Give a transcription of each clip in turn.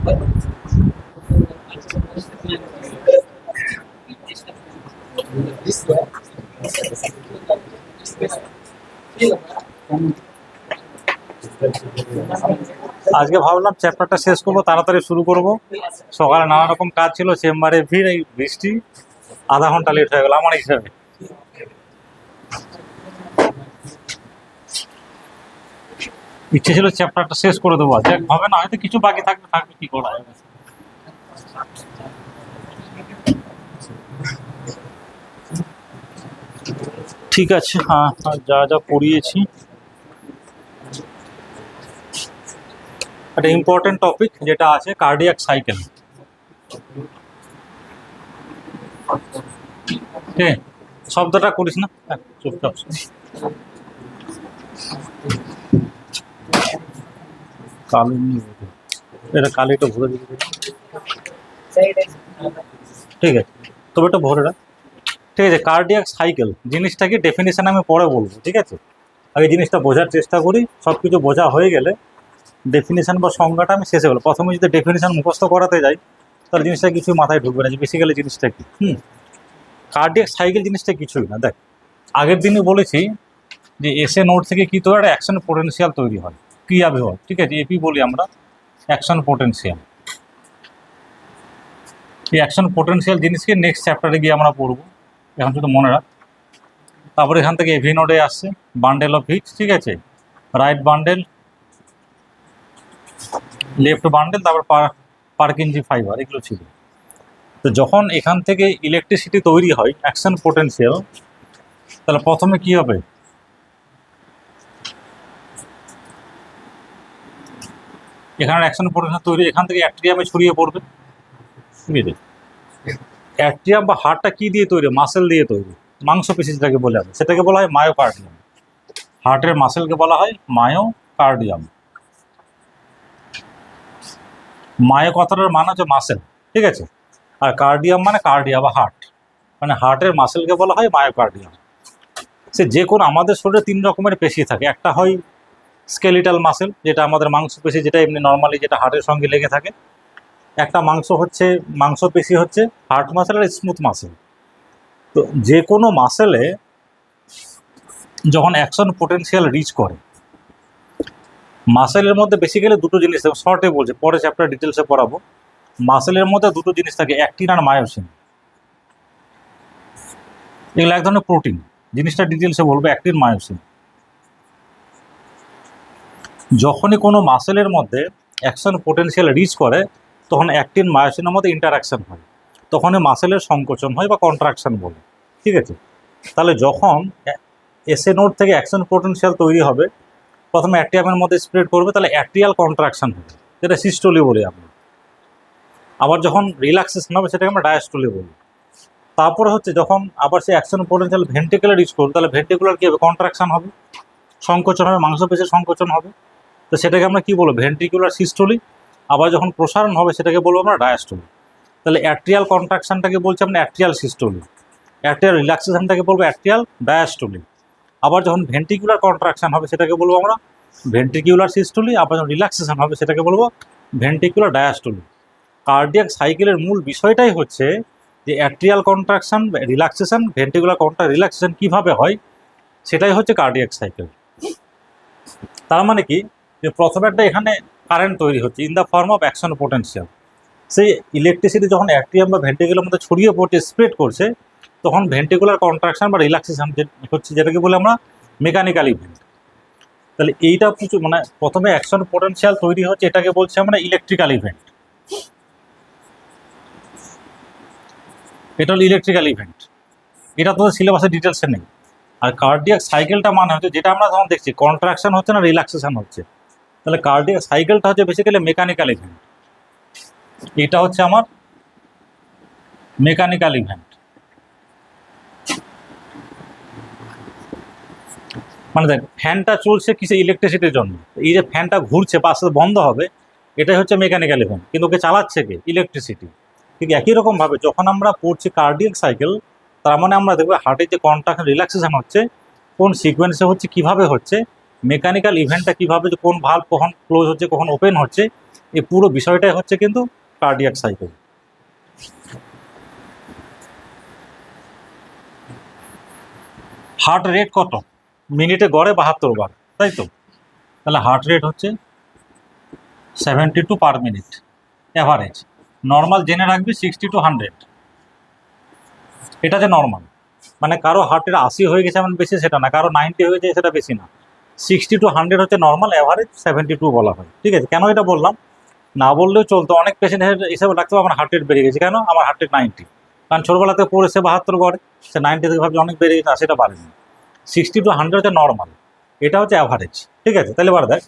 আজকে ভাবলাম চ্যাপ্টারটা শেষ করবো, তাড়াতাড়ি শুরু করব। সকালে নানা রকম কাজ ছিল, চেম্বারে ভিড়, এই বৃষ্টি, আধা ঘন্টা লেট হয়ে গেল আমার হিসাবে। ইচ্ছে ছিল চ্যাপ্টারটা শেষ করে দেবো, আজ হবে না, হয়তো কিছু বাকি থাকবে, কি করা যাবে। ঠিক আছে, হ্যাঁ, যা যা পড়িয়েছি। একটা ইম্পর্টেন্ট টপিক যেটা আছে কার্ডিয়াক সাইকেল। ঠিক, শব্দটা করিস না, চুপচাপ। কালি এটা কালিটা ভরে দিবি, ঠিক আছে, তবে এটা ভরে রাখ। ঠিক আছে, কার্ডিয়াক সাইকেল জিনিসটা কি ডেফিনিশন আমি পরে বলবো, ঠিক আছে। আগে জিনিসটা বোঝার চেষ্টা করি, সব কিছু বোঝা হয়ে গেলে ডেফিনিশন বা সংজ্ঞাটা আমি শেষে বলবো। প্রথমে যদি ডেফিনিশন মুখস্থ করাতে যাই তাহলে জিনিসটা কিছু মাথায় ঢুকবে না, যে বেসিক্যালি জিনিসটা কি। কার্ডিয়াক সাইকেল জিনিসটা কিছুই না। দেখ, আগের দিনই বলেছি যে এসএ নোড থেকে কি তৈরি হয়, অ্যাকশন পোটেনশিয়াল তৈরি হয়, ক্রিয়া বিভব, ঠিক আছে, এপি বলি আমরা, অ্যাকশন পোটেনশিয়াল। এই অ্যাকশন পোটেনশিয়াল জিনিসকে নেক্সট চ্যাপ্টারে গিয়ে আমরা পড়বো, এখন শুধু মনে রাখ। তারপরে এখান থেকে এভি নোডে আসছে বান্ডেল অফ হিট, ঠিক আছে, রাইট বান্ডেল, লেফট বান্ডেল, তারপর পারকিনজি ফাইবার, এগুলো ছিল। তো যখন এখান থেকে ইলেকট্রিসিটি তৈরি হয় অ্যাকশন পোটেনশিয়াল, তাহলে প্রথমে কি হবে, এখানে অ্যাকশন পোটেনশিয়াল তৈরি, এখান থেকে অ্যাট্রিয়ামে ছড়িয়ে পড়বে, ঠিক আছে। অ্যাট্রিয়াম বা হার্টটা কি দিয়ে তৈরি, মাসেল দিয়ে তৈরি, মাংসপেশি যেটাকে বলে আমি, সেটাকে বলা হয় মায়োকার্ডিয়াম। হার্টের মাসেলকে বলা হয় মায়োকার্ডিয়াম। মায়ো কথাটার মানে হচ্ছে মাসেল, ঠিক আছে, আর কার্ডিয়াম মানে কার্ডিয়া বা হার্ট, মানে হার্টের মাসেলকে বলা হয় মায়োকার্ডিয়াম। সে যে কোনো আমাদের শরীরে তিন রকমের পেশি থাকে, একটা হয় স্কেলিটাল মাসেল, যেটা আমাদের মাংসপেশি, যেটা এমনি নর্মালি যেটা হার্টের সঙ্গে লেগে থাকে। একটা মাংসপেশি হচ্ছে হার্ট মাসেল আর স্মুথ মাসেল। তো যে কোনো মাসেলে যখন অ্যাকশন পোটেনশিয়াল রিচ করে, মাসেলের মধ্যে বেসিক্যালি দুটো জিনিস থাকে, শর্টে বলছে, পরে চ্যাপ্টার ডিটেলসে পড়াবো। মাসেলের মধ্যে দুটো জিনিস থাকে, অ্যাক্টিন আর মায়োসিন। এগুলো এক ধরনের প্রোটিন, জিনিসটা ডিটেলসে বলবো, অ্যাক্টিন মায়োসিন। যখনই কোনো মাসেলের মধ্যে অ্যাকশন পোটেনশিয়াল রিচ করে, তখন অ্যাক্টিন মায়োসিনের মধ্যে ইন্টারাকশন হয়, তখনই মাসেলের সংকোচন হয় বা কন্ট্রাকশন বলে, ঠিক আছে। তাহলে যখন এসএ নোড থেকে অ্যাকশন পোটেনশিয়াল তৈরি হবে, প্রথমে অ্যাট্রিয়ামের মধ্যে স্প্রেড করবে, তাহলে অ্যাট্রিয়াল কন্ট্রাকশন হবে, যেটা সিস্টোলি বলি আমরা। আবার যখন রিল্যাক্সেশন হবে, সেটাকে আমরা ডায়াস্টোলি বলি। তারপরে হচ্ছে যখন আবার সে অ্যাকশন পোটেনশিয়াল ভেন্ট্রিকুলার রিচ করবে, তাহলে ভেন্ট্রিকুলার কী হবে, কন্ট্রাকশন হবে, সংকোচন হবে, মাংসপেশির সংকোচন হবে, তো সেটাকে আমরা কি বলবো, ভেন্ট্রিকুলার সিস্টোলি। আবার যখন প্রসারণ হবে, সেটাকে বলবো আমরা ডায়াস্টোলি। তাহলে অ্যাট্রিয়াল কন্ট্রাকশনটাকে বলছি আমরা অ্যাট্রিয়াল সিস্টোলি, অ্যাট্রিয়াল রিল্যাক্সেশনটাকে বলবো অ্যাট্রিয়াল ডায়াস্টোলি। আবার যখন ভেন্ট্রিকুলার কন্ট্রাকশন হবে, সেটাকে বলবো আমরা ভেন্ট্রিকুলার সিস্টোলি। আবার যখন রিল্যাক্সেশন হবে, সেটাকে বলবো ভেন্ট্রিকুলার ডায়াস্টোলি। কার্ডিয়াক সাইকেলের মূল বিষয়টাই হচ্ছে যে atrial contraction, relaxation, ventricular relaxation কীভাবে হয়, সেটাই হচ্ছে কার্ডিয়াক সাইকেল। তার মানে কি, যে প্রথমে একটা এখানে কারেন্ট তৈরি হচ্ছে in the form of action potential. সেই ইলেকট্রিসিটি যখন অ্যাট্রিয়াম বা ভেন্ট্রিকুলার মধ্যে ছড়িয়ে পড়ছে, স্প্রেড করছে, তখন ভেন্ট্রিকুলার কন্ট্রাকশন বা রিল্যাক্সেশন হচ্ছে, যেটাকে বলে আমরা মেকানিক্যাল ইভেন্ট। তাহলে এইটা কিছু মানে প্রথমে অ্যাকশন পোটেনশিয়াল তৈরি হচ্ছে, এটাকে বলছি আমরা ইলেকট্রিক্যাল ইভেন্ট। এটা হলো ইলেকট্রিক্যাল ইভেন্ট, এটা তো সিলেবাসের ডিটেলসে নেই। আর কার্ডিয়াক সাইকেলটা মানে হচ্ছে, যেটা আমরা যখন দেখছি কন্ট্রাকশন হচ্ছে না রিল্যাক্সেশন হচ্ছে, তাহলে কার্ডিয়াক সাইকেলটা হচ্ছে বেসিক্যালি মেকানিক্যাল ইভেন্ট। এটা হচ্ছে আমার মেকানিক্যাল ইভেন্ট। মানে দেখ, ফ্যানটা চলছে কিসে, ইলেকট্রিসিটির জন্য। এই যে ফ্যানটা ঘুরছে বা আস্তে বন্ধ হবে, এটাই হচ্ছে মেকানিক্যাল ইভেন্ট, কিন্তু ওকে চালাচ্ছে কে, ইলেকট্রিসিটি। ঠিক একই রকমভাবে যখন আমরা পড়ছি কার্ডিয়াক সাইকেল, তার মানে আমরা দেখবো হার্টের যে কন্ট্রাকশন রিল্যাক্সেশন হচ্ছে, কোন সিকোয়েন্সে হচ্ছে, কিভাবে হচ্ছে, মেকানিক্যাল ইভেন্টটা কীভাবে, কোন ভালভ কখন ক্লোজ হচ্ছে, কখন ওপেন হচ্ছে, এই পুরো বিষয়টাই হচ্ছে কিন্তু কার্ডিয়াক সাইকেল। হার্ট রেট কত? মিনিটে গড়ে 72 বার, তাই তো? তাহলে হার্ট রেট হচ্ছে 72 পার মিনিট অ্যাভারেজ। নর্মাল জেনে রাখবি 60 to 100, এটা যে নর্মাল, মানে কারো হার্টের 80 হয়ে গেছে এমন বেশি সেটা না, কারো 90 হয়ে যায় সেটা বেশি না। 60 to 100 হচ্ছে নর্মাল, অ্যাভারেজ 72 বলা হয়। ঠিক আছে, কেন এটা বললাম? না বললেও চলতো, অনেক পেশেন্ট হিসেবে রাখতে আমার হার্ট রেট বেড়ে গেছে, কেন? আমার হার্ট রেট 90, কারণ ছোটবেলা থেকে পড়েছে 72 গড়ে, সে 90 থেকে ভাবছে অনেক বেড়ে গেছে, সেটা বাড়েনি। 60 to 100 হচ্ছে নর্মাল, এটা হচ্ছে অ্যাভারেজ। ঠিক আছে, তাহলে এবার দেখ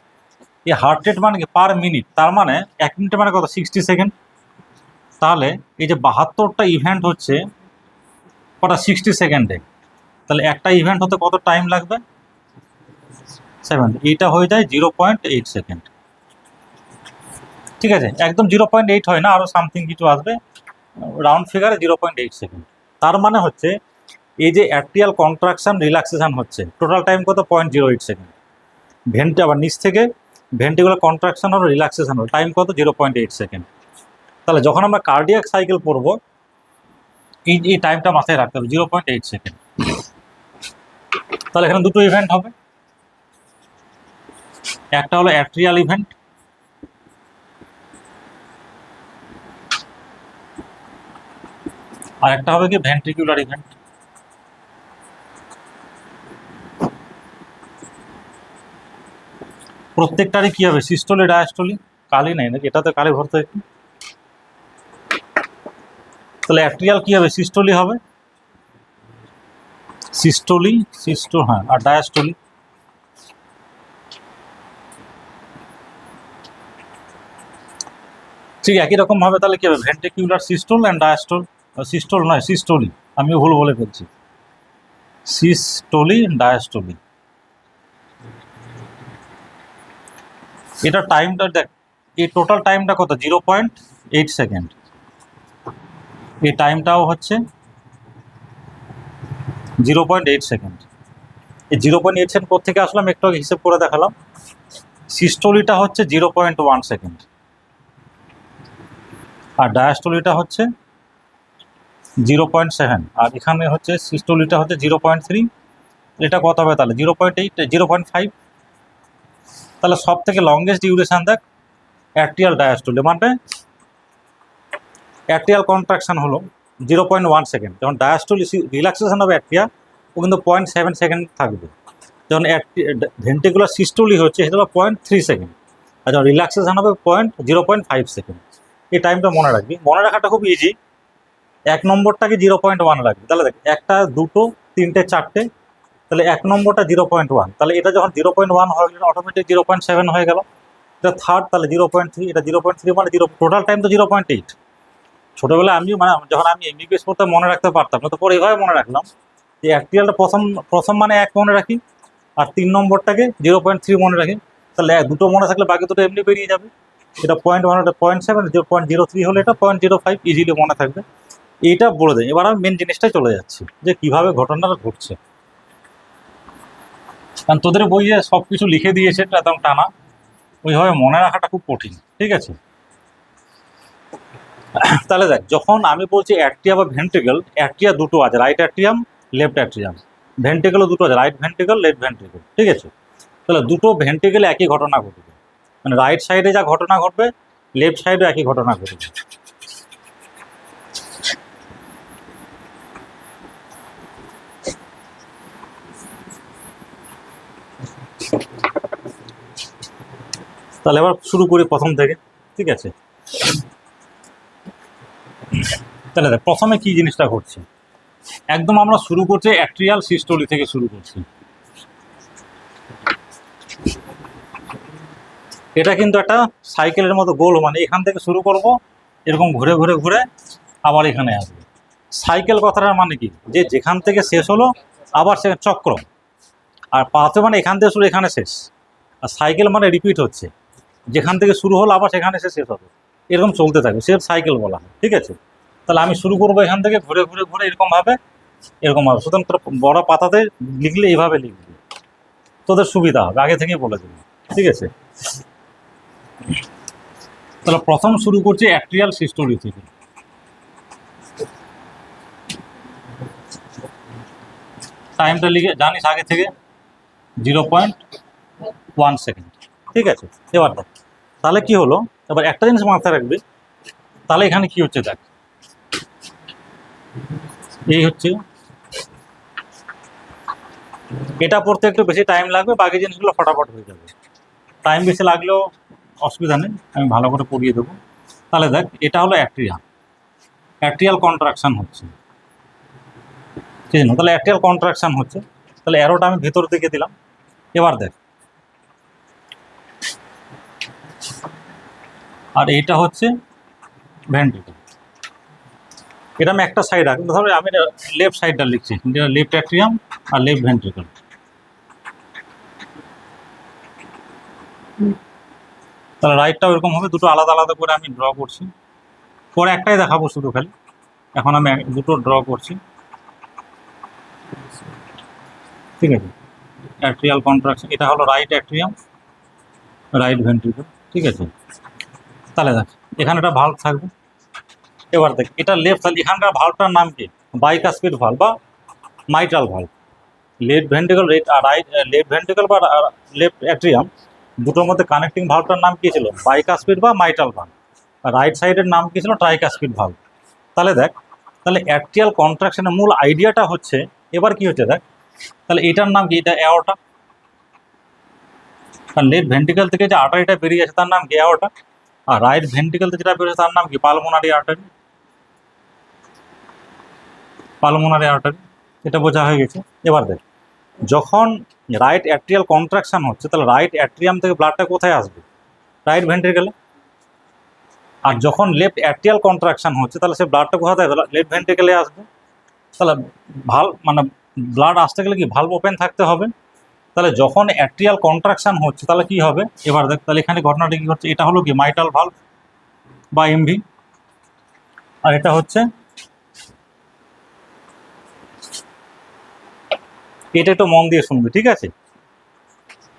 এই হার্ট রেট মানে কি পার মিনিট, তার মানে 1 মিনিটে মানে কত? 60 সেকেন্ড। তাহলে এই যে 72টা ইভেন্ট হচ্ছে কটা? 60 সেকেন্ডে। তাহলে একটা ইভেন্ট হতে কত টাইম লাগবে? 7, এইটা হয়ে যায় 0.8 সেকেন্ড। ঠিক আছে, একদম 0.8 হয় না, আরও সামথিং কিছু আসবে, রাউন্ড ফিগারে 0.8 সেকেন্ড। তার মানে হচ্ছে এই যে অ্যাট্রিয়াল কন্ট্রাকশন রিল্যাক্সেশন হচ্ছে, টোটাল টাইম কত? 0.08 সেকেন্ড। আবার নিচ থেকে ভেন্টিকুলার কন্ট্রাকশন হলো, রিল্যাক্সেশন হলো, টাইম কত? 0.8 সেকেন্ড। তাহলে যখন আমরা কার্ডিয়াক সাইকেল পড়বো, এই টাইমটা মাথায় রাখতে হবে, 0.8 সেকেন্ড। তাহলে এখানে দুটো ইভেন্ট হবে, একটা হলো অ্যাট্রিয়াল ইভেন্ট, আর একটা হবে কি ভেন্ট্রিকুলার ইভেন্ট। প্রত্যেকটারই কি হবে? সিস্টোলি ডায়াস্টোলি? কালি নেই নাকি? এটাতে কালি ভরতে একটু। তাহলে অ্যাট্রিয়াল কি হবে? সিস্টোলি হবে, হ্যাঁ, আর ডায়াস্টোলি? ঠিক একই রকম ভাবে তাহলে কি হবে? Ventricular systole and diastole, systole নয় সিস্টোলি, আমি ভুল বলে ফেলছি, সিস্টোলি ডায়াস্টোলি। এটা টাইমটা দেখ, এই টোটাল টাইমটা কত? 0.8 সেকেন্ড। এই টাইমটাও হচ্ছে 0.8 সেকেন্ড। এই 0.8 সেকেন্ড কোথেকে আসলাম একটু আগে হিসেব করে দেখালাম। সিস্টোলিটা হচ্ছে 0.1 সেকেন্ড, আর ডায়াস্টোলিটা হচ্ছে 0.7, আর এখানে হচ্ছে সিস্টোলিটা হচ্ছে 0.3। এটা কত হবে তাহলে? 0.8, 0.5। তাহলে সব থেকে লংগেস্ট ডিউরেশন দেখ অ্যাট্রিয়াল ডায়াস্টোলি, মানে অ্যাট্রিয়াল কন্ট্রাকশন হলো 0.1 সেকেন্ড, যখন ডায়াস্টোলি রিল্যাক্সেশন হবে অ্যাট্রিয়া, ও কিন্তু 0.7 সেকেন্ড থাকবে। যখন ভেন্টিকুলার সিস্টোলি হচ্ছে সেটা হলো 0.3 সেকেন্ড, আর যখন রিল্যাক্সেশন হবে 0.5 সেকেন্ড। এই টাইমটা মনে রাখবি, মনে রাখাটা খুব ইজি। 1 নম্বরটাকে 0.1 রাখবি, তাহলে দেখ 1টা 2টো 3টে 4টে, তাহলে 1 নম্বরটা 0.1, তাহলে এটা যখন 0.1 হয়ে গেল অটোমেটিক 0.7 হয়ে গেল। এটা থার্ড, তাহলে 0.3, এটা 0.3 মানে টোটাল টাইম তো 0.8। ছোটোবেলায় আমি মানে যখন আমি এমবিবিএস পড়তে মনে রাখতে পারতাম না, তো পরে এইভাবে মনে রাখলাম যে অ্যাট্রিয়ালটা প্রথম মানে 1 মনে রাখি, আর 3 নম্বরটাকে 0.3 মনে রাখি। তাহলে দুটো মনে থাকলে বাকি দুটো এমনি বেরিয়ে যাবে। এটা 0.1, এটা 0.7, 0.03 হলে এটা 0.05 ইজিলি মনে থাকবে। এইটা বলে দেয়। এবার আমি মেন জিনিসটাই চলে যাচ্ছি যে কিভাবে ঘটনাটা ঘটছে, কারণ তোদের বইয়ে সব কিছু লিখে দিয়েছে একদম টানা, ওইভাবে মনে রাখাটা খুব কঠিন। ঠিক আছে, তাহলে দেখ যখন আমি বলছি অ্যাট্রিয়া বা ভেন্ট্রিকল, অ্যাট্রিয়া দুটো আছে, রাইট অ্যাট্রিয়াম লেফট অ্যাট্রিয়াম, ভেন্ট্রিকলও দুটো আছে, রাইট ভেন্ট্রিকল লেফট ভেন্ট্রিকল। ঠিক আছে, তাহলে দুটো ভেন্ট্রিকলে একই ঘটনা ঘটবে, মানে রাইট সাইডে যা ঘটনা ঘটবে লেফট সাইডে একই ঘটনা ঘটবে। তাহলে এবার শুরু করি প্রথম থেকে। ঠিক আছে, তাহলে দেখ প্রথমে কি জিনিসটা ঘটছে, একদম আমরা শুরু করছি অ্যাট্রিয়াল সিস্টোলি থেকে শুরু করছি। এটা কিন্তু একটা সাইকেলের মতো গোল, মানে এখান থেকে শুরু করব, এরকম ঘুরে ঘুরে ঘুরে আবার এখানে আসবে। সাইকেল কথাটার মানে কি, যে যেখান থেকে শেষ হলো আবার সে চক্র, আর পাথে মানে এখান থেকে শুরু এখানে শেষ, আর সাইকেল মানে রিপিট হচ্ছে, যেখান থেকে শুরু হলো আবার সেখানে এসে শেষ হবে, এরকম চলতে থাকবে, সে সাইকেল বলা হয়। ঠিক আছে, তাহলে আমি শুরু করবো এখান থেকে ঘুরে ঘুরে ঘুরে এরকমভাবে, সুতরাং তোর বড় পাতাতে লিখলে এইভাবে লিখবি, তোদের সুবিধা হবে, আগে থেকেই বলে দেবো। ঠিক আছে, তাহলে প্রথম শুরু করছি অ্যাট্রিয়াল সিস্টোলি থেকে। টাইমটা লিখে জানিস আগে থেকে 0.1 সেকেন্ড, ঠিক আছে। এবার দেখ তাহলে কি হলো, এবার একটা জিনিস মাথায় রাখবি, তাহলে এখানে কি হচ্ছে দেখ, এই হচ্ছে, এটা পড়তে একটু বেশি টাইম লাগবে, বাকি জিনিসগুলো ফটাফট হয়ে যাবে। টাইম বেশি লাগলেও অসুবিধা নেই, আমি ভালো করে পড়িয়ে দেবো। তাহলে দেখ এটা হলো অ্যাট্রিয়া, অ্যাট্রিয়াল কন্ট্রাকশন হচ্ছে, ঠিক আছে। তাহলে অ্যাট্রিয়াল কন্ট্রাকশন হচ্ছে, তাহলে অ্যারোটা আমি ভেতর দিকে দিলাম। এবার দেখ, আর এইটা হচ্ছে ভেন্ট্রিকল, এটা আমি একটা সাইড রাখবো, ধরো আমি লেফট সাইডটা লিখছি, লেফট অ্যাট্রিয়াম আর লেফট ভেন্ট্রিকল। তাহলে রাইটটাও এরকম হবে, দুটো আলাদা আলাদা করে আমি ড্র করছি, পরে একটাই দেখাবো শুধু খালি, এখন আমি দুটো ড্র করছি, ঠিক আছে। অ্যাট্রিয়াল কন্ট্রাকশন, এটা হলো রাইট অ্যাট্রিয়াম, রাইট ভেন্ট্রিকল, ঠিক আছে। তাহলে দেখ এখানে একটা ভাল্ব থাকবে। এবার দেখ এটা লেফট, তাহলে এখানকার ভাল্বটার নাম কি, বাইকাস্পিড ভাল্ব বা mitral valve. Left ventricle right, left ventricle বা লেফট অ্যাট্রিয়াম দুটোর মধ্যে কানেক্টিং ভাল্বটার নাম কি ছিল, বাইকাস্পিড বা মাইট্রাল ভাল্ব। রাইট সাইডের নাম কি ছিল, ট্রাইকাস্পিড ভাল্ব। তাহলে দেখ, তাহলে অ্যাট্রিয়াল কন্ট্রাকশনের মূল আইডিয়াটা হচ্ছে, এবার কি হচ্ছে দেখ, তাহলে এটার নাম কি, এটা অ্যাওর্টা, আর লেফট ভেন্ট্রিকল থেকে যে আর্টারিটা বেরিয়ে আছে তার নাম কি অ্যাওর্টা, আর রাইট ভেন্ট্রিকল থেকে যেটা বেরিয়েছে তার নাম কি, পালমোনারি আর্টারি, পালমোনারি আর্টারি। এটা বোঝা হয়ে গেছে। এবার দেখ যখন রাইট অ্যাট্রিয়াল কন্ট্রাকশন হচ্ছে, তাহলে রাইট অ্যাট্রিয়াম থেকে ব্লাডটা কোথায় আসবে, রাইট ভেন্ট্রিকলে। আর যখন লেফট অ্যাট্রিয়াল কন্ট্রাকশন হচ্ছে, তাহলে সে ব্লাডটা কোথায় আসবে, লেফট ভেন্ট্রিকলে আসবে। তাহলে মানে ব্লাড আসতে গেলে কি ভালভ ওপেন থাকতে হবে। তাহলে যখন অ্যাট্রিয়াল কন্ট্রাকশন হচ্ছে তাহলে কি হবে, এবার দেখ তাহলে এখানে ঘটনাটা কি হচ্ছে, এটা হলো কি মাইটাল ভালভ বা এমভি, আর এটা হচ্ছে, এটা একটু মন দিয়ে শুনবে, ঠিক আছে।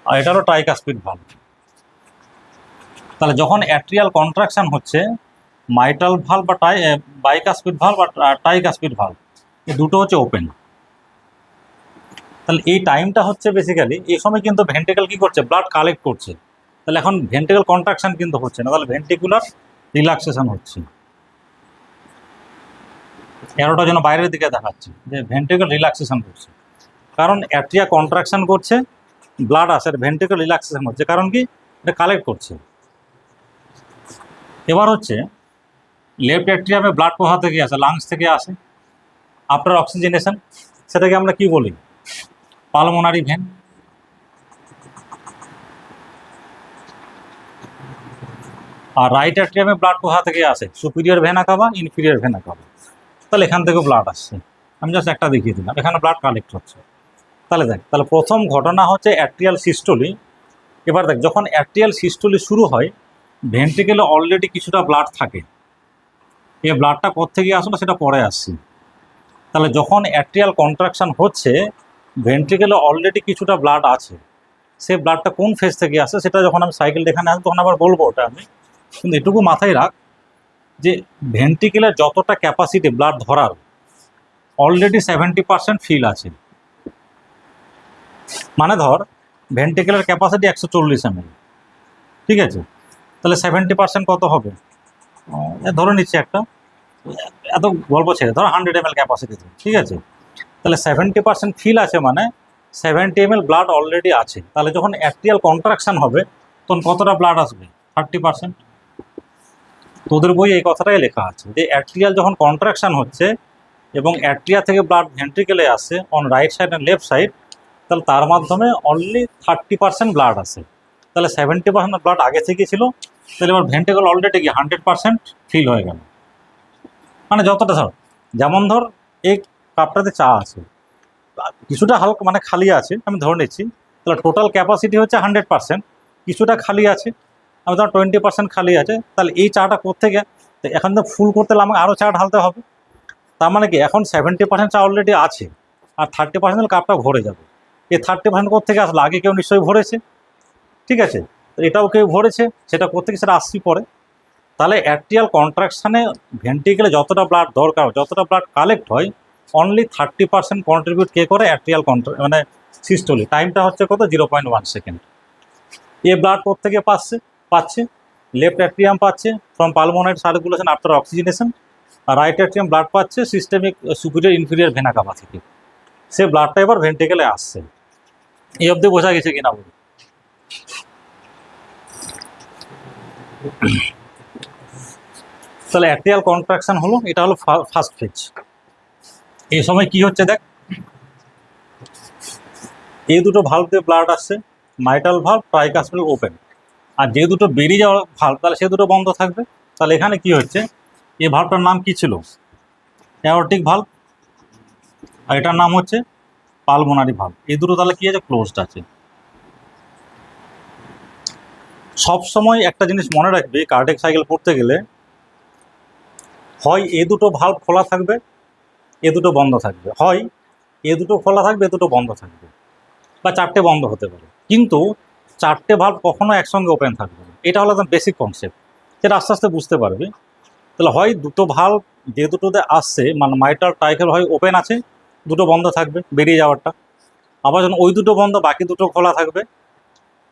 আর এটা হলো ট্রাইকাস্পিড ভালভ। তাহলে যখন অ্যাট্রিয়াল কন্ট্রাকশন হচ্ছে, মাইটাল ভালভ বা বাইকাস্পিড ভালভ বা ট্রাইকাস্পিড ভালভ এই দুটো হচ্ছে ওপেন। তাহলে এই টাইমটা হচ্ছে বেসিক্যালি এই সময় কিন্তু ভেন্ট্রিকল কি করছে, ব্লাড কালেক্ট করছে। তাহলে এখন ভেন্ট্রিকল কন্ট্রাকশন কিন্তু হচ্ছে না, তাহলে ভেন্ট্রিকুলার রিল্যাক্সেশন হচ্ছে। অ্যারোটা যেন বাইরের দিকে দেখাচ্ছে যে ভেন্ট্রিকল রিল্যাক্সেশন করছে, কারণ অ্যাট্রিয়া কন্ট্রাকশন করছে, ব্লাড আসে, ভেন্ট্রিকল রিল্যাক্সেশন হচ্ছে, কারণ কি এটা কালেক্ট করছে। এবার হচ্ছে লেফট অ্যাট্রিয়ামে ব্লাড কোথা থেকে আসে, লাংস থেকে আসে, আফটার অক্সিজেনেশন, সেটাকে আমরা কি বলি, পালমোনারি ভেন। আর রাইট অ্যাট্রিয়ামে ব্লাড কোথা থেকে আসে, superior vena cava, inferior vena cava. তাহলে এখান থেকে ব্লাড আসছে, আমি জাস্ট একটা দেখিয়ে দিলাম, এখানে ব্লাড কালেক্ট হচ্ছে। তাহলে দেখ, তাহলে প্রথম ঘটনা হচ্ছে অ্যাট্রিয়াল সিস্টোলি। এবার দেখ যখন অ্যাট্রিয়াল সিস্টোলি শুরু হয়, ভেন্ট্রিকেলে অলরেডি কিছুটা ব্লাড থাকে, এই ব্লাডটা কোত্থেকে আসলো সেটা পরে আসছি। তাহলে যখন অ্যাট্রিয়াল কন্ট্রাকশন হচ্ছে, ভেন্ট্রিকেলে অলরেডি কিছুটা ব্লাড আছে, সে ব্লাডটা কোন ফেজ থেকে আসে সেটা যখন আমি সাইকেল দেখানে আসবো তখন আবার বলবো ওটা আমি, কিন্তু এটুকু মাথায় রাখ যে ভেন্ট্রিকেলের যতটা ক্যাপাসিটি ব্লাড ধরার, অলরেডি 70% ফিল আছে। মানে ধর ভেন্ট্রিকেলের ক্যাপাসিটি 140 ml, ঠিক আছে। তাহলে 70% কত হবে, ধরে নিচ্ছি একটা, এত গল্প ছেড়ে ধর 100 ml ক্যাপাসিটি, ঠিক আছে। তাহলে 70% ফিল আছে, মানে 70 ml ব্লাড অলরেডি আছে। তাহলে যখন অ্যাট্রিয়াল কন্ট্রাকশন হবে তখন কতটা ব্লাড আসবে, 30%। তোদের বই এই কথাটাই লেখা আছে যে অ্যাট্রিয়াল যখন কন্ট্রাকশন হচ্ছে এবং অ্যাট্রিয়া থেকে ব্লাড ভেন্ট্রিকেলে আসে on right side and left side, তাহলে তার মাধ্যমে অনলি 30% ব্লাড আসে। তাহলে 70% ব্লাড আগে থেকে ছিল, তাহলে এবার ভেন্ট্রিকেল অলরেডি কি 100% ফিল হয়ে গেল। মানে যতটা ধর, যেমন ধর এই কাপটাতে চা আছে, কিছুটা হালকা মানে খালি আছে, আমি ধরে নিচ্ছি, তাহলে টোটাল ক্যাপাসিটি হচ্ছে 100%, কিছুটা খালি আছে, আমি ধর 20% খালি আছে। তাহলে এই চাটা কোত্থেকে, এখন তো ফুল করতে হলে আমাকে আরও চা ঢালতে হবে। তার মানে কি এখন 70% চা অলরেডি আছে, আর 30% কাপটা ভরে যাবে। এই 30% কোত্থেকে আসলে, আগে কেউ নিশ্চয়ই ভরেছে, ঠিক আছে। তো এটাও কেউ ভরেছে, সেটা কোত্থেকে সেটা আসছি পরে। তাহলে অ্যাট্রিয়াল কন্ট্রাকশানে ভেন্ট্রিকেলে যতটা ব্লাড দরকার, যতটা ব্লাড কালেক্ট হয়, অনলি 30% কন্ট্রিবিউট কে করে অ্যাট্রিয়াল মানে সিস্টোলি। টাইমটা হচ্ছে কত, 0.1 সেকেন্ড। এ ব্লাড কোত্থেকে পাচ্ছে লেফট অ্যাট্রিয়াম পাচ্ছে from pulmonary circulation after oxygenation, আর রাইট অ্যাট্রিয়াম ব্লাড পাচ্ছে systemic superior inferior vena cava থেকে। সে ব্লাডটা এবার ভেন্ট্রিকেলে আসছে। এই অবধি বোঝা গেছে কিনা বলি? তাহলে অ্যাট্রিয়াল কন্ট্রাকশন হলো, এটা হলো ফার্স্ট ফেজ। এই সময় কি হচ্ছে দেখ, এই দুটো ভাল্ব দিয়ে ব্লাড আসছে, মাইটাল ভাল্ব, ট্রাইকাসপিড ওপেন। আর যে দুটো বেরিয়ে যাওয়া ভাল্ব, তাহলে সে দুটো বন্ধ থাকবে। তাহলে এখানে কি হচ্ছে, এই ভাল্বটার নাম কি ছিল, অ্যাওর্টিক ভাল্ব, আর এটার নাম হচ্ছে পালমোনারি ভাল্ব। এই দুটো তাহলে কি আছে, ক্লোজড আছে। সব সময় একটা জিনিস মনে রাখবে, কার্ডিয়াক সাইকেল পড়তে গেলে হয় এ দুটো ভাল্ব খোলা থাকবে, এ দুটো বন্ধ থাকবে, হয় এ দুটো খোলা থাকবে, এ দুটো বন্ধ থাকবে, বা চারটে বন্ধ হতে পারে। কিন্তু চারটে ভাল্ব কখনো একসঙ্গে ওপেন থাকবে না। এটা হলো একদম বেসিক কনসেপ্ট, সেটা আস্তে আস্তে বুঝতে পারবে। তাহলে হয় দুটো ভাল্ব যে দুটোতে আসছে, মানে মাইটাল ট্রাইকেল, হয় ওপেন আছে, দুটো বন্ধ থাকবে বেরিয়ে যাওয়ারটা। আবার যখন ওই দুটো বন্ধ, বাকি দুটো খোলা থাকবে।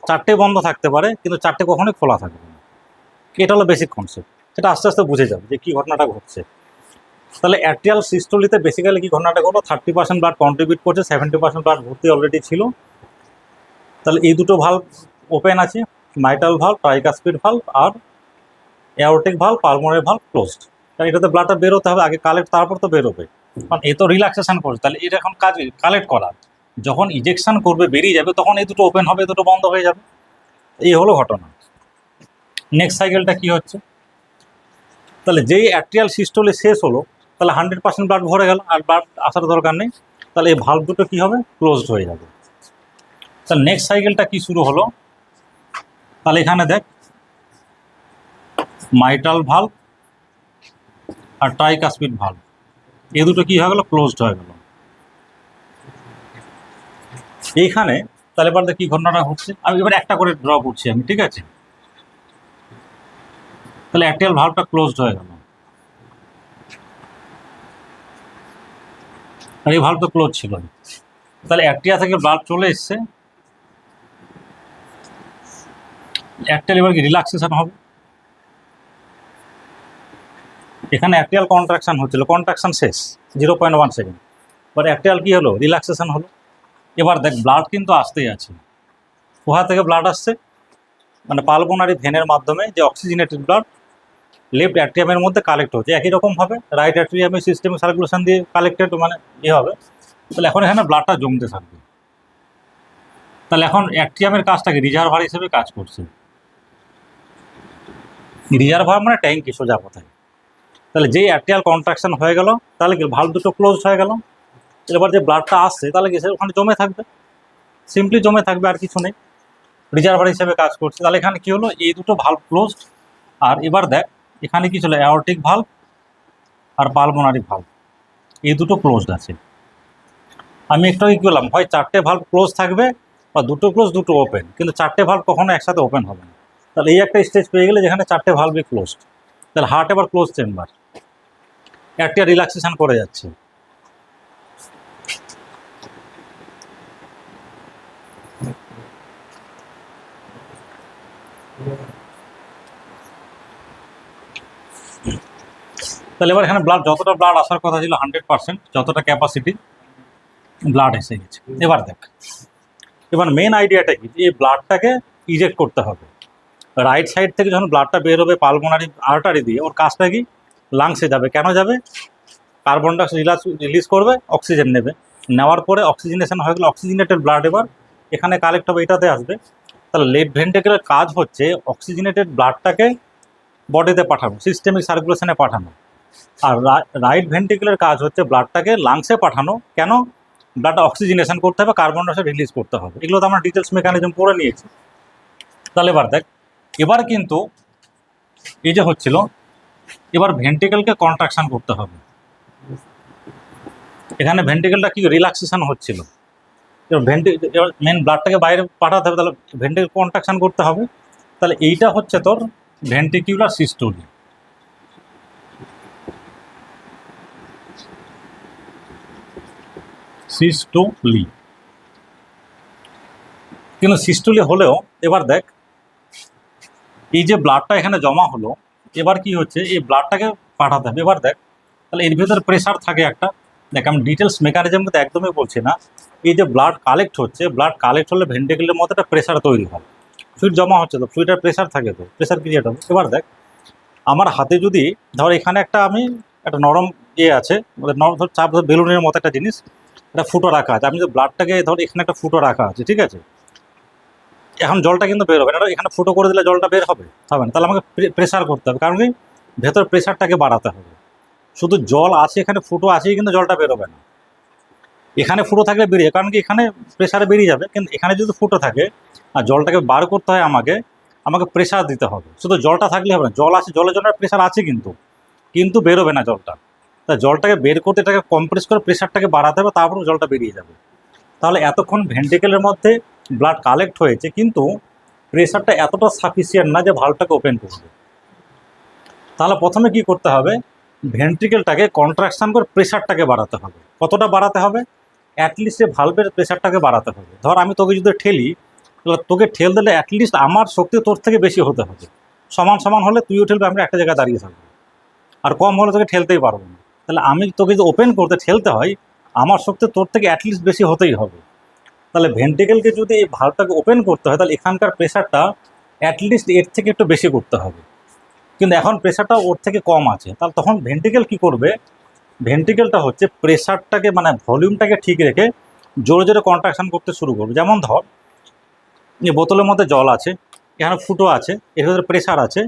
চারটে বন্ধ থাকতে পারে, কিন্তু চারটে কখনোই খোলা থাকবে না। এটা হলো বেসিক কনসেপ্ট, সেটা আস্তে আস্তে বুঝে যাবে যে কী ঘটনাটা ঘটছে। তাহলে অ্যাট্রিয়াল সিস্টোলিতে বেসিক্যালি কী ঘটনাটা ঘটলো, 30% ব্লাড কন্ট্রিবিউট করছে, 70% ব্লাড ভর্তি অলরেডি ছিল। তাহলে এই দুটো ভাল্ব ওপেন আছে, মাইটাল ভাল্ব, ট্রাইকাসপিড ভাল্ব, আর aortic valve, pulmonary valve closed. তাহলে এটাতে ব্লাডটা বেরোতে হবে আগে, কালেক্ট, তারপর তো বেরোবে। কারণ এ তো রিল্যাক্সেশন করছে, তাহলে এটা এখন কাজ কালেক্ট করা। যখন ইজেকশন করবে, বেরিয়ে যাবে, তখন এই দুটো ওপেন হবে, এই দুটো বন্ধ হয়ে যাবে। এই হলো ঘটনা। নেক্সট সাইকেলটা কি হচ্ছে, তাহলে যেই অ্যাট্রিয়াল সিস্টোলি শেষ হলো, তাহলে 100% ব্লাড ভরে গেল, আর ব্লাড আসার দরকার নেই। তাহলে এই ভাল্ব দুটো কী হবে, ক্লোজড হয়ে যাবে। তাহলে নেক্সট সাইকেলটা কি শুরু হলো, তাহলে এখানে দেখ, মাইটাল ভাল্ব আর ট্রাইকাসপিড ভাল্ব, এই দুটো কী হয়ে গেল, ক্লোজড হয়ে গেল। এইখানে তাহলে এবার কী ঘটনাটা ঘটছে, আমি এবার একটা করে ড্র করছি আমি, ঠিক আছে। তাহলে অ্যাট্রিয়াল ভাল্বটা ক্লোজড হয়ে গেল, আর এই ভাল্ব তো ক্লোজ ছিল। তাহলে অ্যাট্রিয়া থেকে ব্লাড চলে এসছে, অ্যাট্রিয়াল এবার কি রিল্যাক্সেশন হবে। এখানে অ্যাট্রিয়াল কন্ট্রাকশন হচ্ছিল, কন্ট্রাকশন শেষ, 0.1 সেকেন্ড। এবার অ্যাট্রিয়াল কী হলো, রিল্যাক্সেশন হলো। এবার দেখ ব্লাড কিন্তু আসতেই আছে, কোথা থেকে ব্লাড আসছে, মানে পালমোনারি ভেনের মাধ্যমে যে অক্সিজেনেটেড ব্লাড লেফট অ্যাট্রিয়ামের মধ্যে কালেক্ট হচ্ছে, একই রকমভাবে রাইট অ্যাট্রিয়ামের সিস্টেমে সার্কুলেশন দিয়ে কালেক্টেড, মানে হবে। তাহলে এখন এখানে ব্লাডটা জমতে থাকবে। তাহলে এখন অ্যাট্রিয়ামের কাজটাকে রিজার্ভার হিসেবে কাজ করছে। রিজার্ভার মানে ট্যাঙ্কি, সোজা কথায়। তাহলে যেই অ্যাট্রিয়াল কন্ট্রাকশন হয়ে গেল, তাহলে কি ভাল্ব দুটো ক্লোজ হয়ে গেল। এবার যে ব্লাডটা আসছে, তাহলে কি ওখানে জমে থাকবে, সিম্পলি জমে থাকবে, আর কিছু নেই, রিজার্ভার হিসেবে কাজ করছে। তাহলে এখানে কি হলো, এই দুটো ভাল্ব ক্লোজড। আর এবার দেখ এখানে কি ছিল, অ্যাওর্টিক ভাল্ব আর পালমোনারি ভাল্ব, এই দুটো ক্লোজড আছে। আমি একটু কি করলাম, হয় চারটে ভাল্ব ক্লোজ থাকবে, বা দুটো ক্লোজ দুটো ওপেন, কিন্তু চারটে ভাল্ব কখনো একসাথে ওপেন হবে না। তাহলে এই একটা স্টেজ পেয়ে গেলে যেখানে চারটে ভাল্বই ক্লোজড। তাহলে হার্ট এবার ক্লোজ চেম্বার, একটা রিল্যাক্সেশন করে যাচ্ছে। তাহলে এবার এখানে ব্লাড, যতটা ব্লাড আসার কথা ছিল 100%, যতটা ক্যাপাসিটি, ব্লাড এসে গেছে। এবার দেখ, এবার মেন আইডিয়াটা কি, এই ব্লাডটাকে ইজেক্ট করতে হবে। রাইট সাইড থেকে যখন ব্লাডটা বের হবে পালমোনারি আর্টারি দিয়ে, ওর কাজটা কি, লাংসে যাবে। কেন যাবে, কার্বন ডাইঅক্সাইড রিলিজ করবে, অক্সিজেন নেবে, নেওয়ার পরে অক্সিজেনেশন হয়ে গেলে অক্সিজেনেটেড ব্লাড এবার এখানে কালেক্ট হবে, এটাতে আসবে। তাহলে লেফট ভেন্ট্রিকুলার কাজ হচ্ছে অক্সিজেনেটেড ব্লাডটাকে বডিতে পাঠানো, সিস্টেমিক সার্কুলেশনে পাঠানো। আর রাইট ভেন্ট্রিকুলার কাজ হচ্ছে ব্লাডটাকে লাংসে পাঠানো। কেন, ব্লাডটা অক্সিজেনেশন করতে হবে, কার্বন ডাইঅক্সাইড রিলিজ করতে হবে। এগুলো তো আমরা ডিটেলস মেকানিজম পড়ে নিয়েছি। তাহলে এবার দেখ, এবার কিন্তু এই যে হচ্ছিল, এবার ভেন্ট্রিকেলকে কন্ট্রাকশন করতে হবে। এখানে ভেন্ট্রিকেলটা কি রিল্যাক্সেশন হচ্ছিল, এবার মেন ব্লাডটাকে বাইরে পাঠাতে হবে, তাহলে ভেন্ট্রিকেল কন্ট্রাকশন করতে হবে। তাহলে এইটা হচ্ছে তোর ভেন্ট্রিকিউলার সিস্টোলি। সিস্টোলি। কিন্তু সিস্টোলি হলেও এবার দেখ, এই যে ব্লাডটা এখানে জমা হলো, এবার কি হচ্ছে, এই ব্লাডটাকে পাঠাতে হবে। এবার দেখ, তাহলে এর ভিতরে প্রেশার থাকে একটা। দেখ, আমি ডিটেলস মেকানিজম কিন্তু একদমই বলছি না। এই যে ব্লাড কালেক্ট হচ্ছে, ব্লাড কালেক্ট হলে ভেন্ট্রিকেলের মধ্যে একটা প্রেশার তৈরি হয়, ফ্লুইড জমা হচ্ছে, তো ফ্লুইডের প্রেশার থাকে, তো প্রেশার ক্রিয়েট হবে। এবার দেখ, আমার হাতে যদি ধর এখানে একটা নরম আছে, ধর চাপ, ধর বেলুনের মতো একটা জিনিস, একটা ফুটো রাখা আছে। আমি যে ব্লাডটাকে ধর এখানে একটা ফুটো রাখা আছে, ঠিক আছে, এখন জলটা কিন্তু বের হবে না। এখানে ফুটো করে দিলে জলটা বের হবে হবে না, তাহলে আমাকে প্রেশার করতে হবে, কারণ কি ভেতর প্রেশারটাকে বাড়াতে হবে। শুধু জল আছে এখানে, ফুটো আছেই, কিন্তু জলটা বেরোবে না। এখানে ফুটো থাকলে বেরিয়ে, কারণ কি এখানে প্রেশারে বেরিয়ে যাবে, কিন্তু এখানে যদি ফুটো থাকে আর জলটাকে বার করতে হয় আমাকে আমাকে প্রেশার দিতে হবে। শুধু জলটা থাকলে হবে না, জল আছে, জলের জন্য প্রেশার আছে, কিন্তু কিন্তু বেরোবে না জলটা। তা জলটাকে বের করতে এটাকে কম্প্রেস করে প্রেশারটাকে বাড়াতে হবে, তারপর জলটা বেরিয়ে যাবে। তাহলে এতক্ষণ ভেন্ট্রিকেলের মধ্যে ব্লাড কালেক্ট হয়েছে, কিন্তু প্রেশারটা এতটা সাফিসিয়েন্ট না যে ভালভটাকে ওপেন করবে। তাহলে প্রথমে কি করতে হবে, ভেন্ট্রিকেলটাকে কন্ট্রাকশন করে প্রেশারটাকে বাড়াতে হবে। কতটা বাড়াতে হবে, অ্যাটলিস্ট সে ভালভের প্রেশারটাকে বাড়াতে হবে। ধর আমি তোকে যদি ঠেলি, তাহলে তোকে ঠেল দিলে অ্যাটলিস্ট আমার শক্তি তোর থেকে বেশি হতে হবে। সমান সমান হলে তুইও ঠেলবে, আমরা একটা জায়গায় দাঁড়িয়ে থাকবো। আর কম হলে তোকে ঠেলতেই পারবো না। তাহলে আমি তোকে যদি ওপেন করতে ঠেলতে হয়, আমার শক্তি তোর থেকে অ্যাটলিস্ট বেশি হতেই হবে। তাহলে ভেন্ট্রিকেলকে যদি এই ভালভটাকে ওপেন করতে হয়, তাহলে এখানকার প্রেশারটা অ্যাটলিস্ট এর থেকে একটু বেশি করতে হবে। কিন্তু এখন প্রেশারটা ওর থেকে কম আছে, তাহলে তখন ভেন্ট্রিকেল কি করবে, ভেন্ট্রিকেলটা হচ্ছে প্রেশারটাকে মানে ভলিউমটাকে ঠিক রেখে জোরে জোরে কন্ট্রাকশন করতে শুরু করবে। যেমন ধর, এই বোতলের মধ্যে জল আছে, এখানে ফুটো আছে, এর ভিতরে প্রেশার আছে।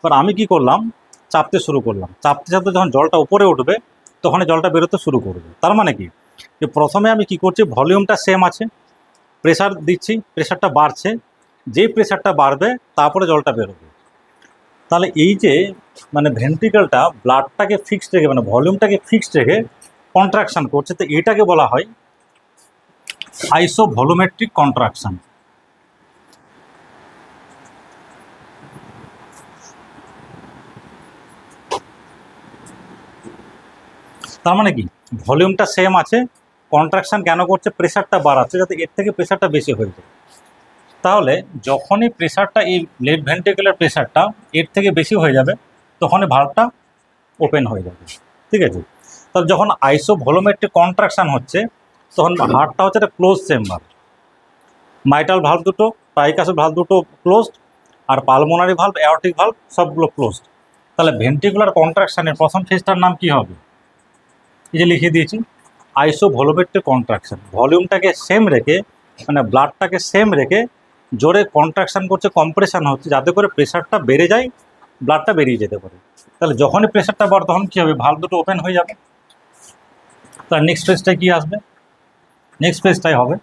এবার আমি কি করলাম, চাপতে শুরু করলাম। চাপতে চাপতে যখন জলটা উপরে উঠবে, তখন জলটা বেরোতে শুরু করবে। তার মানে কি, যে প্রথমে আমি কি করছি, ভলিউমটা সেম আছে, প্রেশার দিচ্ছি, প্রেশারটা বাড়ছে, যেই প্রেশারটা বাড়বে তারপরে জলটা বেরোবে। তাহলে এই যে মানে ভেন্ট্রিকেলটা ব্লাডটাকে ফিক্সড রেখে, মানে ভলিউমটাকে ফিক্সড রেখে কন্ট্রাকশন করছে, তো এটাকে বলা হয় আইসোভলিউমেট্রিক কন্ট্রাকশন। তার মানে কি, ভলিউমটা সেম আছে, কন্ট্রাকশন কেন করছে, প্রেশারটা বাড়াচ্ছে যাতে এর থেকে প্রেশারটা বেশি হয়ে যায়। তাহলে যখনই প্রেশারটা, এই লেফট ভেন্ট্রিকুলার প্রেশারটা এর থেকে বেশি হয়ে যাবে, তখনই ভালভটা ওপেন হয়ে যাবে, ঠিক আছে। তাহলে যখন আইসোভলিউমেট্রিক কন্ট্রাকশন হচ্ছে, তখন হার্টটা হচ্ছে একটা ক্লোজ চেম্বার। মাইটাল ভালভ দুটো, ট্রাইকাসের ভালভ দুটো ক্লোজড, আর পালমোনারি ভালভ, অ্যাওর্টিক ভালভ সবগুলো ক্লোজড। তাহলে ভেন্ট্রিকুলার কন্ট্রাকশনের প্রথম ফেজটার নাম কি হবে, এই যে লিখে দিয়েছি, আইসোভলিউমেট্রিক কন্ট্রাকশন। ভলিউমটাকে সেম রেখে, মানে ব্লাডটাকে সেম রেখে জোরে কন্ট্রাকশন করছে, কম্প্রেশন হচ্ছে, যাতে করে প্রেশারটা বেড়ে যায়, ব্লাডটা বেরিয়ে যেতে পারে। তাহলে যখনই প্রেশারটা বাড়ে, তখন কী হবে, ভালভ দুটো ওপেন হয়ে যাবে। তার নেক্সট ফেজটায় কী আসবে, নেক্সট ফেজটাই হবে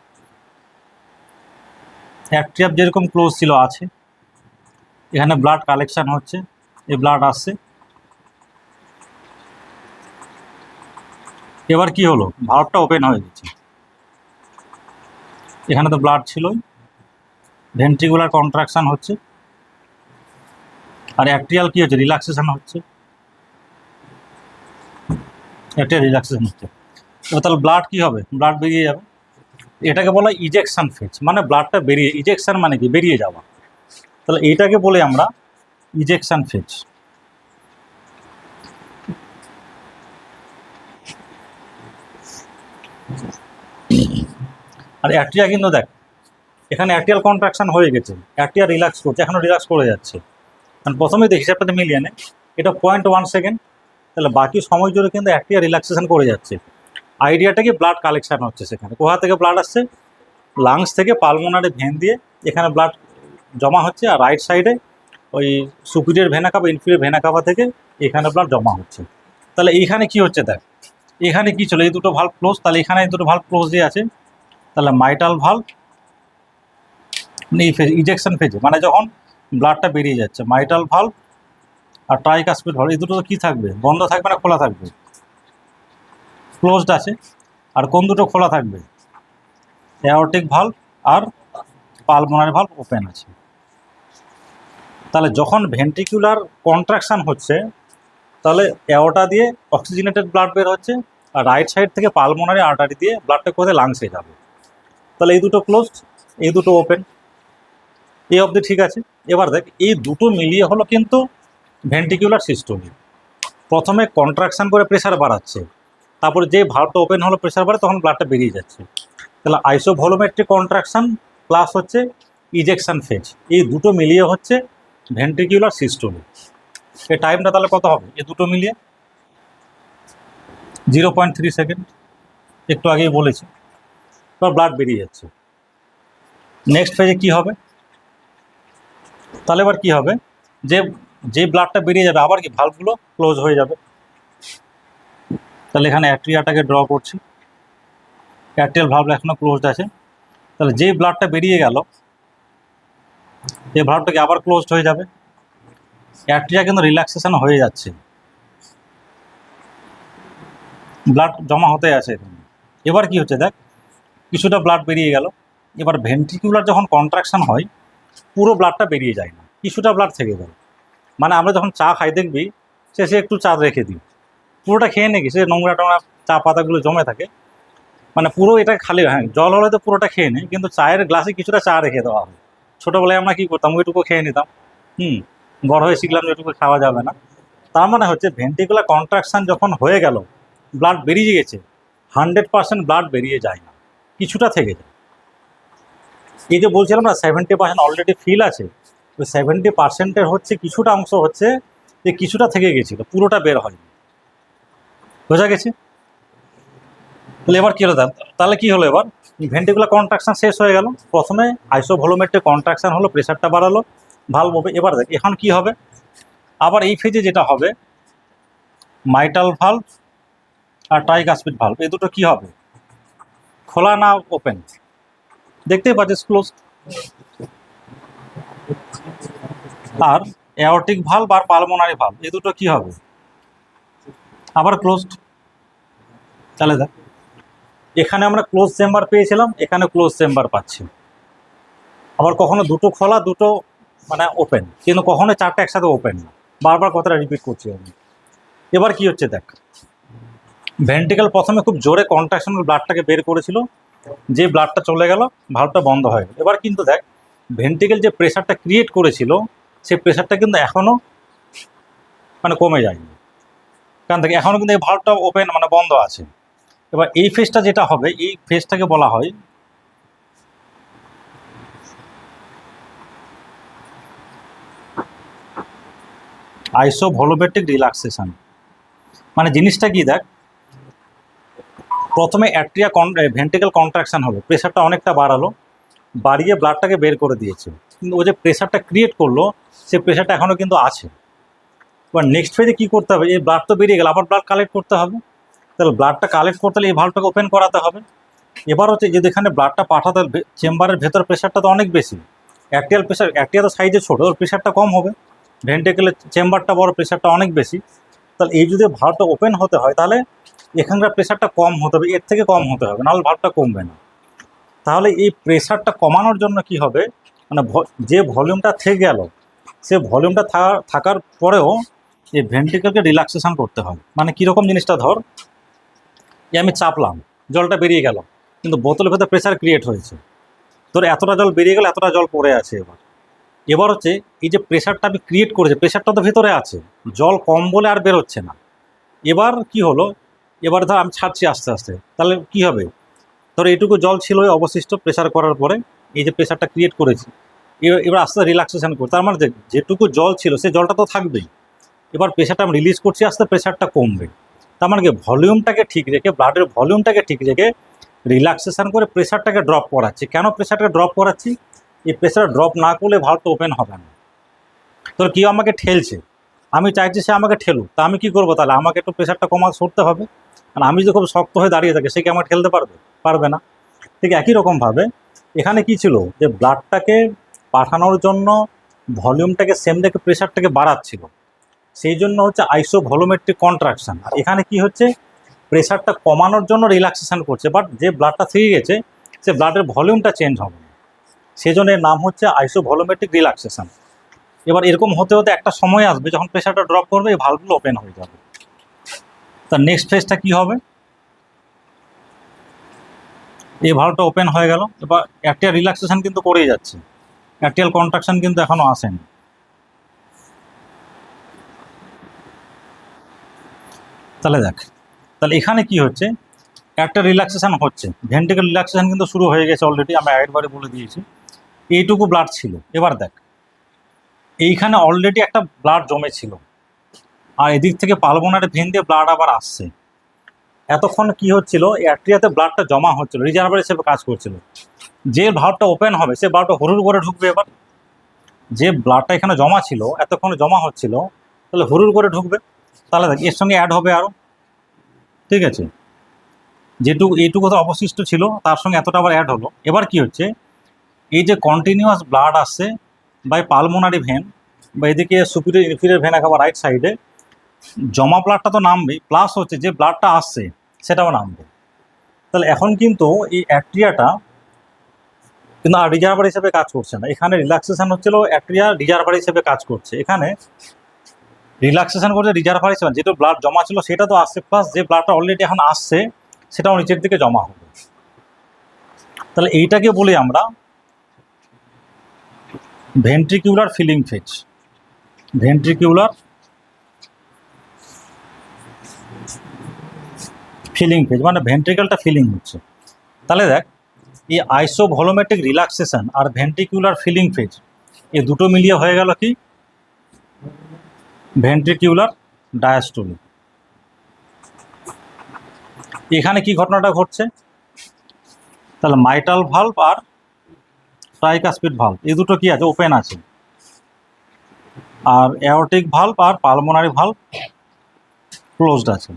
অ্যাট্রিয়াম যেরকম ক্লোজ ছিল আছে, এখানে ব্লাড কালেকশন হচ্ছে, এই ব্লাড আসছে। এবার কি হলো, ভালভটা ওপেন হয়ে গেছে, এখানে তো ব্লাড ছিলই, ভেন্ট্রিকুলার কন্ট্রাকশন হচ্ছে, আর অ্যাট্রিয়াল কি হচ্ছে, রিল্যাক্সেশন হচ্ছে, অ্যাট্রিয়াল রিল্যাক্সেশন হচ্ছে। এবার তাহলে ব্লাড কি হবে, ব্লাড বেরিয়ে যাবে। এটাকে বলা ইজেকশন ফেজ, মানে ব্লাডটা বেরিয়ে, ইজেকশন মানে কি, বেরিয়ে যাওয়া। তাহলে এইটাকে বলে আমরা ইজেকশন ফেজ। আর অ্যাট্রিয়া কিন্তু দেখ, এখানে অ্যাট্রিয়াল কন্ট্রাকশন হয়ে গেছে, অ্যাট্রিয়া রিল্যাক্স করছে, এখনও রিল্যাক্স করে যাচ্ছে। কারণ প্রথমে হিসাবটাতে মিলিয়ে নেয়, এটা 0.1 সেকেন্ড, তাহলে বাকি সময় জুড়ে কিন্তু অ্যাট্রিয়া রিল্যাক্সেশন করে যাচ্ছে। আইডিয়াটা কি, ব্লাড কালেকশন হচ্ছে সেখানে। কোথা থেকে ব্লাড আসছে, লাংস থেকে পালমোনারি ভেন দিয়ে এখানে ব্লাড জমা হচ্ছে, আর রাইট সাইডে ওই superior vena cava, inferior vena cava থেকে এখানে ব্লাড জমা হচ্ছে। তাহলে এইখানে কি হচ্ছে দেখ, এখানে কি ছিল, এই দুটো ভালভ ক্লোজ, তাহলে এখানে এই দুটো ভালভ ক্লোজ দিয়ে আছে। তাহলে মাইটাল ভালভ এই ফেজ, ইজেকশন ফেজে, মানে যখন ব্লাডটা বেরিয়ে যাচ্ছে, মাইটাল ভালভ আর ট্রাইকাসপিড ভালভ, এই দুটো কী থাকবে, বন্ধ থাকবে না খোলা থাকবে, ক্লোজড আছে। আর কোন দুটো খোলা থাকবে, অ্যাওর্টিক ভালভ আর পালমোনারি ভালভ ওপেন আছে। তাহলে যখন ভেন্ট্রিকুলার কন্ট্রাকশন হচ্ছে, তাহলে অ্যাওর্টা দিয়ে অক্সিজেনেটেড ব্লাড বের হচ্ছে, আর রাইট সাইড থেকে পালমোনারি আর্টারি দিয়ে ব্লাডটা কোথায় লাংসে যাবে। তাহলে এই দুটো ক্লোজড, এই দুটো ওপেন, এই অবধি ঠিক আছে। এবার দেখ এই দুটো মিলিয়ে হলো কিন্তু ভেন্ট্রিকুলার সিস্টোমি। প্রথমে কন্ট্রাকশন করে প্রেশার বাড়াচ্ছে, তারপরে যে ভাল্বটা ওপেন হলো প্রেশার বাড়ে তখন ব্লাডটা বেরিয়ে যাচ্ছে। তাহলে আইসোভলিউমেট্রিক কন্ট্রাকশন প্লাস হচ্ছে ইজেকশন ফেজ, এই দুটো মিলিয়ে হচ্ছে ভেন্ট্রিকুলার সিস্টোমি। এই টাইমটা তাহলে কত হবে এই দুটো মিলিয়ে? 0.3 সেকেন্ড, একটু আগেই বলেছি। এবার ব্লাড বেরিয়ে যাচ্ছে। নেক্সট ফেজে কি হবে? তাহলে এবার কি হবে, যে যে ব্লাডটা বেরিয়ে যাবে আবার কি ভালভগুলো ক্লোজ হয়ে যাবে। তাহলে এখানে অ্যাট্রিয়াটাকে ড্র করছি, অ্যাট্রিয়াল ভালভ এখনো ক্লোজড আছে। তাহলে যেই ব্লাডটা বেরিয়ে গেল এই ভালভটাকে আবার ক্লোজড হয়ে যাবে, অ্যাট্রিয়া কিন্তু রিল্যাক্সেশন হয়ে যাচ্ছে, ব্লাড জমা হতে আছে। এবার কি হচ্ছে দেখ, কিছুটা ব্লাড বেরিয়ে গেল। এবার ভেন্ট্রিকুলার যখন কন্ট্রাকশন হয় পুরো ব্লাডটা বেরিয়ে যায় না, কিছুটা ব্লাড থেকে গেল। মানে আমরা যখন চা খাই দেখবি শেষে একটু চা রেখে দিই, পুরোটা খেয়ে নাকি সে নোংরা টোংরা চা পাতাগুলো জমে থাকে, মানে পুরো এটা খালি, হ্যাঁ জল হলে তো পুরোটা খেয়ে নেই, কিন্তু চায়ের গ্লাসে কিছুটা চা রেখে দেওয়া হয়। ছোটোবেলায় আমরা কী করতাম, ওইটুকু খেয়ে নিতাম। বড় হয়ে শিখলাম যে ওইটুকু খাওয়া যাবে না। তার মানে হচ্ছে ভেন্ট্রিকুলার কন্ট্রাকশন যখন হয়ে গেল ব্লাড বেরিয়ে গেছে, 100% ব্লাড বেরিয়ে যায় না, কিছুটা থেকে যায়। এই যে বলছিলাম না 70% অলরেডি ফিল আছে, ওই 70%-এর হচ্ছে কিছুটা অংশ হচ্ছে যে কিছুটা থেকে গেছিলো, পুরোটা বের হয়নি। বোঝা গেছে? তাহলে এবার কী হলো, তাহলে কী হলো, এবার ভেন্ট্রিকুলার কন্ট্রাকশন শেষ হয়ে গেল। প্রথমে আইসোভলিউমেট্রিক কন্ট্রাকশন হলো, প্রেশারটা বাড়ালো, ভালভ হবে। এবার দেখ এখন কি হবে, আবার এই ফেজে যেটা হবে মাইটাল ভালভ আর ট্রাইকাসপিড ভালভ, এই দুটো কী হবে, খোলা না ওপেন? দেখতেই পাচ্ছিস ক্লোজ। আর অ্যাওর্টিক ভালভ আর পালমোনারি ভালভ এই দুটো কী হবে, আবার ক্লোজড। তাহলে দেখ এখানে আমরা ক্লোজ চেম্বার পেয়েছিলাম, এখানে ক্লোজ চেম্বার পাচ্ছি। আবার কখনো দুটো খোলা দুটো মানে ওপেন, কিন্তু কখনো চারটে একসাথে ওপেন না। বারবার কথাটা রিপিট করছি আমি। এবার কি হচ্ছে দেখ, ভেন্ট্রিকেল প্রথমে খুব জোরে কন্ট্রাকশন ব্লাডটাকে বের করেছিল, যে ব্লাডটা চলে গেল ভালভটা বন্ধ হয়ে গেল। এবার কিন্তু দেখ ভেন্ট্রিকেল যে প্রেশারটা ক্রিয়েট করেছিল সেই প্রেশারটা কিন্তু এখনও মানে কমে যায়নি, কারণ দেখ এখনও কিন্তু এই ভালভটা ওপেন মানে বন্ধ আছে। এবার এই ফেজটা যেটা হবে, এই ফেজটাকে বলা হয় আইসোভলিউমেট্রিক রিল্যাক্সেশন। মানে জিনিসটা কি দেখ, প্রথমে অ্যাট্রিয়া ভেন্ট্রিকেল কন্ট্রাকশন হলো, প্রেশারটা অনেকটা বাড়ালো, বাড়িয়ে ব্লাডটাকে বের করে দিয়েছে, কিন্তু ও যে প্রেশারটা ক্রিয়েট করলো সেই প্রেশারটা এখনও কিন্তু আছে। এবার নেক্সট ফেজে কী করতে হবে, এই ব্লাড তো বেরিয়ে গেল, আবার ব্লাড কালেক্ট করতে হবে। তাহলে ব্লাডটা কালেক্ট করতে হলে এই ভালভটাকে ওপেন করাতে হবে। এবার হচ্ছে যদি এখানে ব্লাডটা পাঠাতে চেম্বারের ভেতর প্রেশারটা তো অনেক বেশি, অ্যাট্রিয়াল প্রেশার, অ্যাট্রিয়া তো সাইজে ছোটো, ওর প্রেশারটা কম হবে, ভেন্ট্রিকেলের চেম্বারটা বড়, প্রেশারটা অনেক বেশি। তাহলে এই যদি ভালভটা ওপেন হতে হয় তাহলে এখানকার প্রেশারটা কম হতে হবে, এর থেকে কম হতে হবে, নাহলে ভালভটা কমবে না। তাহলে এই প্রেশারটা কমানোর জন্য কি হবে, মানে যে ভলিউমটা থেকে গেল সে ভলিউমটা থাকার পরেও এই ভেন্ট্রিকেলকে রিল্যাক্সেশন করতে হয়। মানে কীরকম জিনিসটা ধর, আমি চাপলাম, জলটা বেরিয়ে গেল, কিন্তু বোতলের ভেতরে প্রেশার ক্রিয়েট হয়েছে, তোর এতটা জল বেরিয়ে গেল, এতটা জল পড়ে আছে। এবার হচ্ছে এই যে প্রেশারটা আমি ক্রিয়েট করেছি, প্রেশারটা তো ভেতরে আছে, জল কম বলে আর বেরোচ্ছে না। এবার কি হলো, এবার ধর আমি ছাড়ছি আস্তে আস্তে, তাহলে কি হবে, ধর এইটুকু জল ছিল অবশিষ্ট প্রেশার করার পরে, এই যে প্রেশারটা ক্রিয়েট করেছি, এবার আস্তে রিল্যাক্সেশন করি, তার মানে যেটুকু জল ছিল সে জলটা তো থাকবেই। এবার প্রেশারটা আমি রিলিজ করছি, আস্তে প্রেশারটা কমবে। তার মানে কি ভলিউমটাকে ঠিক রেখে, ব্লাডের ভলিউমটাকে ঠিক রেখে রিল্যাক্সেশন করে প্রেশারটাকে ড্রপ করাচ্ছি। কেন প্রেশারটাকে ড্রপ করাচ্ছি, এই প্রেশার ড্রপ না করলে ভালভটা ওপেন হবে না। তোর কেউ আমাকে ঠেলছে, আমি চাইছি সে আমাকে ঠেলুক, তা আমি কী করবো, তাহলে আমাকে একটু প্রেশারটা সরতে হবে। কারণ আমি যদি খুব শক্ত হয়ে দাঁড়িয়ে থাকি সে কি আমাকে ঠেলতে পারবে না। ঠিক একই রকমভাবে এখানে কি ছিল, যে ব্লাডটাকে পাঠানোর জন্য ভলিউমটাকে সেম রেখে প্রেশারটাকে বাড়াচ্ছিল, সেই জন্য হচ্ছে আইসোভলিউমেট্রিক কন্ট্রাকশন। আর এখানে কি হচ্ছে, প্রেশারটা কমানোর জন্য রিল্যাক্সেশন করছে, বাট যে ব্লাডটা থেকে গেছে সে ব্লাডের ভলিউমটা চেঞ্জ হবে না, সেই জন্য এর নাম হচ্ছে আইসোভলিউমেট্রিক রিল্যাক্সেশন। এবার এরকম হতে হতে একটা সময় আসবে যখন প্রেশারটা ড্রপ করবে, এই ভালভগুলো ওপেন হয়ে যাবে। তার নেক্সট ফেজটা কী হবে, এই ভালভটা ওপেন হয়ে গেল, এবার অ্যাট্রিয়াল রিল্যাক্সেশন কিন্তু করেই যাচ্ছে, অ্যাট্রিয়াল কন্ট্রাকশন কিন্তু এখনো আসেনি। তাহলে দেখ, তাহলে এখানে কি হচ্ছে, একটা রিল্যাক্সেশন হচ্ছে, ভেন্ট্রিকেল রিল্যাক্সেশন কিন্তু শুরু হয়ে গেছে অলরেডি, আমি আগেরবারে বলে দিয়েছি। এইটুকু ব্লাড ছিল, এবার দেখ এইখানে অলরেডি একটা ব্লাড জমে ছিল, আর এদিক থেকে পালমোনারি ভেন দিয়ে ব্লাড আবার আসছে। এতক্ষণ কি হচ্ছিল, অ্যাট্রিয়াতে ব্লাডটা জমা হচ্ছিল, রিজার্ভার হিসেবে কাজ করছিল। যে ভাল্বটা ওপেন হবে সে ভাল্বটা হুড়ুর করে ঢুকবে। এবার যে ব্লাডটা এখানে জমা ছিল, এতক্ষণ জমা হচ্ছিল, তাহলে হুড়ুর করে ঢুকবে। তাহলে দেখ এর সঙ্গে অ্যাড হবে আরও, ঠিক আছে, যেটুকু এইটুকু তো অবশিষ্ট ছিল তার সঙ্গে এতটা আবার অ্যাড হলো। এবার কি হচ্ছে, এই যে কন্টিনিউয়াস ব্লাড আসছে বাই পালমোনারি ভেন বা এদিকে সুপিরিয়র ইনফিরিয়র ভেন একেবারে রাইট সাইডে, জমা ব্লাডটা তো নামবেই, প্লাস হচ্ছে যে ব্লাডটা আসছে সেটাও নামবে। তাহলে এখন কিন্তু এই অ্যাট্রিয়াটা কিন্তু আর রিজার্ভার হিসেবে কাজ করছে না, এখানে রিল্যাক্সেশন হচ্ছিল, অ্যাট্রিয়া রিজার্ভার হিসেবে কাজ করছে। এখানে রিল্যাক্সেশন করছে রিজার্ভার হিসেবে, যেটা ব্লাড জমা ছিল সেটা তো আসছে, প্লাস যে ব্লাডটা অলরেডি এখন আসছে সেটাও নিচের দিকে জমা হবে। তাহলে এইটাকে বলি আমরা ভেন্ট্রিকিউলার ফিলিং ফেজ। ভেন্ট্রিকিউলার ফিলিং ফেজ মানে ভেন্ট্রিকেলটা ফিলিং হচ্ছে। তাহলে দেখ এই আইসোভলোমেট্রিক রিল্যাক্সেশন আর ভেন্ট্রিকিউলার ফিলিং ফেজ, এই দুটো মিলিয়ে হয়ে গেল কি ভেন্ট্রিকিউলার ডায়াস্টোলি। এখানে কি ঘটনাটা ঘটছে, তাহলে মাইটাল ভাল্ভ আর ট্রাইকাসপিড ভাল্ভ এই দুটো কি আছে, ওপেন আছে, আর অ্যাওর্টিক ভাল্ভ আর পালমোনারি ভাল্ভ ক্লোজড আছে।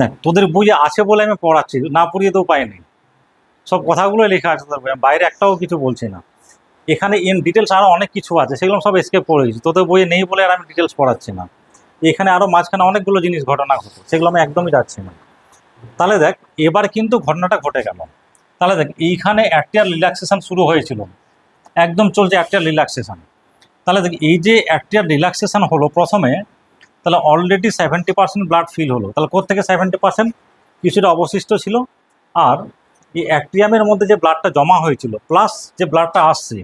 দেখ তোদের বইয়ে আছে বলে আমি পড়াচ্ছি, না পড়িয়ে তো উপায় নেই, সব কথাগুলো লেখা আছে তোদের বইয়ে, বাইরে একটাও কিছু বলছি না। এখানে ইন ডিটেলস আরও অনেক কিছু আছে, সেগুলো সব এসকেপ করে দিয়েছি, তোদের বইয়ে নেই বলে আর আমি ডিটেলস পড়াচ্ছি না। এখানে আরও মাঝখানে অনেকগুলো জিনিস ঘটনা ঘটে, সেগুলো আমি একদমই যাচ্ছি না। তাহলে দেখ এবার কিন্তু ঘটনাটা ঘটে গেল। তাহলে দেখ এইখানে অ্যাট্রিয়াল রিল্যাক্সেশন শুরু হয়েছিল, একদম চলছে অ্যাট্রিয়াল রিল্যাক্সেশন। তাহলে দেখ এই যে অ্যাট্রিয়াল রিল্যাক্সেশন হলো প্রথমে, তাহলে অলরেডি 70% ব্লাড ফিল হলো। তাহলে কোত্থেকে 70%, কিছুটা অবশিষ্ট ছিল, আর এই অ্যাট্রিয়ামের মধ্যে যে ব্লাডটা জমা হয়েছিল প্লাস যে ব্লাডটা আসছে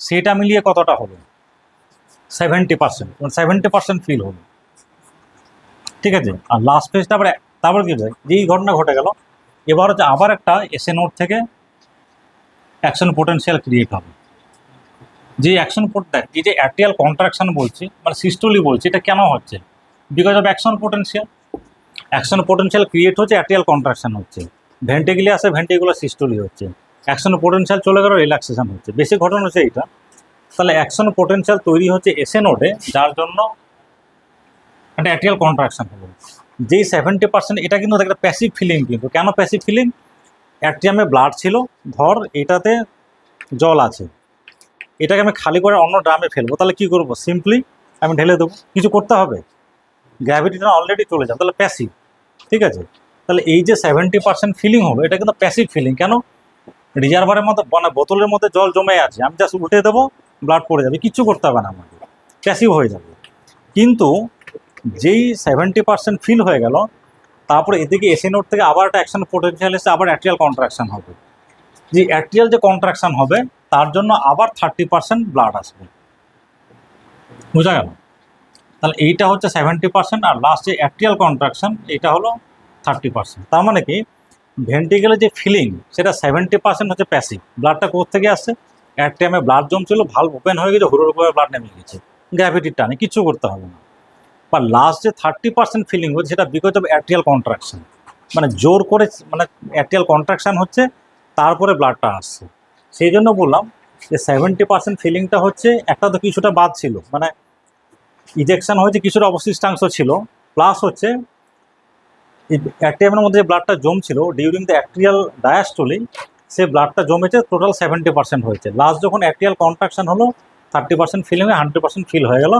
সেটা মিলিয়ে কতটা হলো, 70%, 70% ফিল হলো, ঠিক আছে। আর লাস্ট ফেজটা আবার, তারপর কি হচ্ছে, যেই ঘটনা ঘটে গেল, এবার হচ্ছে আবার একটা এসএ নোড থেকে অ্যাকশন পোটেনশিয়াল ক্রিয়েট হবে। যে অ্যাকশন দেখ এই যে অ্যাট্রিয়াল কন্ট্রাকশন বলছি মানে সিস্টোলি বলছি, এটা কেন হচ্ছে, because of action potential. Action potential create হচ্ছে, অ্যাট্রিয়াল কন্ট্রাকশন হচ্ছে, ভেন্টিকুলি আসে, ভেন্টিকুলার সিস্টোলি হচ্ছে, অ্যাকশন পোটেনশিয়াল চলে গেল, রিল্যাক্সেশন হচ্ছে, বেশি ঘটনা হচ্ছে এইটা। তাহলে অ্যাকশন পোটেনশিয়াল তৈরি হচ্ছে এসএ নোডে, যার জন্য একটা অ্যাট্রিয়াল কন্ট্রাকশন হলো। যেই 70%, এটা কিন্তু একটা প্যাসিভ ফিলিং, কিন্তু কেন প্যাসিভ ফিলিং, অ্যাট্রিয়ামে ব্লাড ছিল, ধর এটাতে জল আছে, এটাকে আমি খালি করে অন্য ড্রামে ফেলবো, তাহলে কি করবো, সিম্পলি আমি ঢেলে দেবো, কিছু করতে হবে, গ্র্যাভিটিটা অলরেডি চলে যাবে, তাহলে প্যাসিভ, ঠিক আছে। তাহলে এই যে 70% ফিলিং হলো, এটা কিন্তু প্যাসিভ ফিলিং। কেন, রিজার্ভারের মধ্যে মানে বোতলের মধ্যে জল জমে আছে, আমি জাস্ট উঠে দেবো, ব্লাড পড়ে যাবে, কিচ্ছু করতে হবে না আমাকে, প্যাসিভ হয়ে যাবে। কিন্তু যেই 70% ফিল হয়ে গেল, তারপরে এদিকে এসি নোড থেকে আবার একটা অ্যাকশন পোটেনশিয়াল এসে আবার অ্যাট্রিয়াল কন্ট্রাকশন হবে। যে অ্যাট্রিয়াল যে কন্ট্রাকশন হবে তার জন্য আবার 30% ব্লাড আসবে, বোঝা গেল। তাহলে এইটা হচ্ছে 70%, আর লাস্ট যে অ্যাট্রিয়াল কন্ট্রাকশন এটা হলো 30%। তার মানে কি ভেন্ট্রিকেলের যে ফিলিং সেটা 70% হচ্ছে প্যাসিভ, ব্লাডটা কোথা থেকে আসছে, অ্যাট্রিয়ামে ব্লাড জমছিল, ভালভ ওপেন হয়ে গেছে, হুড়োর করে ব্লাড নেমে গেছে, গ্র্যাভিটির টানে, কিচ্ছু করতে হবে না। বা লাস্ট যে 30% ফিলিং হচ্ছে সেটা বিকজ অফ অ্যাট্রিয়াল কন্ট্রাকশন, মানে জোর করে মানে অ্যাট্রিয়াল কন্ট্রাকশন হচ্ছে, তারপরে ব্লাডটা আসছে। সেই জন্য বললাম যে 70% ফিলিংটা হচ্ছে, একটা তো কিছুটা বাদ ছিল, মানে ইজেকশন হয়েছে, কিছুটা অবশিষ্টাংশ ছিল, প্লাস হচ্ছে অ্যাট্রিয়ামের মধ্যে যে ব্লাডটা জমছিল ডিউরিং দ্য অ্যাট্রিয়াল ডায়াস্টোলি, সে ব্লাডটা জমেছে, টোটাল 70% হয়েছে। লাস্ট যখন অ্যাট্রিয়াল কন্ট্রাকশন হলো 30% ফিলিং হয়ে 100% ফিল হয়ে গেল।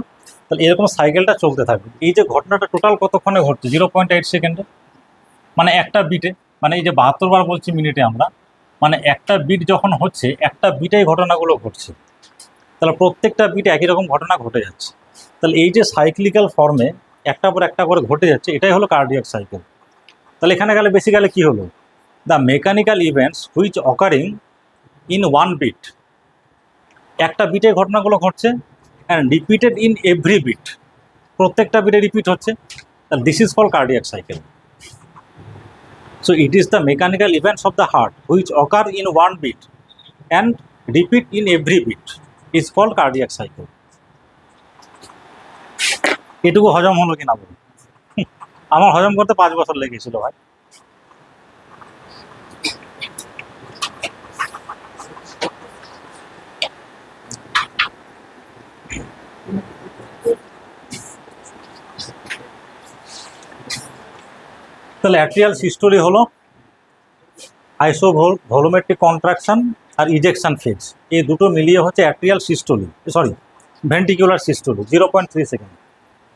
তাহলে এরকম সাইকেলটা চলতে থাকবে। এই যে ঘটনাটা টোটাল কতক্ষণে ঘটছে, 0.8 সেকেন্ডে, মানে একটা বিটে, মানে এই যে 72 বার বলছি মিনিটে আমরা, মানে একটা বিট যখন হচ্ছে, একটা বিটেই ঘটনাগুলো ঘটছে, তাহলে প্রত্যেকটা বিট একই রকম ঘটনা ঘটে যাচ্ছে। তাহলে এই যে সাইক্লিক্যাল ফর্মে একটা পর একটা করে ঘটে যাচ্ছে, এটাই হলো কার্ডিয়াক সাইকেল। তাহলে এখানে গেলে বেসিক্যালি কী হলো, the mechanical events which occurring in one beat, একটা বিটে ঘটনাগুলো ঘটছে, and repeated in every beat, প্রত্যেকটা বিটে রিপিট হচ্ছে, this is call cardiac cycle. So it is the mechanical events of the heart which occur in one beat and repeat in every beat is called cardiac cycle. এটুকু হজম হলো কিনা বলুন? আমার হজম করতে 5 বছর লেগেছিল ভাই. তাহলে অ্যাট্রিয়াল সিস্টোলি হলো আইসোভলোমেট্রিক কন্ট্রাকশন আর ইজেকশন ফেজ, এই দুটো মিলিয়ে হচ্ছে অ্যাট্রিয়াল সিস্টোলি, সরি ভেন্ট্রিকুলার সিস্টোলি 0.3 সেকেন্ড.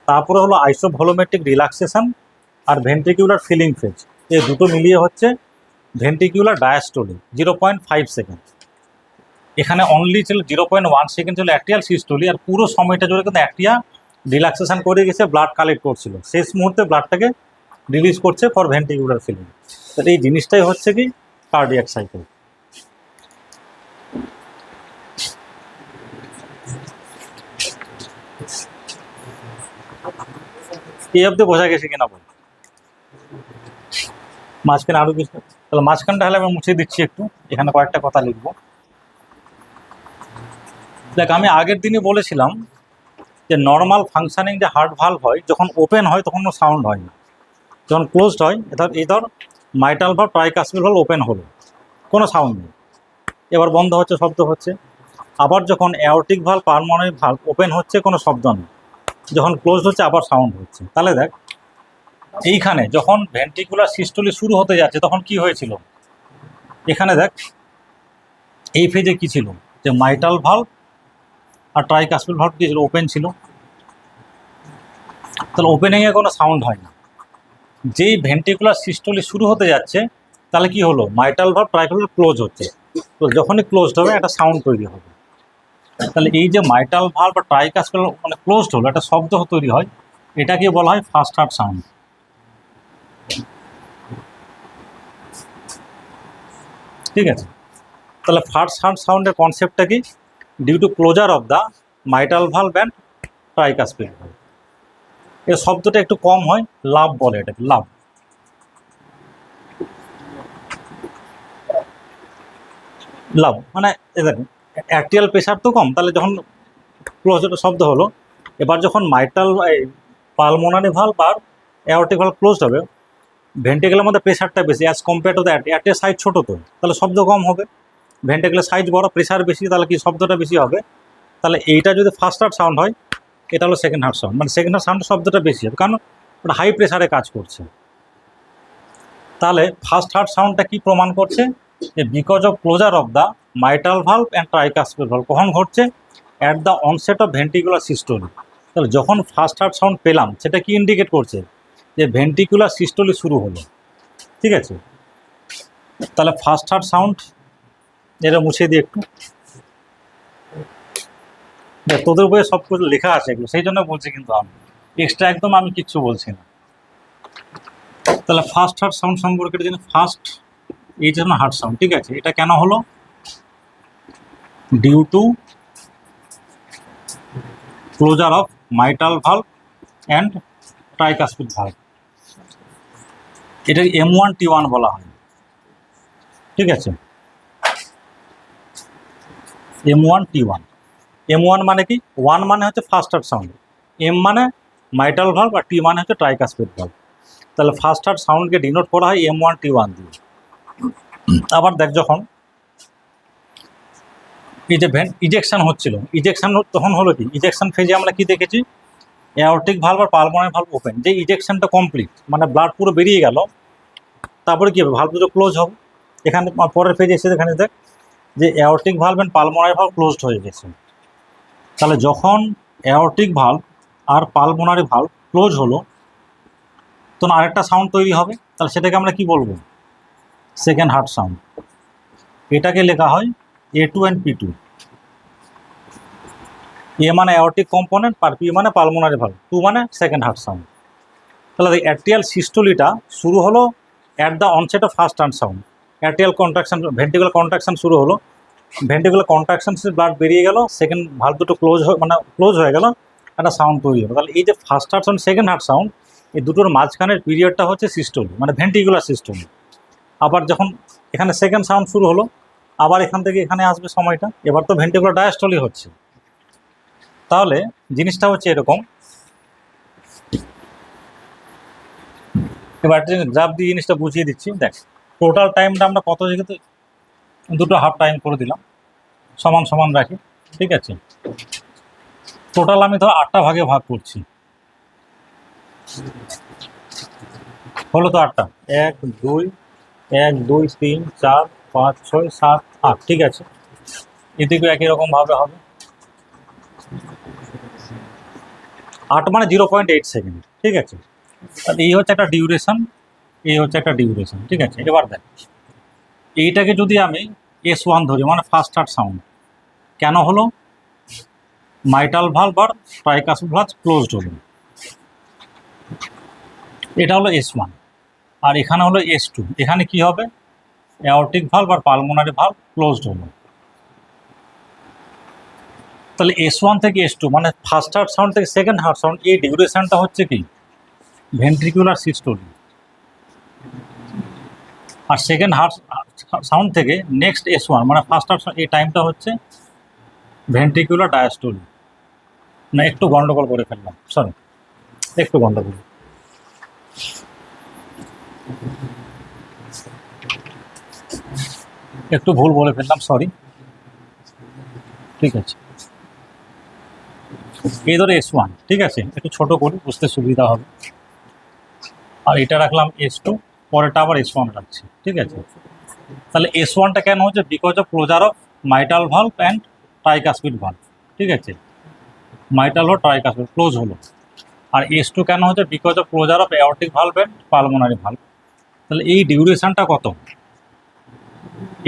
তারপরে হলো আইসোভলোমেট্রিক রিল্যাক্সেশন আর ভেন্ট্রিকুলার ফিলিং ফেজ, এই দুটো মিলিয়ে হচ্ছে ভেন্ট্রিকুলার ডায়াস্টোলি 0.5 সেকেন্ড. এখানে অনলি ছিল 0.1 সেকেন্ড ছিল অ্যাট্রিয়াল সিস্টোলি, আর পুরো সময়টা জুড়ে কিন্তু অ্যাট্রিয়া রিল্যাক্সেশন করে গেছে, ব্লাড কালেক্ট করছিল, শেষ মুহূর্তে ব্লাডটাকে রিলিজ করছে ফর ভেন্ট্রিকুলার ফিলিং. তাহলে এই জিনিসটাই হচ্ছে কি কার্ডিয়াক সাইকেল. এই অব্দি বোঝা গেছে কিনা বল? মাঝখানে আরো কিছু, তাহলে মাঝখানটা হলে আমি মুছে দিচ্ছি একটু, এখানে কয়েকটা কথা লিখবো. দেখ, আমি আগের দিনই বলেছিলাম যে নর্মাল ফাংশনিং যে হার্ট ভালভ হয়, যখন ওপেন হয় তখন কোনো সাউন্ড হয় না, যখন ক্লোজড হয় ধর mitral valve tricuspid valve open হলো, কোনো সাউন্ড নেই, এবার বন্ধ হচ্ছে, শব্দ হচ্ছে. আবার যখন aortic valve pulmonary valve open হচ্ছে, কোনো শব্দ নেই, যখন ক্লোজড হচ্ছে আবার সাউন্ড হচ্ছে. তাহলে দেখ, এইখানে যখন ভেন্ট্রিকুলার সিস্টোলি শুরু হতে যাচ্ছে তখন কি হয়েছিল, এখানে দেখ এই ফেজে কি ছিল, যে মাইটাল ভালভ আর ট্রাইকাসপিড ভালভ কি ছিল, ওপেন ছিল. তাহলে ওপেনিংয়ে কোনো সাউন্ড হয় না. যেই ভেন্ট্রিকুলার সিস্টোলি শুরু হতে যাচ্ছে তাহলে কি হলো, মাইটাল ভালভ ট্রাইকাসপিড ক্লোজ হচ্ছে, তো যখনই ক্লোজড হবে একটা সাউন্ড তৈরি হবে. তাহলে এই যে মাইটাল ভালভ বা ট্রাইকাসপিড মানে ক্লোজড হলো, একটা শব্দ তৈরি হয়, এটাকে বলা হয় ফার্স্ট হার্ট সাউন্ড. ঠিক আছে, তাহলে ফার্স্ট হার্ট সাউন্ডের কনসেপ্টটা কি, due to closure of the mitral valve and tricuspid valve. এর শব্দটা একটু কম হয়, লাভ বলে এটাকে, লাভ. লাভ মানে দেখুন অ্যার্টিয়াল প্রেশার তো কম, তাহলে যখন ক্লোজড শব্দ হলো, এবার যখন মাইটাল পালমোনারি ভালভ আর অ্যাওর্টিক ভালভ ক্লোজড হবে, ভেন্ট্রিকুলার মধ্যে প্রেশারটা বেশি as compare to the atrial size ছোটো, তো তাহলে শব্দ কম হবে. ভেন্ট্রিকুলার সাইজ বড়, প্রেশার বেশি, তাহলে কি শব্দটা বেশি হবে. তাহলে এইটা যদি ফার্স্ট হার্ট সাউন্ড হয়, এটা হলো সেকেন্ড হার্ট সাউন্ড, মানে সেকেন্ড হার্ট সাউন্ড শব্দটা বেশি হবে, কারণ ওটা হাই প্রেশারে কাজ করছে. তাহলে ফার্স্ট হার্ট সাউন্ডটা কি প্রমাণ করছে, যে because of closure of the mitral valve and tricuspid valve, কখন ঘটছে, at the onset of ventricular systole. তাহলে যখন ফার্স্ট হার্ট সাউন্ড পেলাম, সেটা কি ইন্ডিকেট করছে, যে ভেন্ট্রিকুলার সিস্টোলি শুরু হলো. ঠিক আছে, তাহলে ফার্স্ট হার্ট সাউন্ড এটা মুছে দিই একটু, তোদের বইয়ে সব কিছু লেখা আছে এগুলো, সেই জন্য বলছি, কিন্তু আমি এক্সট্রা একদম আমি কিচ্ছু বলছি না. তাহলে ফার্স্ট হার্ট সাউন্ড সম্পর্কে এটা জানি, ফার্স্ট এই জন্য হার্ট সাউন্ড. ঠিক আছে, এটা কেন হলো, due to closure of mitral valve and tricuspid valve. এটাকে M1T1 বলা হয়. ঠিক আছে, M1T1. M1 মানে কি, 1 মানে হচ্ছে ফার্স্ট হার্ট সাউন্ড, M মানে মাইটাল ভালভ, আর T মানে হচ্ছে ট্রাইকাসপিড ভালভ. তাহলে ফার্স্ট হার্ট সাউন্ডকে ডিনোট করা হয় M1T1 দিয়ে. আবার দেখ, যখন এই যে ইজেকশন হচ্ছিল, ইজেকশন তখন হলো কি, ইজেকশন ফেজে আমরা কি দেখেছি, অ্যাওর্টিক ভালভ আর পালমোনারি ভালভ ওপেন, যে ইজেকশনটা কমপ্লিট মানে ব্লাড পুরো বেরিয়ে গেল, তারপরে কি হবে, ভালভ দুটো ক্লোজ হবে. এখানে পরের ফেজে এসে এখানে দেখ যে aortic valve and pulmonary valve closed হয়ে গেছে. তাহলে যখন অ্যাওর্টিক ভালভ আর পালমোনারি ভালভ ক্লোজ হলো, তখন আরেকটা সাউন্ড তৈরি হবে, তাহলে সেটাকে আমরা কি বলবো, সেকেন্ড হার্ট সাউন্ড. এটাকে লেখা হয় A2 and P2. এ মানে অ্যাওর্টিক কম্পোনেন্ট, আর পি মানে পালমোনারি ভালভ, 2 মানে সেকেন্ড হার্ট সাউন্ড. তাহলে অ্যাট্রিয়াল সিস্টোলিটা শুরু হলো at the onset of first heart sound, atrial contraction, ventricular contraction শুরু হলো, ভেন্ট্রিকুলার কন্ট্রাকশন ব্লাড বেরিয়ে গেল, সেকেন্ড ভালভ দুটো ক্লোজ হয়ে গেল, একটা সাউন্ড তৈরি হলো। তাহলে এই যে first heart sound, second heart sound, এই দুটোর মাঝখানের পিরিয়ডটা হচ্ছে সিস্টোলি, মানে ভেন্ট্রিকুলার সিস্টোলি। আবার যখন এখানে সেকেন্ড সাউন্ড শুরু হলো, আবার এখান থেকে এখানে আসবে সময়টা, এবার তো ভেন্ট্রিকুলার ডায়াস্টলি হচ্ছে। তাহলে জিনিসটা হচ্ছে এরকম, এবার গ্রাফ দিয়ে জিনিসটা বুঝিয়ে দিচ্ছি। দেখ, টোটাল টাইমটা আমরা কত জায়গাতে দুটো হাফ টাইম করে দিলাম, সমান সমান রাখি, ঠিক আছে। টোটাল আমি ধর 8টা ভাগে ভাগ করছি, হলো তো 8টা, 1 2 1 2 3 4 5 6 7 8, ঠিক আছে। এদিকে একই রকম ভাবে হবে, 8 মানে 0.8 সেকেন্ড, ঠিক আছে। তাহলে এই হচ্ছে একটা ডিউরেশন, এই হচ্ছে একটা ডিউরেশন, ঠিক আছে। এবার দেখ, এইটাকে যদি আমি S1 ধরি, মানে ফার্স্ট হার্ট সাউন্ড, কেন হলো? মাইটাল ভালভ আর ট্রাইকাসিড ভালভ ক্লোজড হলো, এটা হলো S1। আর এখানে হলো S2, এখানে কি হবে? অ্যাওর্টিক ভালভ আর পালমোনারি ভালভ ক্লোজড হলো। তাহলে S1 থেকে S2 মানে ফার্স্ট হার্ট সাউন্ড থেকে সেকেন্ড হার্ট সাউন্ড, এই ডিউরেশনটা হচ্ছে কি? ভেন্ট্রিকুলার সিস্টোলি। আর সেকেন্ড হার্ট সাউন্ড থেকে নেক্সট S1 মানে ফার্স্ট হার্ট, এই টাইমটা হচ্ছে ভেন্ট্রিকুলার ডায়াস্টোলি। না, একটু গন্ডগোল করে ফেললাম, সরি, একটু গন্ডগোল, একটু ভুল বলে ফেললাম, সরি, ঠিক আছে। এই ধরে S1, ঠিক আছে, একটু ছোট করি বুঝতে সুবিধা হবে। আর এটা রাখলাম S2, পরেরটা আবার S1 রাখছি, ঠিক আছে। তাহলে S1টা কেন হচ্ছে? Because of closure of mitral valve and tricuspid valve, ঠিক আছে। মাইটাল ও ট্রাইকাসপিড ক্লোজ হলো। আর S2 কেন হচ্ছে? Because of closure of aortic valve and pulmonary valve. তাহলে এই ডিউরেশনটা কত?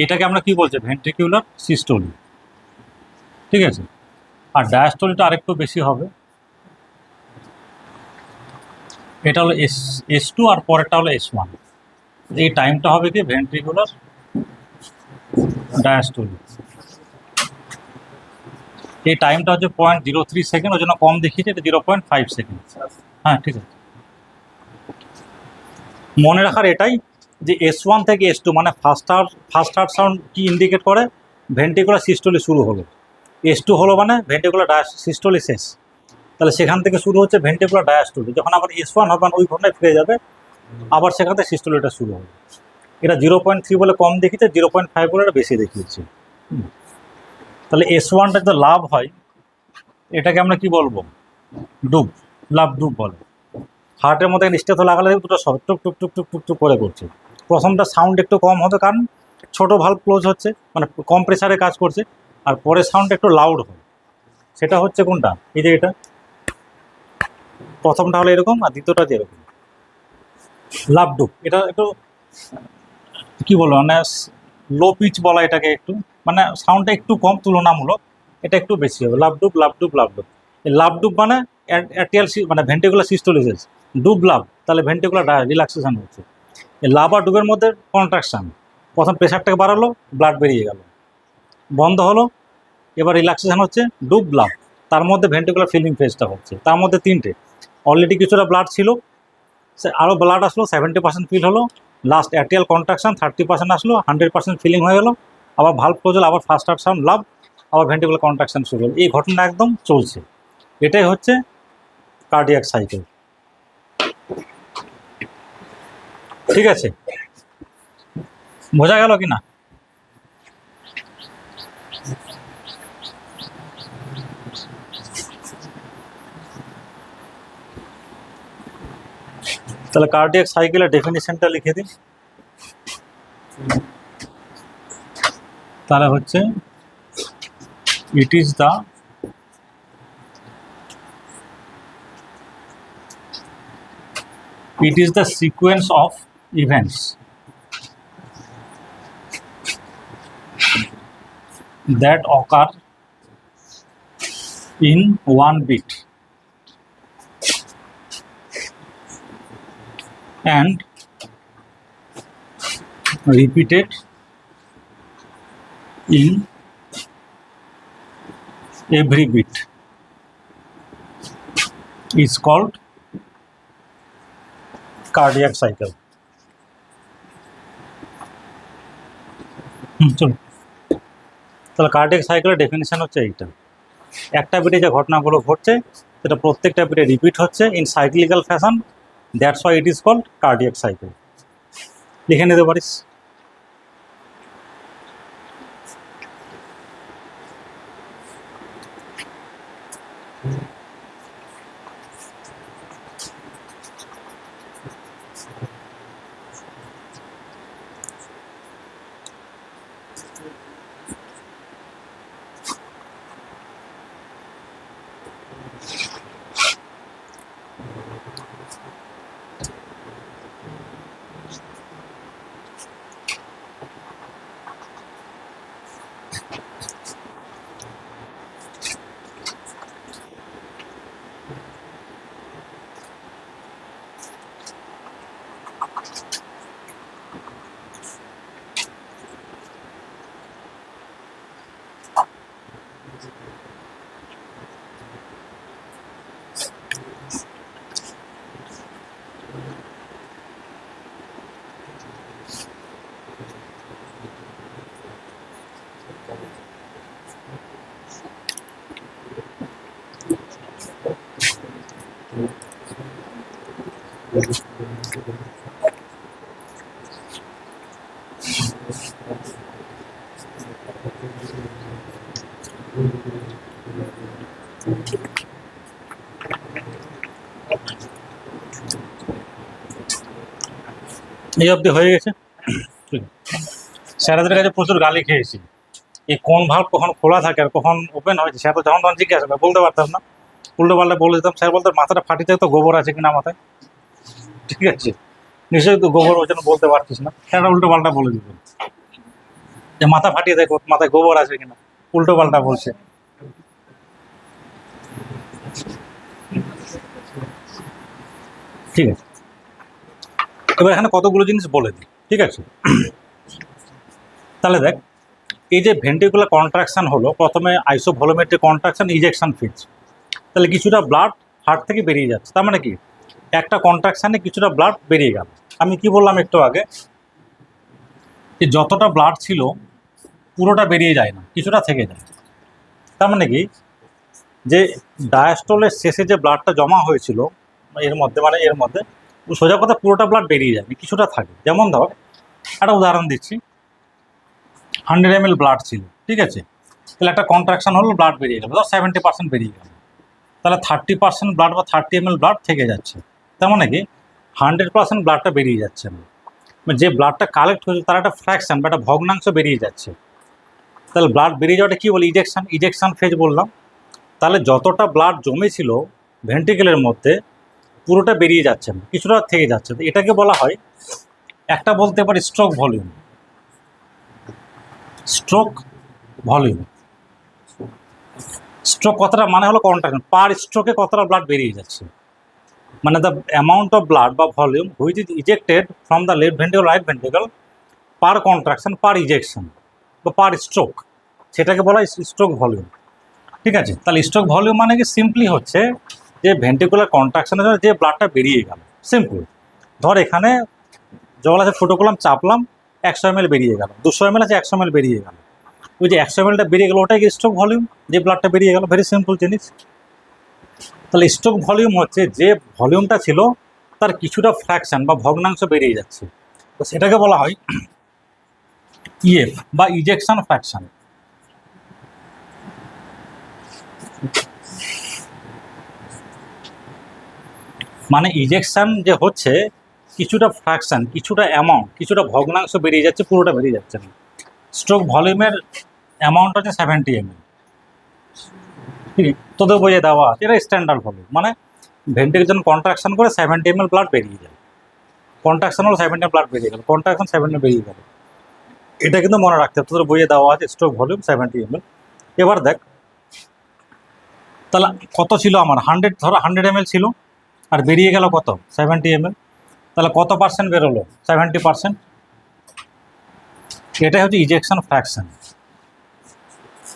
এটাকে আমরা কি বলছি? ভেন্ট্রিকুলার সিস্টোলি, ঠিক আছে। আর ডায়াস্টোলিটা আরেকটু বেশি হবে, এটা হলো S2 আর পরেরটা হলো S1। এই টাইমটা হবে কি? ভেন্ট্রিকুলার ডায়াস্টোলি। এই টাইমটা হচ্ছে 0.03 সেকেন্ড, ওই জন্য কম দেখিয়েছে, এটা 0.5 সেকেন্ড। হ্যাঁ, ঠিক আছে। মনে রাখার এটাই যে S1 থেকে S2 মানে ফার্স্ট হার্ট সাউন্ড কি ইন্ডিকেট করে? ভেন্ট্রিকুলার সিস্টোলি শুরু হলো। S2 হলো মানে ভেন্ট্রিকুলার সিস্টোলি শেষ। তাহলে সেখান থেকে শুরু হচ্ছে ভেন্ট্রিকুলার ডায়াস্টোলি। যখন আবার S1 হবে ওই ঘটনায় ফিরে যাবে, আবার সেখান থেকে সিস্টোলিটা শুরু হবে। এটা 0.3 বলে কম দেখিয়েছে, 0.5 বলে এটা বেশি দেখিয়েছে। তাহলে S1টা যদি লাভ হয়, এটাকে আমরা কি বলবো? ডুব, লাভ ডুব বলে। হার্টের মধ্যে স্টেথো লাগালে দুটো সব টুক টুক টুক টুক টুক টুক করে করছে। প্রথমটা সাউন্ড একটু কম হবে, কারণ ছোট ভালভ ক্লোজ হচ্ছে, মানে কম প্রেসারে কাজ করছে। আর পরে সাউন্ড একটু লাউড হয়, সেটা হচ্ছে কোনটা? এই যে এটা প্রথমটা হলো এরকম, আর দ্বিতীয়টা যে এরকম লাভ ডুব। এটা একটু কি বলবো, মানে লো পিচ বলা এটাকে, একটু মানে সাউন্ডটা একটু কম তুলনামূলক, এটা একটু বেশি হবে। লাভ ডুব, লাভ ডুব, লাভ ডুব। এই লাভ ডুব মানে অ্যাটিয়াল মানে ভেন্ট্রিকুলার সিস্টোলিসিস, ডুব লাভ, তাহলে ভেন্ট্রিকুলার রিল্যাক্সেশন হচ্ছে। এই লাভ আর ডুবের মধ্যে কন্ট্রাকশন, প্রথম প্রেশারটাকে বাড়ালো, ব্লাড বেরিয়ে গেল, বন্ধ হলো, এবার রিল্যাক্সেশন হচ্ছে, ডুব লাভ। তার মধ্যে ভেন্ট্রিকুলার ফিলিং ফেজটা হচ্ছে। তার মধ্যে তিনটে, অলরেডি কিছুটা ব্লাড ছিল, সে আরও ব্লাড আসলো, 70% ফিল হলো, লাস্ট অ্যাটিয়াল কন্ট্রাকশন 30% আসলো, 100% ফিলিং হয়ে গেলো, আবার ভালভ ক্লোজ হলো, আবার ফার্স্ট হার্ট সাউন্ড লাভ, আবার ভেন্ট্রিকুলার কন্ট্রাকশন শুরু হলো। এই ঘটনা একদম চলছে, এটাই হচ্ছে কার্ডিয়াক সাইকেল, ঠিক আছে। বোঝা গেল কি না? তাহলে কার্ডিয়াক সাইকেলের ডেফিনিশনটা লিখে দিই। তাহলে হচ্ছে it is the sequence of events that occur in one beat and repeated in every beat is called cardiac cycle. চলো, তাহলে কার্ডিয়াক সাইকেলের ডেফিনিশন হচ্ছে এইটা, একটা বিটে যে ঘটনাগুলো ঘটছে সেটা প্রত্যেকটা বিটে রিপিট হচ্ছে in cyclical fashion, that's why it is called cardiac cycle. লিখে নিতে পারিস। এই অবধি হয়ে গেছে। স্যারেদের কাছে প্রচুর গালি খেয়েছি, এই কোন ভাল্ব কখন খোলা থাকে আর কখন ওপেন হয়েছে স্যার তো যখন তখন জিজ্ঞাসা করে, বলতে পারতাম না, উল্টো পাল্টা বলে দিতাম। স্যার বলতো মাথাটা ফাটি থাকে তো গোবর আছে কিনা মাথায়, ঠিক আছে নিশ্চয়ই তো গোবর ওই জন্য বলতে পারতিস না। স্যার উল্টো পাল্টা বলে দিত যে মাথা ফাটিয়ে দেখো মাথায় গোবর আছে কিনা, উল্টো পাল্টা বলছে। ঠিক আছে, এবার এখানে কতগুলো জিনিস বলে দিই, ঠিক আছে। তাহলে দেখ, এই যে ভেন্ট্রিকুলার কন্ট্রাকশন হলো, প্রথমে আইসোভলিওমেট্রিক কন্ট্রাকশন, ইজেকশন ফিজ, তাহলে কিছুটা ব্লাড হার্ট থেকে বেরিয়ে যাচ্ছে। তার মানে কি, একটা কন্ট্রাকশানে কিছুটা ব্লাড বেরিয়ে গেল। আমি কি বললাম একটু আগে, যে যতটা ব্লাড ছিল পুরোটা বেরিয়ে যায় না, কিছুটা থেকে যায়। তার মানে কি, যে ডায়াস্টোলের শেষে যে ব্লাডটা জমা হয়েছিল এর মধ্যে, মানে এর মধ্যে সোজা কথা পুরোটা ব্লাড বেরিয়ে যায়নি, কিছুটা থাকে। যেমন ধর একটা উদাহরণ দিচ্ছি, 100 ml ব্লাড ছিল, ঠিক আছে, তাহলে একটা কন্ট্রাকশন হলো, ব্লাড বেরিয়ে গেল, ধর 70% বেরিয়ে গেল, তাহলে 30% ব্লাড বা 30 ml ব্লাড থেকে যাচ্ছে। তার মানে কি 100% ব্লাডটা বেরিয়ে যাচ্ছে না, যে ব্লাডটা কালেক্ট হয়েছে তার একটা ফ্র্যাকশন বা একটা ভগ্নাংশ বেরিয়ে যাচ্ছে। তাহলে ব্লাড বেরিয়ে যাওয়াটা কী বলি, ইজেকশন ফেজ বললাম। তাহলে যতটা ব্লাড জমেছিল ভেন্ট্রিকেলের মধ্যে পুরোটা বেরিয়ে যাচ্ছে না, কিছুটা থেকে যাচ্ছে। তো এটাকে বলা হয়, একটা বলতে পারি stroke volume. Stroke volume, stroke কতটা মানে হলো কন্ট্রাকশন, পার স্ট্রোকে কতটা ব্লাড বেরিয়ে যাচ্ছে, মানে দ্য অ্যামাউন্ট অফ ব্লাড বা volume which is ejected from the left ventricle right ventricle per contraction per ejection বা পার স্ট্রোক, সেটাকে বলা হয় স্ট্রোক ভলিউম। ঠিক আছে, তাহলে স্ট্রোক ভলিউম মানে কি, সিম্পলি হচ্ছে যে ভেন্ট্রিকুলার কন্ট্রাকশনের জন্য যে ব্লাডটা বেরিয়ে গেল। সিম্পল, ধর এখানে জল আছে, ফুটো করলাম, চাপলাম, 100 ml বেরিয়ে গেল, 200 ml আছে, 100 ml বেরিয়ে গেল, ওই যে 100 mlটা বেরিয়ে গেল ওটাই কি স্ট্রোক ভলিউম, যে ব্লাডটা বেরিয়ে গেল। ভেরি সিম্পল জিনিস। তাহলে স্ট্রোক ভলিউম হচ্ছে যে ভলিউমটা ছিল তার কিছুটা ফ্র্যাকশন বা ভগ্নাংশ বেরিয়ে যাচ্ছে, তো সেটাকে বলা হয় ইএফ বা ইজেকশন ফ্র্যাকশন। মানে ইজেকশন যে হচ্ছে কিছুটা ফ্র্যাকশন, কিছুটা অ্যামাউন্ট, কিছুটা ভগ্নাংশ বেরিয়ে যাচ্ছে, পুরোটা বেরিয়ে যাচ্ছে না। স্ট্রোক ভলিউমের অ্যামাউন্ট হচ্ছে 70 ml, ঠিক আছে, তোদের বইয়ে দেওয়া আছে, এটা স্ট্যান্ডার্ড ভলিউম। মানে ভেন্ট্রিকেল যখন কন্ট্রাকশন করে 70 ml ব্লাড বেরিয়ে যায়, কন্ট্রাকশন হলো 70 ব্লাড বেরিয়ে গেল, কন্ট্রাকশন 70 বেরিয়ে গেল, এটা কিন্তু মনে রাখতে হবে, তোদের বইয়ে দেওয়া আছে স্ট্রোক ভলিউম 70 ml। এবার দেখ, তাহলে কত ছিল আমার, 100, ধরো 100 ml ছিল আর বেরিয়ে গেল কত, 70 ml, তাহলে কত পার্সেন্ট বেরোলো, 70%। এটাই হচ্ছে ইজেকশন ফ্র্যাকশন,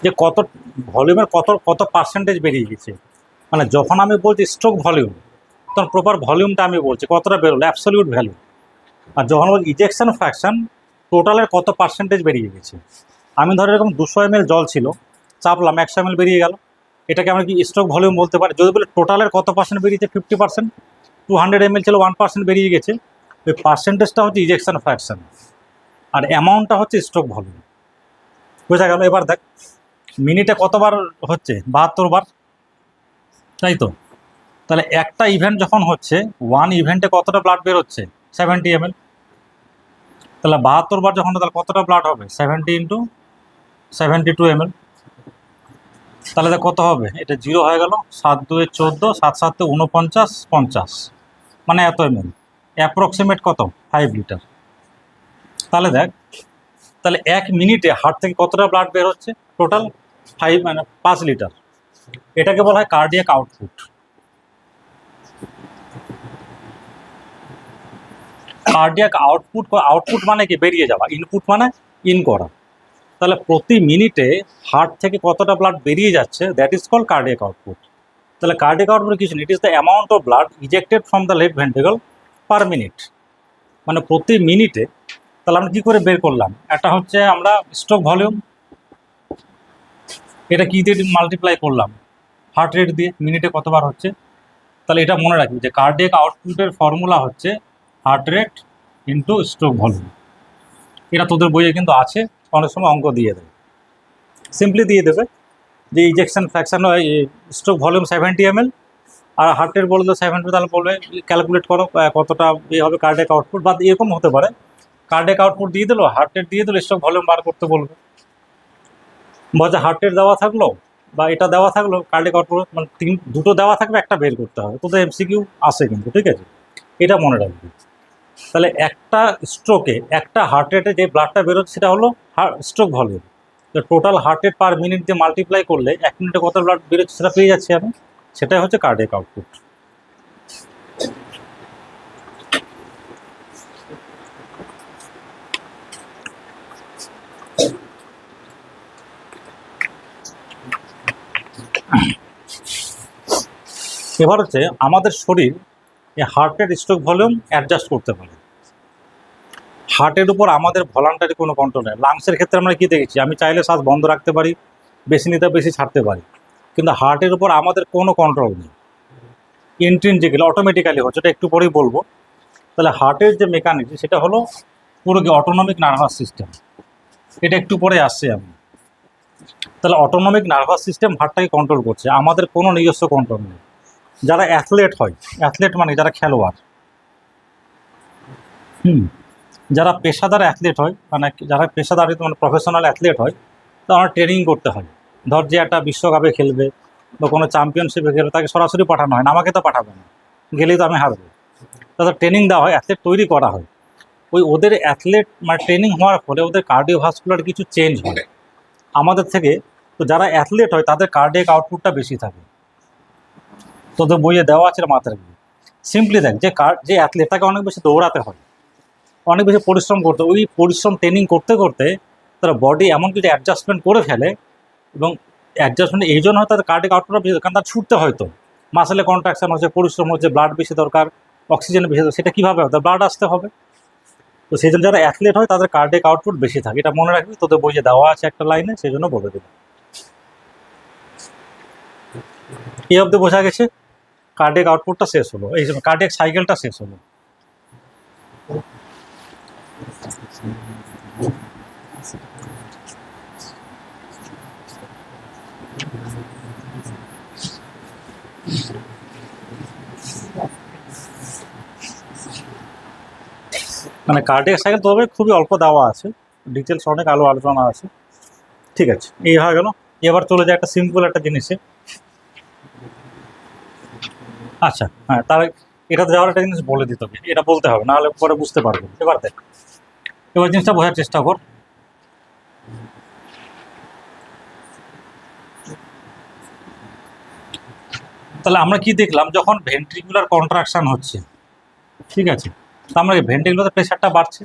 যে কত ভলিউমের কত কত পার্সেন্টেজ বেরিয়ে গেছে। মানে যখন আমি বলছি স্ট্রোক ভলিউম, তখন প্রপার ভলিউমটা আমি বলছি কতটা বেরোলো, অ্যাবসলিউট ভ্যালু। আর যখন বলছি ইজেকশন ফ্র্যাকশন, টোটালের কত পার্সেন্টেজ বেরিয়ে গেছে। আমি ধরো এরকম 200 ml জল ছিল, চাপলাম 100 ml বেরিয়ে গেল, এটাকে আমরা কি স্ট্রোক ভলিউম বলতে পারি? যদি বলে টোটালের কত পার্সেন্ট বেরিয়েছে, 50%, 200 ml ছিল 1% বেরিয়ে গেছে, ওই পার্সেন্টেজটা হচ্ছে ইজেকশন ফ্র্যাকশন, আর অ্যামাউন্টটা হচ্ছে স্ট্রোক ভলিউম। বোঝা গেল? এবার দেখ মিনিটে কতবার হচ্ছে, 72 বার, তাই তো? তাহলে একটা ইভেন্ট যখন হচ্ছে, ওয়ান ইভেন্টে কতটা ব্লাড বেরোচ্ছে, 70 ml। তাহলে 72 বার যখন, তাহলে কতটা ব্লাড হবে, 70 ইন্টু 72 ml। তাহলে কত হবে, এটা 0 হয়ে গেল, 7 2 14, 7 7 49, 50, মানে এত ml, অ্যাপ্রক্সিমেট কত, 5 লিটার। তাহলে দেখ, তাহলে 1 মিনিটে হার্ট থেকে কতটা ব্লাড বের হচ্ছে, টোটাল 5, মানে 5 লিটার। এটাকে বলা হয় cardiac output. Cardiac output, output মানে কি, বেরিয়ে যাওয়া, ইনপুট মানে ইন করা। তাহলে প্রতি মিনিটে হার্ট থেকে কতটা ব্লাড বেরিয়ে যাচ্ছে, that is called cardiac output. তাহলে কার্ডিয়াক আউটপুট কিছু, it is the amount of blood ejected from the left ventricle per minute, মানে প্রতি মিনিটে। তাহলে আমরা কী করে বের করলাম, একটা হচ্ছে আমরা স্ট্রোক ভলিউম, এটা কী দিয়ে মাল্টিপ্লাই করলাম, হার্ট রেট দিয়ে, মিনিটে কতবার হচ্ছে। তাহলে এটা মনে রাখবি যে কার্ডিয়াক আউটপুটের ফর্মুলা হচ্ছে heart rate into stroke volume. এটা তোদের বইয়ে কিন্তু আছে, অনেক সময় অঙ্ক দিয়ে দেবে, সিম্পলি দিয়ে দেবে যে ejection fraction stroke volume 70 ml, আর হার্ট রেট বললে 70, তাহলে বলবে ক্যালকুলেট করো কতটা এ হবে কার্ডিয়াক আউটপুট, বা এরকম হতে পারে কার্ডিয়াক আউটপুট দিয়ে দিলো, হার্ট রেট দিয়ে দিলো, স্ট্রোক ভলিউম বার করতে বলবে। বলছে হার্ট রেট দেওয়া থাকলো বা এটা দেওয়া থাকলো, কার্ডিয়াক আউটপুট মানে দুটো দেওয়া থাকবে, একটা বের করতে হবে। তোদের এমসিকিউ আসে কিন্তু, ঠিক আছে, এটা মনে রাখবি। তাহলে একটা স্ট্রোকে, একটা হার্ট রেটে যে ব্লাডটা বেরোচ্ছে সেটা হলো স্ট্রোক ভলিউম। তো total heart rate per minute দিয়ে মাল্টিপ্লাই করলে 1 মিনিটে কত ব্লাড বেরোচ্ছে সেটা পেয়ে যাচ্ছি আমি, সেটাই হচ্ছে কার্ডিয়াক আউটপুট। এবার হচ্ছে আমাদের শরীর এই heart rate, stroke volume adjust করতে পারে। হার্টের উপর আমাদের ভলান্টারি কোনো কন্ট্রোল নেই। লাংসের ক্ষেত্রে আমরা কী দেখেছি, আমি চাইলে শ্বাস বন্ধ রাখতে পারি, বেশি নিতে বেশি ছাড়তে পারি, কিন্তু হার্টের উপর আমাদের কোনো কন্ট্রোল নেই, ইন্ট্রিনজিক্যালি অটোমেটিক্যালি হচ্ছে, এটা একটু পরেই বলবো। তাহলে হার্টের যে মেকানিজম সেটা হলো পুরো কি অটোনমিক নার্ভাস সিস্টেম, এটা একটু পরে আসছে আমি। তাহলে অটোনমিক নার্ভাস সিস্টেম হার্টটাকে কন্ট্রোল করছে, আমাদের কোনো নিজস্ব কন্ট্রোল নেই। যারা অ্যাথলেট হয়, অ্যাথলেট মানে যারা খেলোয়াড়, যারা পেশাদার অ্যাথলেট হয়, মানে যারা পেশাদার মানে প্রফেশনাল অ্যাথলেট হয়, তারা ট্রেনিং করতে হয়। ধর যে একটা বিশ্বকাপে খেলবে বা কোনো চ্যাম্পিয়নশিপে খেলবে, তাকে সরাসরি পাঠানো হয় না, আমাকে তো পাঠাবে না, গেলেই তো আমি হারবো। তাদের ট্রেনিং দেওয়া হয়, অ্যাথলেট তৈরি করা হয়। ওই ওদের অ্যাথলেট মানে ট্রেনিং হওয়ার ফলে ওদের কার্ডিওভাস্কুলার কিছু চেঞ্জ হয় আমাদের থেকে। তো যারা অ্যাথলেট হয় তাদের কার্ডিয়াক আউটপুটটা বেশি থাকে, তোদের বইয়ে দেওয়া আছে মাথায়। সিম্পলি দেখ, যে অ্যাথলেট তাকে অনেক বেশি দৌড়াতে হয়, অনেক বেশি পরিশ্রম করতে, ওই পরিশ্রম ট্রেনিং করতে করতে তারা বডি এমন কিছু অ্যাডজাস্টমেন্ট করে ফেলে, এবং অ্যাডজাস্টমেন্ট এই জন্য হয় তাদের কার্ডিয়াক আউটপুটটা বেশি, কারণ তার ছুটতে হয়তো, মাসেলে কন্ট্রাকশন হচ্ছে, পরিশ্রম হচ্ছে, ব্লাড বেশি দরকার, অক্সিজেন বেশি দরকার, সেটা কীভাবে হবে, ব্লাড আসতে হবে। তো সেই জন্য যারা অ্যাথলেট হয় তাদের কার্ডিয়াক আউটপুট বেশি থাকে, এটা মনে রাখবি, তোদের বইয়ে দেওয়া আছে একটা লাইনে, সেই জন্য বলে দিলাম। এই অবধি বোঝা গেছে, কার্ডিয়াক আউটপুটটা শেষ হলো, এই জন্য কার্ডিয়াক সাইকেলটা শেষ হলো। মানে কার্ডিয়াক সাইকেল তবে খুবই অল্প দেওয়া আছে, ডিটেলস অনেক আলোচনা আছে, ঠিক আছে। এই হয়ে গেল। এবার চলে যায় একটা সিম্পল একটা জিনিসে। আচ্ছা হ্যাঁ, তার এটাতে যাওয়ার একটা জিনিস বলে দিতে হবে, এটা বলতে হবে, নাহলে পরে বুঝতে পারবো। এবার দেখ, এবার জিনিসটা বোঝার চেষ্টা কর। তাহলে আমরা কি দেখলাম, যখন ভেন্ট্রিকুলার কন্ট্রাকশন হচ্ছে, ঠিক আছে, তো আমরা ভেন্ট্রিকুলার প্রেশারটা বাড়ছে,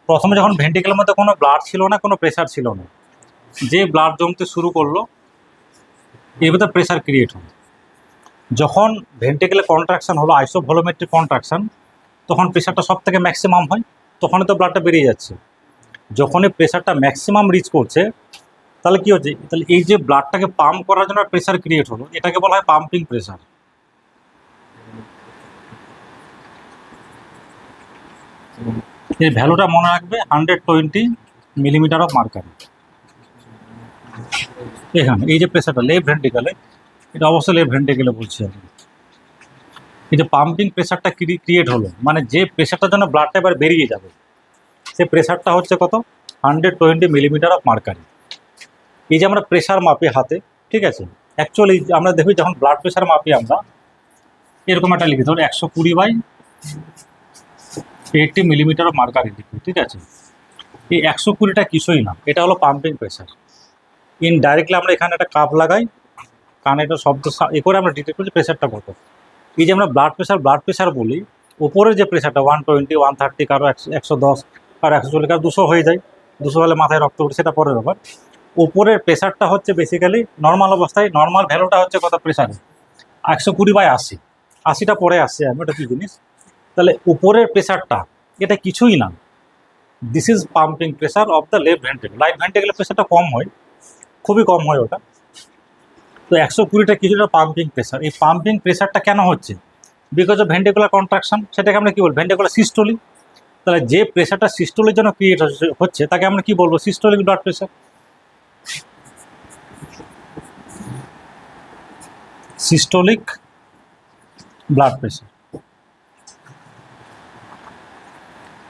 প্রথমে যখন ভেন্ট্রিকেলের মধ্যে কোনো ব্লাড ছিল না, কোনো প্রেশার ছিল না, যে ব্লাড জমতে শুরু করলো এর ভিতরে প্রেশার ক্রিয়েট হলো। যখন ভেন্ট্রিকেলে কন্ট্রাকশন হলো, আইসোভলোমেট্রিক কন্ট্রাকশন, তখন প্রেশারটা সব থেকে ম্যাক্সিমাম হয়, তখনই তো ব্লাডটা বেরিয়ে যাচ্ছে। যখনই প্রেশারটা ম্যাক্সিমাম রিচ করছে, তাহলে কি হচ্ছে, তাহলে এই যে ব্লাডটাকে পাম্প করার জন্য প্রেশার ক্রিয়েট হলো, এটাকে বলা হয় পাম্পিং প্রেশার। এই ভ্যালুটা মনে রাখবে 120 মিলিমিটার অফ মার্কারি। এখানে এই যে প্রেশারটা লেফট ভেন্ট্রিকেলে, এটা অবশ্যই লেফট ভেন্ট্রিকেলে বলছি আমি। এই যে পাম্পিং প্রেশারটা ক্রিয়েট হলো, মানে যে প্রেশারটার জন্য ব্লাডটা এবার বেরিয়ে যাবে, সে প্রেশারটা হচ্ছে কত, 120 মিলিমিটার অফ মার্কারি। এই যে আমরা প্রেশার মাপি হাতে, ঠিক আছে, অ্যাকচুয়ালি আমরা দেখি যখন ব্লাড প্রেশার মাপি আমরা এরকম একটা লিখি, ধরো 120/80 মিলিমিটার অফ মার্কারি লিখি, ঠিক আছে। এই 120টা কিছুই না, এটা হলো পাম্পিং প্রেশার। ইনডাইরেক্টলি আমরা এখানে একটা কাপ লাগাই, কানে একটা শব্দ এ করে আমরা ডিটেক্ট করছি প্রেশারটা কত। এই যে আমরা ব্লাড প্রেশার বলি, উপরের যে প্রেশারটা 120, 130, কারো 110, কারো 140, কারো 200 হয়ে যায়, 200 হলে মাথায় রক্ত উঠে, সেটা পরের ব্যাপার। উপরের প্রেশারটা হচ্ছে বেসিক্যালি নর্মাল অবস্থায়, নর্মাল ভ্যালুটা হচ্ছে কত প্রেশারে, 120/80, 80টা পরে আসছে, আমি ওটা কি জিনিস। তাহলে উপরের প্রেশারটা এটা কিছুই না, this is pumping pressure of the left ventricle. Right ভেন্ট্রিকলের প্রেশারটা কম হয়, খুবই কম হয় ওটা। তো 120টা কিছুটা পাম্পিং প্রেশার। এই পাম্পিং প্রেশারটা কেন হচ্ছে, বিকজ অফ ভেন্ট্রিকুলার কন্ট্রাকশন। সেটাকে আমরা কি বলবো, ভেন্ট্রিকুলার সিস্টোলি। তাহলে যে প্রেশারটা সিস্টোলির জন্য ক্রিয়েট হচ্ছে তাকে আমরা কি বলবো, systolic blood pressure. Systolic blood pressure,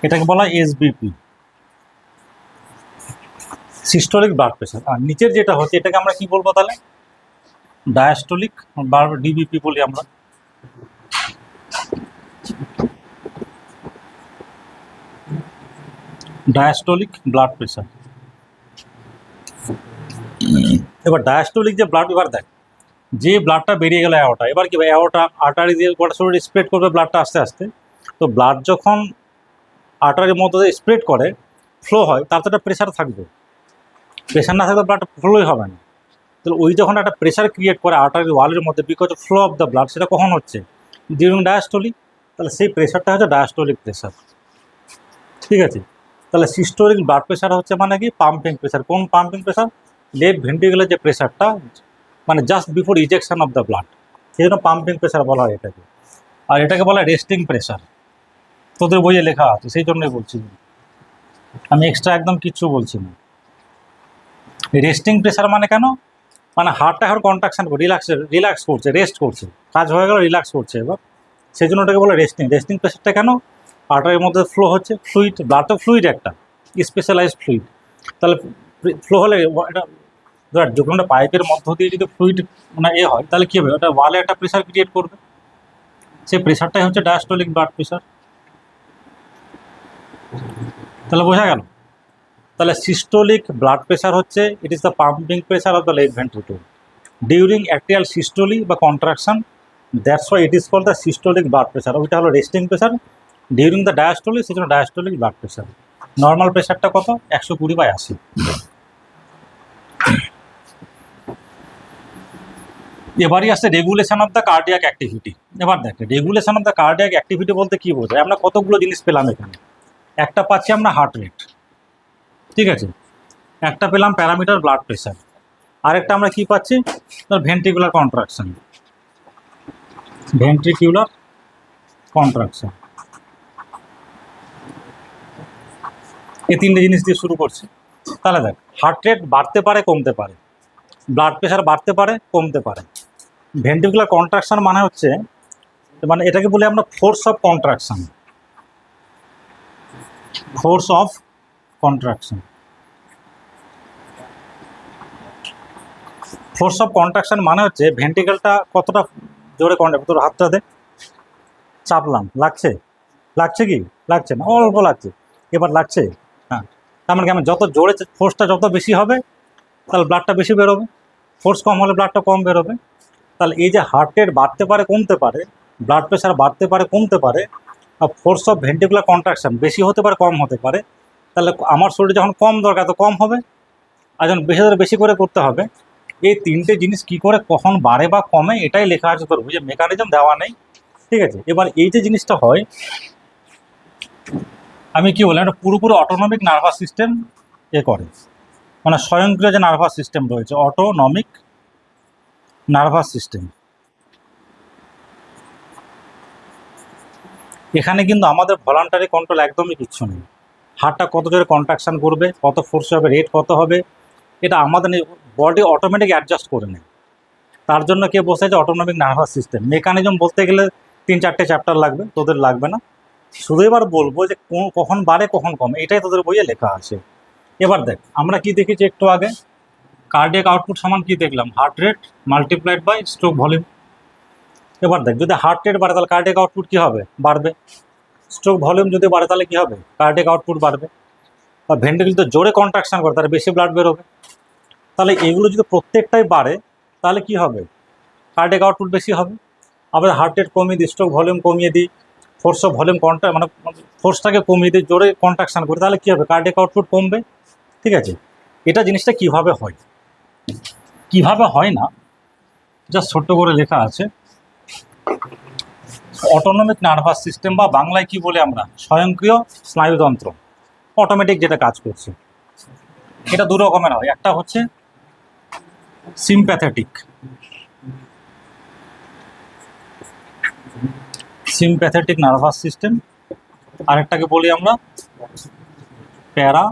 এটাকে বলা হয় এসবিপি, সিস্টোলিক ব্লাড প্রেশার। আর নিচের যেটা হচ্ছে এটাকে আমরা কি বলবো তাহলে, ডায়াস্টোলিক বা ডিবিপি বলি আমরা। Diastolic blood pressure. এবার ডায়াস্টোলিক যে ব্লাড, এবার দেখ যে ব্লাডটা বেরিয়ে গেল অ্যাওর্টা, এবার কি অ্যাওর্টা আর্টারি দিয়ে গোটা শরীরে স্প্রেড করবে ব্লাডটা আস্তে আস্তে। তো ব্লাড যখন আর্টারির মধ্যে দিয়ে স্প্রেড করে, ফ্লো হয়, তার তো একটা প্রেশার থাকবে, প্রেশার না থাকলে ব্লাড ফ্লোই হবে না। তাহলে ওই যখন একটা প্রেশার ক্রিয়েট করে আর্টারি ওয়ালের মধ্যে, because of flow of the blood, সেটা কখন হচ্ছে, ডিউরিং ডায়াস্টোলিক। তাহলে সেই প্রেশারটা হচ্ছে ডায়াস্টোলিক প্রেশার, ঠিক আছে। তাহলে সিস্টোলিক ব্লাড প্রেশার হচ্ছে মানে কি, পাম্পিং প্রেশার। কোন পাম্পিং প্রেশার, লেফট ভেন্ট্রিকুলার যে প্রেশারটা, মানে just before ejection of the blood, সেই জন্য পাম্পিং প্রেশার বলা হয় এটাকে। আর এটাকে বলা হয় রেস্টিং প্রেশার, তোদের বইয়ে লেখা আছে, সেই জন্যই বলছি, আমি এক্সট্রা একদম কিচ্ছু বলছি না। রেস্টিং প্রেশার মানে কেন, মানে হার্টটা এখন কন্ট্রাকশন করে রিল্যাক্স করছে, রেস্ট করছে, কাজ হয়ে গেল, রিল্যাক্স করছে এবার, সেই জন্য ওটাকে বলে রেস্টিং। রেস্টিং প্রেশারটা কেন, আর্টারির মধ্যে ফ্লো হচ্ছে, ফ্লুইড, ব্লাড তো ফ্লুইড একটা স্পেশালাইজড ফ্লুইড। তাহলে ফ্লো হলে এটা যখন একটা পাইপের মধ্য দিয়ে যদি ফ্লুইড মানে হয়, তাহলে কী হবে, ওটা ওয়ালে একটা প্রেশার ক্রিয়েট করবে, সেই প্রেশারটাই হচ্ছে ডায়াস্টোলিক ব্লাড প্রেশার। তাহলে বোঝা গেল। তাহলে সিস্টোলিক ব্লাড প্রেশার হচ্ছে, it is the pumping pressure of the left ventricle during actual systole বা contraction, that's why it is called the systolic blood pressure. ওইটা হলো resting pressure, during the diastole, সেই জন্য ডায়াস্টোলিক ব্লাড প্রেশার। নর্মাল প্রেশারটা কত, 120/80। এবারই আসছে regulation of the cardiac activity. এবার দেখে regulation of the cardiac activity বলতে কী বোঝায়, আমরা কতগুলো জিনিস পেলাম এখানে। একটা পাচ্ছি আমরা হার্ট রেট, ঠিক আছে, একটা পেলাম প্যারামিটার ব্লাড প্রেশার, আরেকটা আমরা কি পাচ্ছি, ভেন্ট্রিকুলার কন্ট্রাকশন, ভেন্ট্রিকুলার কন্ট্রাকশন। এই তিনটে জিনিস দিয়ে শুরু করছি। তাহলে দেখ, হার্ট রেট বাড়তে পারে কমতে পারে, ব্লাড প্রেশার বাড়তে পারে কমতে পারে। ভেন্ট্রিকুলার কন্ট্রাকশন মানে হচ্ছে, মানে এটাকে বলি আমরা force of contraction, force of contraction. Force of contraction মানে হচ্ছে ভেন্ট্রিকেলটা কতটা জোরে কন্ট্রাক্ট, তোর হাতটা দে, চাপলাম, লাগছে, লাগছে কি, লাগছে না, অল্প লাগছে, এবার লাগছে, হ্যাঁ। তার মানে কেমন, যত জোরে ফোর্সটা যত বেশি হবে, তাহলে ব্লাডটা বেশি বেরোবে, ফোর্স কম হলে ব্লাডটা কম বেরোবে। তাহলে এই যে হার্ট রেট বাড়তে পারে কমতে পারে, ব্লাড প্রেশার বাড়তে পারে কমতে পারে, আর ফোর্স অফ ভেন্ট্রিকুলার কন্ট্রাকশন বেশি হতে পারে কম হতে পারে, তাহলে আমার শরীরে যখন কম দরকার তো কম হবে, আর যখন বেশি ধরে বেশি করে করতে হবে। এই তিনটে জিনিস কি করে কখন বাড়ে বা কমে এটাই লেখা আছে তোর বুঝে, মেকানিজম দেওয়া নেই। ঠিক আছে, এবার এই যে জিনিসটা হয়, আমি কি বললাম, এটা পুরোপুরি অটোনমিক নার্ভাস সিস্টেম করে, মানে স্বয়ংক্রিয় যে নার্ভাস সিস্টেম রয়েছে, অটোনমিক নার্ভাস সিস্টেম। এখানে কিন্তু আমাদের ভলান্টারি কন্ট্রোল একদমই কিচ্ছু নেই। হার্টটা কত জোরে কন্ট্রাকশন করবে, কত ফোর্স হবে, রেট কত হবে, এটা আমাদের বডি অটোমেটিক অ্যাডজাস্ট করে নেয়। তার জন্য কে বসেছে, অটোনমিক নার্ভাস সিস্টেম। মেকানিজম বলতে গেলে 3-4টে চ্যাপ্টার লাগবে, তোদের লাগবে না। শুধু এবার বলবো যে কখন বাড়ে কখন কমে, এটাই তোদের বইয়ে লেখা আছে। এবার দেখ আমরা কি দেখেছি একটু আগে, কার্ডিয়াক আউটপুট সমান কি দেখলাম, heart rate multiplied by stroke volume. এবার দেখ যদি হার্ট রেট বাড়ে তাহলে কার্ডিয়াক আউটপুট কি হবে, বাড়বে। স্ট্রোক ভলিউম যদি বাড়ে তাহলে কি হবে, কার্ডিয়াক আউটপুট বাড়বে। আর ভেন্ট্রিকল তো জোরে কন্ট্রাকশন করে তাহলে বেশি ব্লাড বেরোবে। তাহলে এগুলো যদি প্রত্যেকটাই বাড়ে তাহলে কি হবে, কার্ডিয়াক আউটপুট বেশি হবে। আবার হার্ট রেট কমিয়ে দিই, স্ট্রোক ভলিউম কমিয়ে দিই, ফোর্স অফ ভলিউম মানে ফোর্সটাকে কমিয়ে দিই, জোরে কন্ট্রাকশন করে, তাহলে কী হবে, কার্ডিয়াক আউটপুট কমবে। ঠিক আছে, এটা জিনিসটা কিভাবে হয়, কিভাবে হয় না, জাস্ট ছোট্ট করে লেখা আছে। অটোনমিক নার্ভাস সিস্টেম বা বাংলায় কি বলে আমরা, স্বয়ংক্রিয় স্নায়ুতন্ত্র, অটোমেটিক যেটা কাজ করছে, এটা দু রকমের হয়। একটা হচ্ছে সিম্প্যাথেটিক, সিম্প্যাথেটিক নার্ভাস সিস্টেম, আরেকটাকে বলি আমরা প্যারা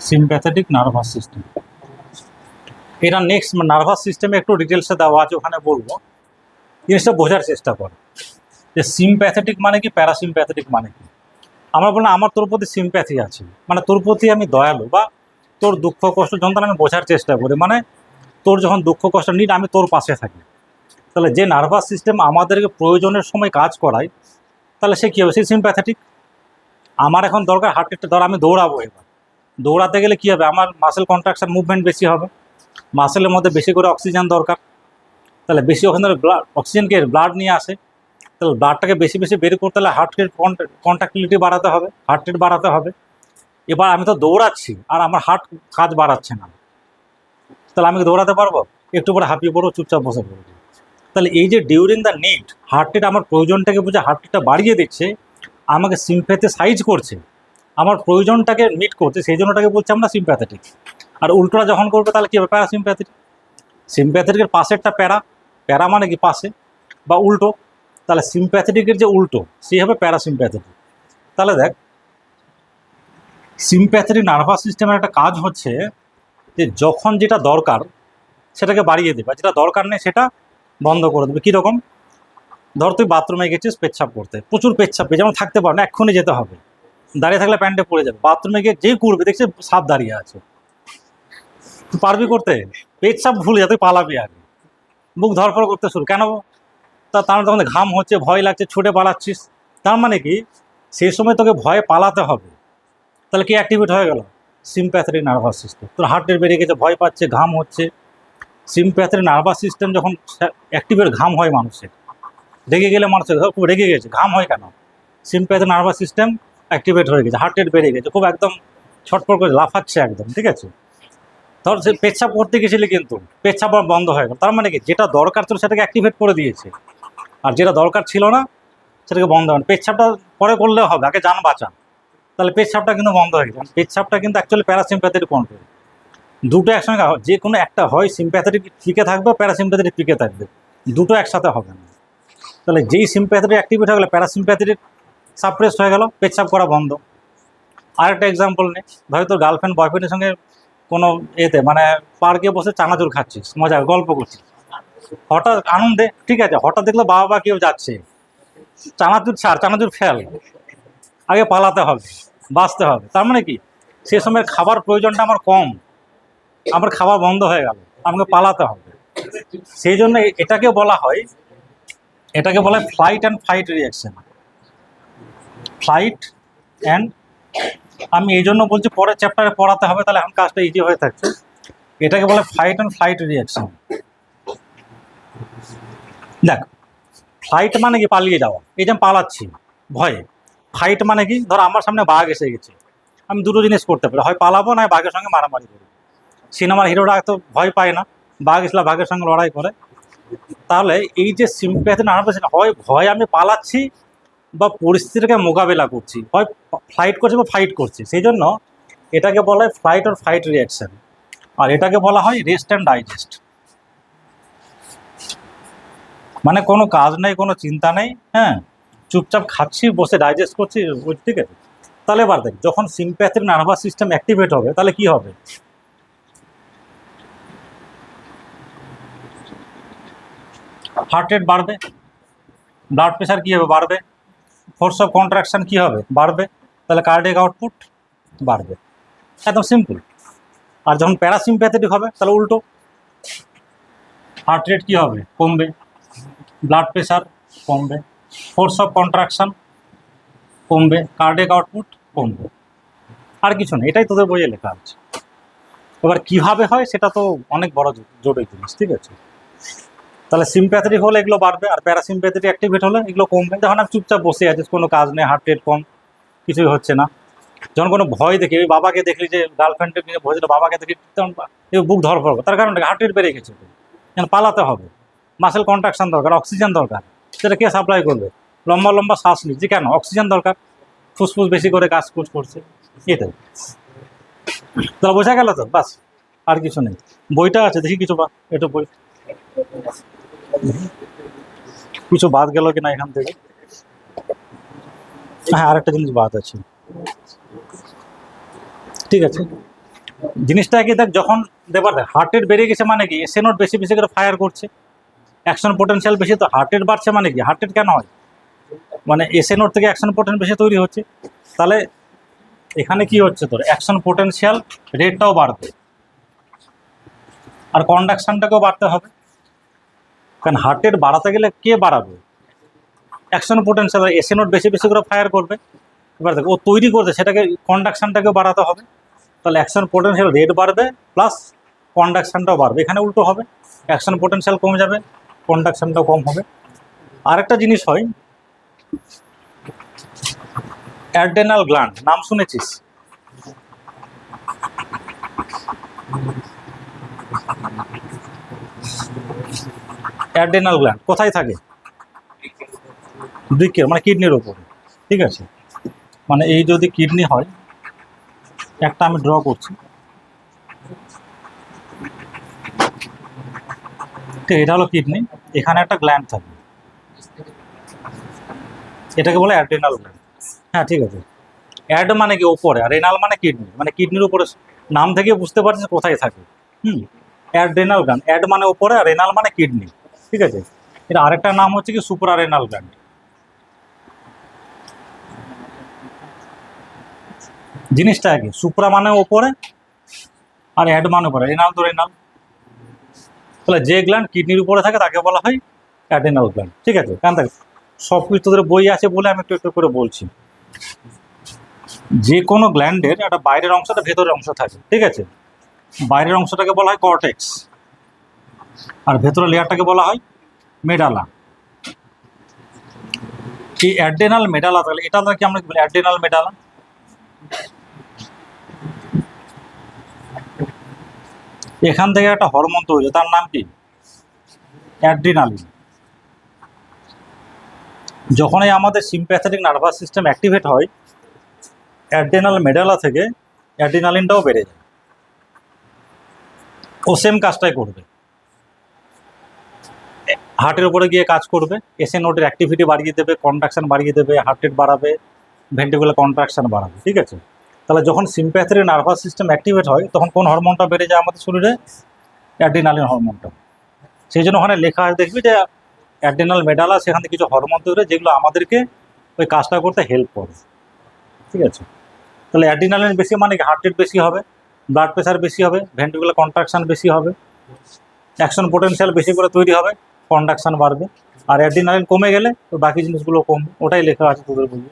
সিম্প্যাথেটিক নার্ভাস সিস্টেম। এটা নেক্সট নার্ভাস সিস্টেমে একটু ডিটেলসে দেওয়া আছে, ওখানে বলবো। জিনিসটা বোঝার চেষ্টা করো যে সিম্প্যাথেটিক মানে কি, প্যারাসিম্প্যাথেটিক মানে কি। আমরা বললাম আমার তোর প্রতি সিম্প্যাথি আছে, মানে তোর প্রতি আমি দয়ালু, বা তোর দুঃখ কষ্ট যন্ত্রণা আমি বোঝার চেষ্টা করি, মানে তোর যখন দুঃখ কষ্ট নিট আমি তোর পাশে থাকি। তাহলে যে নার্ভাস সিস্টেম আমাদেরকে প্রয়োজনের সময় কাজ করায়, তাহলে সে কী হবে, সে সিম্প্যাথেটিক। আমার এখন দরকার হার্ট রেটটা, ধর আমি দৌড়াবো, এবার দৌড়াতে গেলে কী হবে, আমার মাসেল কন্ট্রাকশন মুভমেন্ট বেশি হবে, মাসেলের মধ্যে বেশি করে অক্সিজেন দরকার, তাহলে বেশি ওখানে অক্সিজেনকে ব্লাড নিয়ে আসে, তাহলে ব্লাডটাকে বেশি বেশি বের করতে হলে হার্ট রেট কন্ট্রাক্টিলিটি বাড়াতে হবে, হার্ট রেট বাড়াতে হবে। এবার আমি তো দৌড়াচ্ছি আর আমার হার্ট কাজ বাড়াচ্ছে না, তাহলে আমি দৌড়াতে পারবো, একটু পরে হাঁপিয়ে পড়বো, চুপচাপ বসে পড়বো। তাহলে এই যে during the need heart rate আমার প্রয়োজনটাকে বুঝে হার্ট রেটটা বাড়িয়ে দিচ্ছে, আমাকে সিম্প্যাথেসাইজ করছে, আমার প্রয়োজনটাকে মিট করছে, সেই জন্যটাকে বলছি আমরা সিম্প্যাথেটিক। আর উল্টোটা যখন করবে তাহলে কী হবে, প্যারাসিম্প্যাথেটিক। সিম্প্যাথেটিকের পাশেরটা প্যারা, প্যারা মানে কি পাশে বা উল্টো, তাহলে সিম্প্যাথেটিকের যে উল্টো সেই হবে প্যারাসিম্প্যাথেটিক। তাহলে দেখ সিম্প্যাথেটিক নার্ভাস সিস্টেমের একটা কাজ হচ্ছে যে যখন যেটা দরকার সেটাকে বাড়িয়ে দেবে, যেটা দরকার নেই সেটা বন্ধ করে দেবে। কীরকম, ধর তুই বাথরুমে গেছিস পেচ্ছাপ করতে, প্রচুর পেচ্ছাপ পেয়ে, যেমন থাকতে পারো না, এক্ষুনি যেতে হবে, দাঁড়িয়ে থাকলে প্যান্টে পড়ে যাবে, বাথরুমে গিয়ে যেই করবে দেখছি সাপ দাঁড়িয়ে আছে, তুই পারবি করতে, পেচ্ছাপ ভুলে যা, তুই পালাবি আগে, বুক ধরফর করতে শুরু, কেন, তার তখন ঘাম হচ্ছে, ভয় লাগছে, ছুটে পালাচ্ছিস, তার মানে কি সেই সময় তোকে ভয়ে পালাতে হবে। তাহলে কি অ্যাক্টিভেট হয়ে গেল, সিম্প্যাথেটিক নার্ভাস সিস্টেম। তোর হার্ট রেট বেড়ে গেছে, ভয় পাচ্ছে, ঘাম হচ্ছে, সিম্প্যাথেটিক নার্ভাস সিস্টেম যখন অ্যাক্টিভেট, ঘাম হয় মানুষের, রেগে গেলে মানুষের খুব রেগে গেছে, ঘাম হয় কেন, সিম্প্যাথেটিক নার্ভাস সিস্টেম অ্যাক্টিভেট হয়ে গেছে, হার্ট রেট বেড়ে গেছে, খুব একদম ছটফট করে লাফাচ্ছে একদম। ঠিক আছে, ধর সে পেচ্ছাপ করতে গেছিলি কিন্তু পেচ্ছাপ বন্ধ হয়ে গেল, তার মানে কি যেটা দরকার ছিল সেটাকে অ্যাক্টিভেট করে দিয়েছে, আর যেটা দরকার ছিল না সেটাকে বন্ধ হয়। পেচ্ছাপটা পরে করলেও হবে, আগে যান বাঁচান। তাহলে পেচ্ছাপটা কিন্তু বন্ধ হয়ে গেছে, পেচ্ছাপটা কিন্তু অ্যাকচুয়ালি প্যারাসিম্প্যাথেটিক কন্ট্রোল। দুটো একসঙ্গে যে কোনো একটা হয় সিম্প্যাথেটিক টিকে থাকবে, প্যারাসিম্প্যাথেটিক টিকে থাকবে, দুটো একসাথে হবে না। তাহলে যেই সিম্প্যাথেটিক অ্যাক্টিভেট হয়ে গেলো, প্যারাসিম্প্যাথেটিক সাপ্রেসড হয়ে গেল, পেচ্ছাপ করা বন্ধ। আরেকটা এক্সাম্পল নেই, ধর তোর গার্লফ্রেন্ড বয়ফ্রেন্ডের সঙ্গে কোনো এতে মানে পার্কে বসে চানাচুর খাচ্ছিস, মজা গল্প করছিস, হঠাৎ আনন্দে, ঠিক আছে, হঠাৎ দেখলো বাবা বা কেউ যাচ্ছে, চানাচুর ছাড়, চানাচুর ফেল, আগে পালাতে হবে, বাঁচতে হবে। তার মানে কি সে সময় খাবার প্রয়োজনটা আমার কম, আমার খাবার বন্ধ হয়ে গেল, আমাকে পালাতে হবে। সেই জন্য এটাকে বলা হয় flight and fight reaction, flight and, আমি এই জন্য বলছি পরের চ্যাপ্টারে পড়াতে হবে, তাহলে এখন কাজটা ইজি হয়ে থাকছে। এটাকে বলে ফাইট অ্যান্ড ফ্লাইট রিয়াকশন। দেখ ফ্লাইট মানে কি পালিয়ে যাওয়া, এই যে আমি পালাচ্ছি ভয়ে। ফাইট মানে কি, ধর আমার সামনে বাঘ এসে গেছে, আমি দুটো জিনিস করতে পারি, হয় পালাবো না বাঘের সঙ্গে মারামারি করবো। সিনেমার হিরোরা তো ভয় পায় না, বাঘ এসলে বাঘের সঙ্গে লড়াই করে। তাহলে এই যে সিম্প্যাথি নার্ভাস, হয় ভয় আমি পালাচ্ছি বা পরিস্থিতিকে মোকাবেলা করছি, হয় ফ্লাইট করছি বা ফাইট করছি, সেই জন্য এটাকে বলা হয় ফ্লাইট অর ফাইট রিয়াকশন। আর এটাকে বলা হয় রেস্ট অ্যান্ড ডাইজেস্ট। মানে কোনো কাজ নেই, কোনো চিন্তা নেই, হ্যাঁ, চুপচাপ খাচ্ছি, বসে ডাইজেস্ট করছি, ঠিক আছে। তাহলে এবার দেখ, যখন সিম্প্যাথিক নার্ভাস সিস্টেম অ্যাক্টিভেট হবে তাহলে কি হবে, হার্ট রেট বাড়বে, ব্লাড প্রেশার কী হবে, বাড়বে, ফোর্স অফ কন্ট্রাকশন কী হবে, বাড়বে, তাহলে কার্ডিয়াক আউটপুট বাড়বে, একদম সিম্পল। আর যখন প্যারাসিম্প্যাথেটিক হবে তাহলে উল্টো, হার্ট রেট কী হবে, কমবে, ব্লাড প্রেশার কমবে, ফোর্স অফ কন্ট্রাকশন কমবে, কার্ডিয়াক আউটপুট কমবে। আর কিছু নেই, এটাই তোদের বইয়ে লেখা আছে। এবার কিভাবে হয় সেটা তো অনেক বড় জটিল জিনিস, ঠিক আছে। তাহলে সিম্প্যাথেটিক হলে এগুলো বাড়বে, আর প্যারাসিম্প্যাথেটিক অ্যাক্টিভেট হলে এগুলো কমবে। যখন আমি চুপচাপ বসে আছি, কোনো কাজ নেই, হার্ট রেট কম, কিছুই হচ্ছে না, যখন কোনো ভয় দেখি, ওই বাবাকে দেখলি যে গার্লফ্রেন্ডের নিয়ে ভয়, বাবাকে দেখি তখন বুক ধরফর, তার কারণ হার্ট রেট বেড়ে গেছে, পালাতে হবে, মাসেল কন্ট্রাকশন দরকার, অক্সিজেন দরকার, সেটা কে সাপ্লাই করবে, লম্বা লম্বা শ্বাস নিচ্ছি কেন, অক্সিজেন দরকার, ফুসফুস বেশি করে কাজ করছে, এটাই। তাহলে বোঝা গেল তো, বাস, আর কিছু নেই। বইটা আছে, দেখি কিছু একটু বই, কিছু বাদ গেল কিনা এখান থেকে। হ্যাঁ, আরেকটা জিনিস বাদ আছে, ঠিক আছে। জিনিসটা কি, দেখ যখন দেবার দেখ হার্ট রেট বেড়ে গেছে মানে কি, এসএ নোট বেশি বেশি করে ফায়ার করছে, অ্যাকশন পোটেনশিয়াল বেশি, তো হার্ট রেট বাড়ছে মানে কি, হার্ট রেট কেন হয়, মানে এসএ নোট থেকে অ্যাকশন পোটেনশিয়াল বেশি তৈরি হচ্ছে। তাহলে এখানে কি হচ্ছে, তোর অ্যাকশন পোটেনশিয়াল রেটটাও বাড়বে, আর কন্ডাকশনটাকেও বাড়তে হবে, কারণ হার্ট রেট বাড়াতে গেলে কে বাড়াবে, অ্যাকশন পোটেনশিয়াল, এসএ নোট বেশি বেশি করে ফায়ার করবে। এবার দেখ ও তৈরি করছে, সেটাকে কন্ডাকশনটাকেও বাড়াতে হবে, তাহলে অ্যাকশন পোটেনশিয়াল রেট বাড়বে প্লাস কন্ডাকশনটাও বাড়বে। এখানে উল্টো হবে, অ্যাকশন পোটেনশিয়াল কমে যাবে, কন্ডাকশনটাও কম হবে। আরেকটা জিনিস হয়, অ্যাড্রেনাল গ্ল্যান্ড, নাম শুনেছিস, অ্যাড্রেনাল গ্ল্যান্ড কোথায় থাকে, বৃক্কের, মানে কিডনির ওপরে, ঠিক আছে। মানে এই যদি কিডনি হয়, একটা আমি ড্র করছি, ঠিক, এটা হলো কিডনি, এখানে একটা গ্ল্যান্ড থাকে, এটাকে বলে অ্যাড্রেনাল গ্ল্যান্ড। হ্যাঁ, ঠিক আছে। অ্যাড মানে কি ওপরে, আর রেনাল মানে কিডনি, মানে কিডনির উপরে, নাম থেকে বুঝতে পারছিস কোথায় থাকে। অ্যাড্রেনাল গ্ল্যান্ড, অ্যাড মানে ওপরে, আর রেনাল মানে কিডনি, ঠিক আছে। এটা আরেকটা নাম হচ্ছে কি সুপ্রারেনাল গ্ল্যান্ড। জিনিসটা কি, সুপ্রা মানে ওপরে আর অ্যাড মানে উপরে, রেনাল তো রেনাল। তাহলে যে গ্ল্যান্ড কিডনির উপরে থাকে তাকে বলা হয় অ্যাড্রেনাল গ্ল্যান্ড, ঠিক আছে। কারণ দেখ সব কিছু তোদের বই আছে বলে আমি একটু একটু করে বলছি। যে কোনো গ্ল্যান্ডের একটা বাইরের অংশ, একটা ভেতরের অংশ থাকে, ঠিক আছে। বাইরের অংশটাকে বলা হয় কর্টেক্স, আর ভেতরের লেয়ারটাকে বলা হয় মেডালা। এই অ্যাড্রেনাল মেডালা, তাহলে এটা কি আমরা বলি অ্যাড্রেনাল মেডালা। এখান থেকে একটা হরমোন তৈরি, তার নাম কি, অ্যাড্রিনালিন। যখনই আমাদের সিম্প্যাথেটিক নার্ভাস সিস্টেম অ্যাক্টিভেট হয়, অ্যাড্রেনাল মেডালা থেকে অ্যাড্রিনালিনটাও বেড়ে যায়, ও সেম কাজটাই করবে, হার্টের উপরে গিয়ে কাজ করবে, এসএ নোটের অ্যাক্টিভিটি বাড়িয়ে দেবে, কন্ট্রাকশন বাড়িয়ে দেবে, হার্ট রেট বাড়াবে, ভেন্ট্রিকুলার কন্ট্রাকশন বাড়াবে, ঠিক আছে। তাহলে যখন সিম্প্যাথেটিক নার্ভাস সিস্টেম অ্যাক্টিভেট হয় তখন কোন হরমোনটা বেড়ে যায় আমাদের শরীরে, অ্যাড্রিনালিন হরমোনটা। সেই জন্য ওখানে লেখা আছে, দেখবি যে অ্যাড্রিনাল মেডালা, সেখান থেকে কিছু হরমোন তৈরি হয় যেগুলো আমাদেরকে ওই কাজটা করতে হেল্প করে, ঠিক আছে। তাহলে অ্যাড্রিনালিন বেশি মানে কি, হার্ট রেট বেশি হবে, ব্লাড প্রেশার বেশি হবে, ভেন্ট্রিকুলার কন্ট্রাকশন বেশি হবে, অ্যাকশন পোটেনশিয়াল বেশি করে তৈরি হবে, কন্ডাকশন বাড়বে। আর অ্যাড্রিনালিন কমে গেলে তো বাকি জিনিসগুলো কমবে, ওটাই লেখা আছে তোদের বলবে,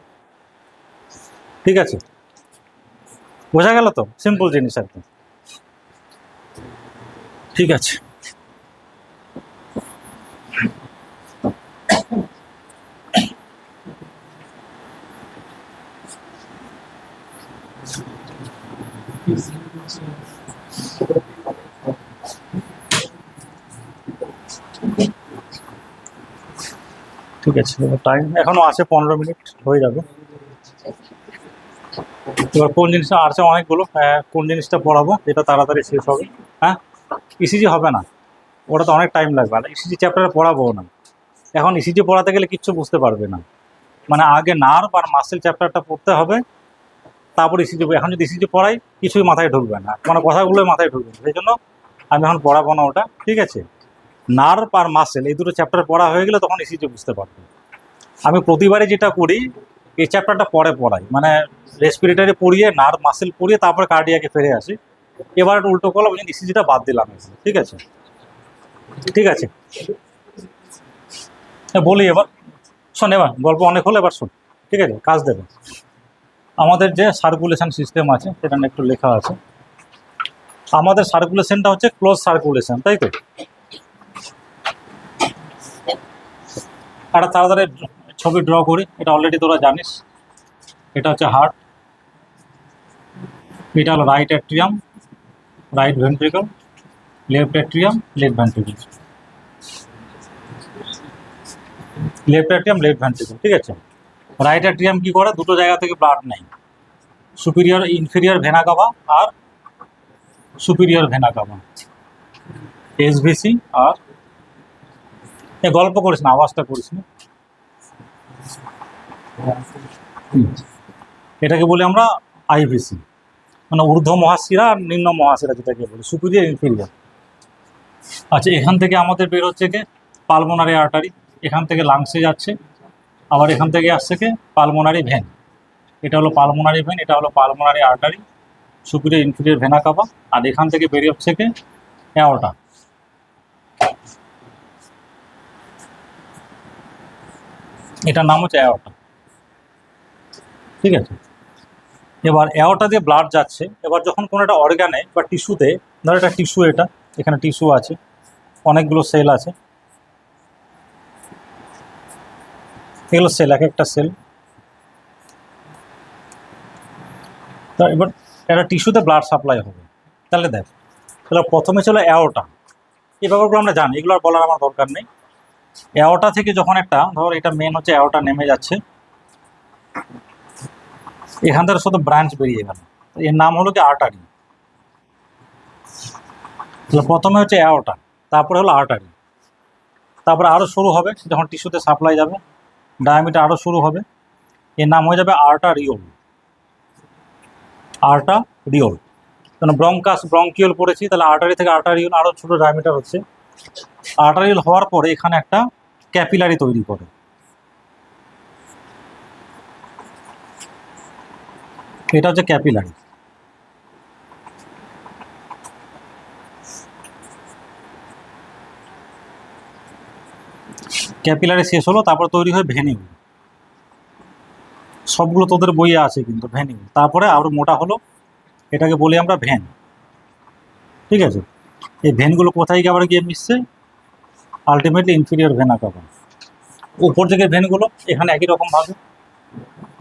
ঠিক আছে। বোঝা গেল তো, সিম্পল জিনিস একদম, ঠিক আছে। ঠিক আছে, টাইম এখনো আছে 15 মিনিট, হয়ে যাবে। এবার কোন জিনিসটা আছে অনেকগুলো, কোন জিনিসটা পড়াবো যেটা তাড়াতাড়ি শেষ হবে? হ্যাঁ, ইসিজি হবে না, ওটা তো অনেক টাইম লাগবে, আর ইসিজি চ্যাপ্টারে পড়াবো না। এখন ইসিজি পড়াতে গেলে কিচ্ছু বুঝতে পারবে না, মানে আগে নার্ভ আর মাসেল চ্যাপ্টারটা পড়তে হবে, তারপর ইসিজি। এখন যদি ইসিজি পড়াই কিছুই মাথায় ঢুকবে না, মানে কথাগুলোই মাথায় ঢুকবে না, সেই জন্য আমি এখন পড়াবো না ওটা, ঠিক আছে? নার্ভ আর মাসেল এই দুটো চ্যাপ্টার পড়া হয়ে গেলে তখন ইসিজি বুঝতে পারবে। আমি প্রতিবারই যেটা করি, এই চ্যাপ্টারটা পরে পড়াই, মানে রেসপিরেটরি পড়িয়ে নার্ভ মাসেল পড়িয়ে তারপরে কার্ডিয়াকে ফিরে আসি। এবার উল্টো করলাম, ওই জন্য ইসিজিটা বাদ দিলাম, ঠিক আছে? ঠিক আছে, বলি এবার, শোন, এবার গল্প অনেক হলো, এবার শোন, ঠিক আছে? কাজ দেবে। আমাদের যে সার্কুলেশন সিস্টেম আছে সেটা একটু লেখা আছে। আমাদের সার্কুলেশনটা হচ্ছে ক্লোজ সার্কুলেশন, তাই তো? একটা তাড়াতাড়ি ছবি ড্র করি, এটা অলরেডি তোরা জানিস। এটা হচ্ছে হার্ট, এটা হলো right atrium, right ventricle, left atrium, left ventricle, left atrium, left ventricle, ঠিক আছে? রাইট অ্যাট্রিয়াম কি করে? দুটো জায়গা থেকে ব্লাড নেয়, সুপিরিয়র ইনফেরিয়র ভেনা কাভা আর সুপিরিয়র ভেনা কাভা, এসভিসি। আর গল্প করিস না, আওয়াজটা করিস না। এটাকে বলি আমরা আইভিসি, মানে ঊর্ধ্ব মহাশিরা আর নিম্ন মহাশিরা, যেটাকে বলি সুপিরিয়র ইনফেরিয়র। আচ্ছা, এখান থেকে আমাদের বের হচ্ছে কে? পালমোনারি আর্টারি, এখান থেকে লাংসে যাচ্ছে, আবার এখান থেকে আসছে কে? Pulmonary vein. এটা হলো পালমোনারি ভেন, এটা হলো pulmonary artery, superior inferior vena cava. আর এখান থেকে বেরিয়ে হচ্ছে কে? অ্যাওর্টা। এটার নাম হচ্ছে অ্যাওর্টা, ঠিক আছে? এবার অ্যাওর্টা দিয়ে ব্লাড যাচ্ছে, এবার যখন কোনো একটা অর্গানে বা টিস্যুতে, ধর এটা টিস্যু, এটা এখানে টিস্যু আছে, অনেকগুলো সেল আছে, এগুলো সেল, এক একটা সেল। তো এবার একটা টিস্যুতে ব্লাড সাপ্লাই হবে, তাহলে দেখ, তাহলে প্রথমে ছিল অ্যাওর্টা। এই ব্যাপারগুলো আমরা জানি, এগুলো আর বলার আমার দরকার নেই। অ্যাওর্টা থেকে যখন একটা, ধর এটা মেন হচ্ছে অ্যাওর্টা, নেমে যাচ্ছে, এখান থেকে শুধু ব্রাঞ্চ বেরিয়ে গেল, এর নাম হলো কি আর্টারি। তাহলে প্রথমে হচ্ছে অ্যাওর্টা, তারপরে হলো আর্টারি, তারপরে আরও শুরু হবে, যখন টিস্যুতে সাপ্লাই যাবে ডায়ামিটার আরও শুরু হবে, এর নাম হয়ে যাবে আর্টারিওল। আর্টারিওল, কারণ ব্রঙ্কাস ব্রঙ্কিওল পড়েছি, তাহলে আর্টারি থেকে আর্টারিওল, আরও ছোটো ডায়ামিটার হচ্ছে। আর্টারিওল হওয়ার পরে এখানে একটা ক্যাপিলারি তৈরি করে, এটা হচ্ছে ক্যাপিলারি। ক্যাপিলারি শেষ হলো, তারপর তৈরি হয় ভেনিউল। সবগুলো তোদের বইয়ে আছে কিন্তু ভেনিউল, তারপরে আরও মোটা হলো, এটাকে বলি আমরা ভেন, ঠিক আছে? এই ভেনগুলো কোথায় গিয়ে আবার গিয়ে মিশছে? Ultimately inferior vena CAVA. উপর থেকে ভেনগুলো এখানে একই রকমভাবে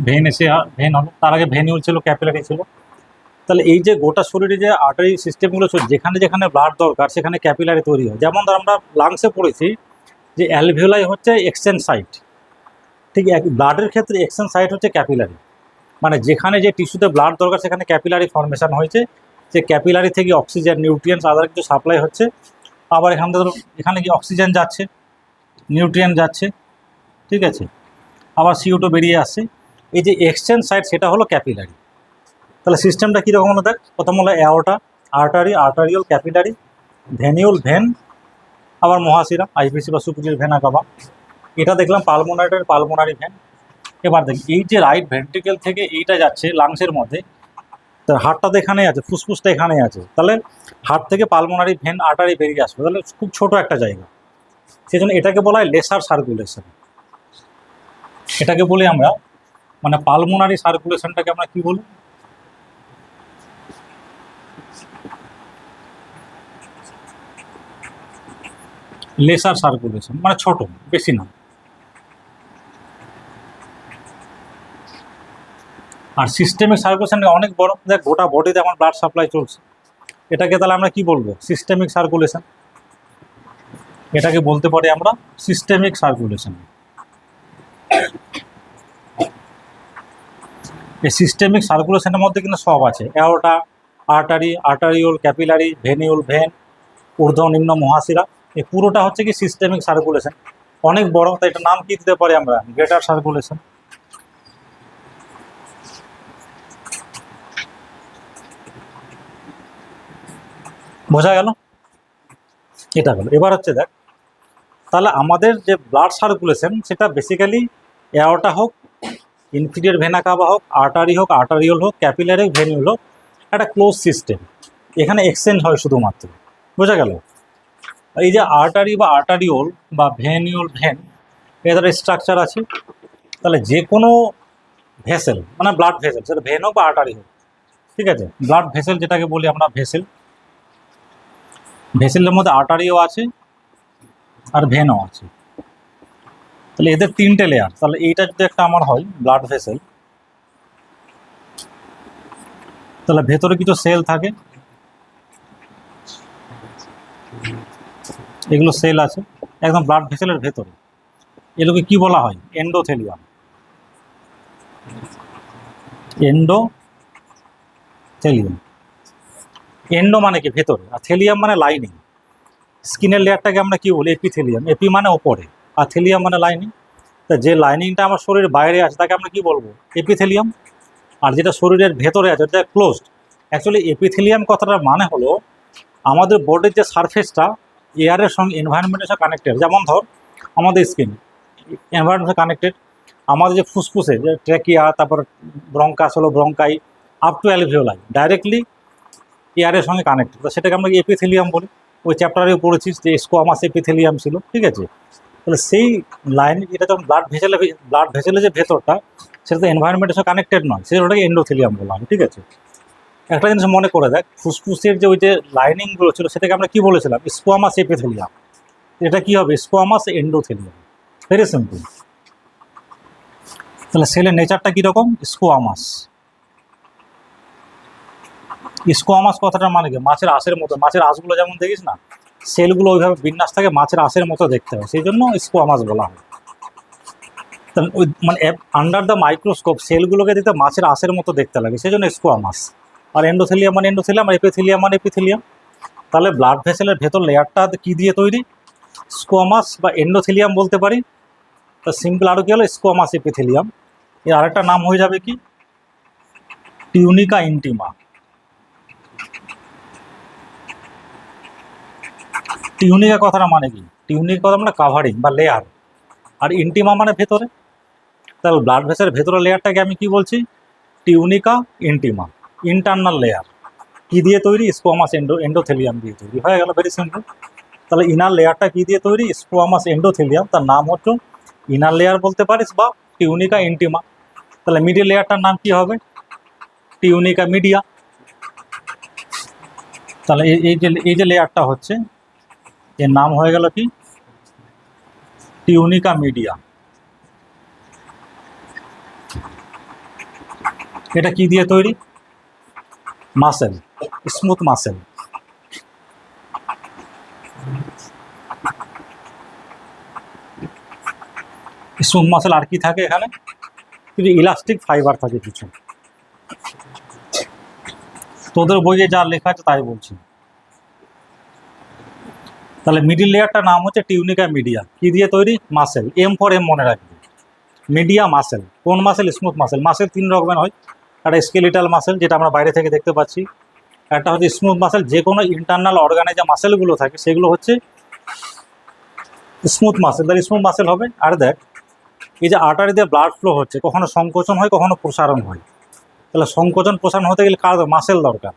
ভেন এসে ভেন হলো, তার আগে ভেনিউল ছিল, ক্যাপিলারি ছিল। তাহলে এই যে গোটা শরীরে যে আর্টারি সিস্টেমগুলো চলছে, যেখানে যেখানে ব্লাড দরকার সেখানে ক্যাপিলারি তৈরি হয়। যেমন ধর আমরা লাংসে পড়েছি যে অ্যালভিওলাই হচ্ছে এক্সচেঞ্জ সাইট, ঠিক ব্লাডের ক্ষেত্রে এক্সচেঞ্জ সাইট হচ্ছে ক্যাপিলারি, মানে যেখানে যে টিস্যুতে ব্লাড দরকার সেখানে ক্যাপিলারি ফর্মেশন হয়েছে, যে ক্যাপিলারি থেকে অক্সিজেন, নিউট্রিয়েন্টস, আদার কিছু সাপ্লাই হচ্ছে, আবার এখান থেকে এখানে কি অক্সিজেন যাচ্ছে, নিউট্রিয়েন্ট যাচ্ছে, ঠিক আছে? আবার CO2 বেরিয়ে আসছে, এই যে এক্সচেঞ্জ সাইট সেটা হলো ক্যাপিলারি। তাহলে সিস্টেমটা কীরকম হলো দেখ, প্রথম হলো aorta, artery, arteriole, capillary, ভেনিউল, when, আবার মহাশিরা, আইভিসি বা সুপিরিয়র ভেনা কাভা। এটা দেখলাম পালমোনারির পালমোনারি ভেন। এবার দেখ, এই যে রাইট ভেন্ট্রিকেল থেকে এইটা যাচ্ছে লাংসের মধ্যে, তার হার্টটা তো এখানেই আছে, ফুসফুসটা এখানেই আছে, তাহলে হার্ট থেকে পালমোনারি ভেন আর্টারি বেরিয়ে আসবে, তাহলে খুব ছোট একটা জায়গা, সেই জন্য এটাকে বলা হয় লেসার সার্কুলেশন। এটাকে বলি আমরা, মানে পালমোনারি সার্কুলেশনটাকে আমরা কি বলি? লেসার সার্কুলেশন, মানে ছোট, বেশি না। আর সিস্টেমিক সার্কুলেশন অনেক বড়, দেখ গোটা বডিতে আমার ব্লাড সাপ্লাই চলছে, এটাকে তাহলে আমরা কি বলবো? Systemic circulation. এটাকে বলতে পারি আমরা সিস্টেমিক সার্কুলেশন। এই সিস্টেমিক সার্কুলেশনের মধ্যে কিন্তু সব আছে, aorta, artery, arteriole, capillary, ভেনিউল, when, ঊর্ধ্ব নিম্ন মহাশিরা, এই পুরোটা হচ্ছে কি সিস্টেমিক সার্কুলেশন। অনেক বড়, তাই এটার নাম কি দিতে পারি আমরা? Greater circulation. বোঝা গেল? এটা হলো। এবার হচ্ছে দেখ, তাহলে আমাদের যে ব্লাড সার্কুলেশন সেটা বেসিক্যালি অ্যাওর্টা হোক, ইনফিরিয়র ভেনা কাভা হোক, আর্টারি হোক, আর্টারিওল হোক, ক্যাপিলারি হোক, ভেনিউল হোক, একটা ক্লোজ সিস্টেম। এখানে এক্সচেঞ্জ হয় শুধুমাত্র। বোঝা গেল? এই যে আর্টারি বা আর্টারিওল বা ভেনিউল, ভেন, এদের স্ট্রাকচার আছে। তাহলে যে কোনো ভেসেল, মানে ব্লাড ভেসেল, সেটা ভেন হোক বা আর্টারি হোক, ঠিক আছে, ব্লাড ভেসেল যেটাকে বলি আমরা ভেসেল, ভেসেলের মধ্যে আর্টারিও আছে আর ভেনও আছে। তাহলে এদের তিনটে লেয়ার। তাহলে এইটা যদি একটা আমার হয় ব্লাড ভেসেল, তাহলে ভেতরে কিছু সেল থাকে, এগুলো সেল আছে একদম ব্লাড ভেসেলের ভেতরে। এগুলোকে কি বলা হয়? এন্ডোথেলিয়াম। এন্ডোথেলিয়াম। এন্ডো মানে কি? ভেতরে, আর থেলিয়াম মানে লাইনিং। স্কিনের লেয়ারটাকে আমরা কি বলি? এপিথেলিয়াম। এপি মানে ওপরে, আর থেলিয়াম মানে লাইনিং। তা যে লাইনিংটা আমার শরীরের বাইরে আছে তাকে আমরা কি বলবো? এপিথেলিয়াম। আর যেটা শরীরের ভেতরে আছে ওটা ক্লোজড। অ্যাকচুয়ালি এপিথেলিয়াম কথাটার মানে হলো আমাদের বডির যে সারফেসটা এয়ারের সঙ্গে এনভায়রনমেন্টের সাথে কানেক্টেড। যেমন ধর আমাদের স্কিন এনভায়রনমেন্টের কানেক্টেড, আমাদের যে ফুসফুসে যে ট্র্যাকিয়া, তারপর ব্রঙ্কাস হলো bronchi, up to alveoli directly এয়ারের সঙ্গে কানেক্টেড। তো সেটাকে আমরা এপিথেলিয়াম বলি। ওই চ্যাপ্টারেও পড়েছিস যে স্কোয়ামাস এপিথেলিয়াম ছিল, ঠিক আছে। তাহলে সেই লাইন, এটা যখন ব্লাড ভেসেলে যে ভেতরটা, সেটা তো এনভায়রনমেন্টের সঙ্গে কানেক্টেড নয়, সেটা ওটাকে এন্ডোথেলিয়াম বলা হয়, ঠিক আছে। একটা জিনিস মনে করে দেখ, ফুসফুসের যে ওই যে লাইনিংগুলো ছিল সেটাকে আমরা কি বলেছিলাম? Squamous epithelium. এটা কি হবে? Squamous endothelium. Very simple. তাহলে সেলের নেচারটা কীরকম? স্কোয়ামাস। স্কোয়ামাস কথাটা মানে কি? মাছের আঁশের মতো। মাছের আঁশগুলো যেমন দেখিস না, সেলগুলো ওইভাবে বিন্যাস থাকে মাছের আঁশের মতো দেখতে হয়, সেই জন্য স্কোয়ামাস বলা হয়। তাহলে ওই মানে আন্ডার দ্য মাইক্রোস্কোপ সেলগুলোকে দিতে মাছের আঁশের মতো দেখতে লাগে, সেই জন্য স্কোয়ামাস। আর এন্ডোথেলিয়াম মানে এন্ডোথেলিয়াম, আর এপিথেলিয়াম মানে এপিথেলিয়াম। তাহলে ব্লাড ভেসেলের ভেতর লেয়ারটা কী দিয়ে তৈরি? স্কোয়ামাস বা এন্ডোথেলিয়াম বলতে পারি। তা সিম্পল আরও কী হলো? Squamous epithelium. এর আরেকটা নাম হয়ে যাবে কি? Tunica intima. টিউনিকা কথাটা মানে কি? টিউনিকা কথা মানে কাভারিং বা লেয়ার, আর ইন্টিমা মানে ভেতরে। তাহলে ব্লাড ভেসেলের ভেতরে লেয়ারটাকে আমি কি বলছি? Tunica intima, internal layer. কী দিয়ে তৈরি? স্কোয়ামাস এন্ডোথেলিয়াম দিয়ে তৈরি। হয়ে গেল, ভেরি সিম্পল। তাহলে ইনার লেয়ারটা কী দিয়ে তৈরি? Squamous endothelium. তার নাম হচ্ছে ইনার লেয়ার বলতে পারিস বা টিউনিকা ইন্টিমা। তাহলে মিডিল লেয়ারটার নাম কি হবে? Tunica media. তাহলে এই যে লেয়ারটা হচ্ছে, এর নাম হয়ে গেল কি? Tunica media. এটা কি দিয়ে তৈরি? Muscle, smooth muscle. Smooth muscle. আর কি থাকে এখানে? কিছু ইলাস্টিক ফাইবার থাকে কিছু। তোদের বইয়ে যা লেখা আছে তাই বলছি। তাহলে মিডিল লেয়ারটার নাম হচ্ছে টিউনিকা মিডিয়া। কি দিয়ে তৈরি? মাসেল। এম ফর এম মনে রাখবে। Media muscle. কোন মাসেল? Smooth muscle. মাসেল তিন রকমের হয়। একটা স্কেলিটাল মাসেল, যেটা আমরা বাইরে থেকে দেখতে পাচ্ছি। একটা হচ্ছে স্মুথ মাসেল, যে কোনো ইন্টারনাল অর্গানে যে মাসেলগুলো থাকে সেগুলো হচ্ছে স্মুথ মাসেল। তাহলে স্মুথ মাসেল হবে। আর দেখ, এই যে আর্টারি দিয়ে ব্লাড ফ্লো হচ্ছে, কখনো সংকোচন হয়, কখনো প্রসারণ হয়। তাহলে সংকোচন প্রসারণ হতে গেলে কার মাসেল দরকার?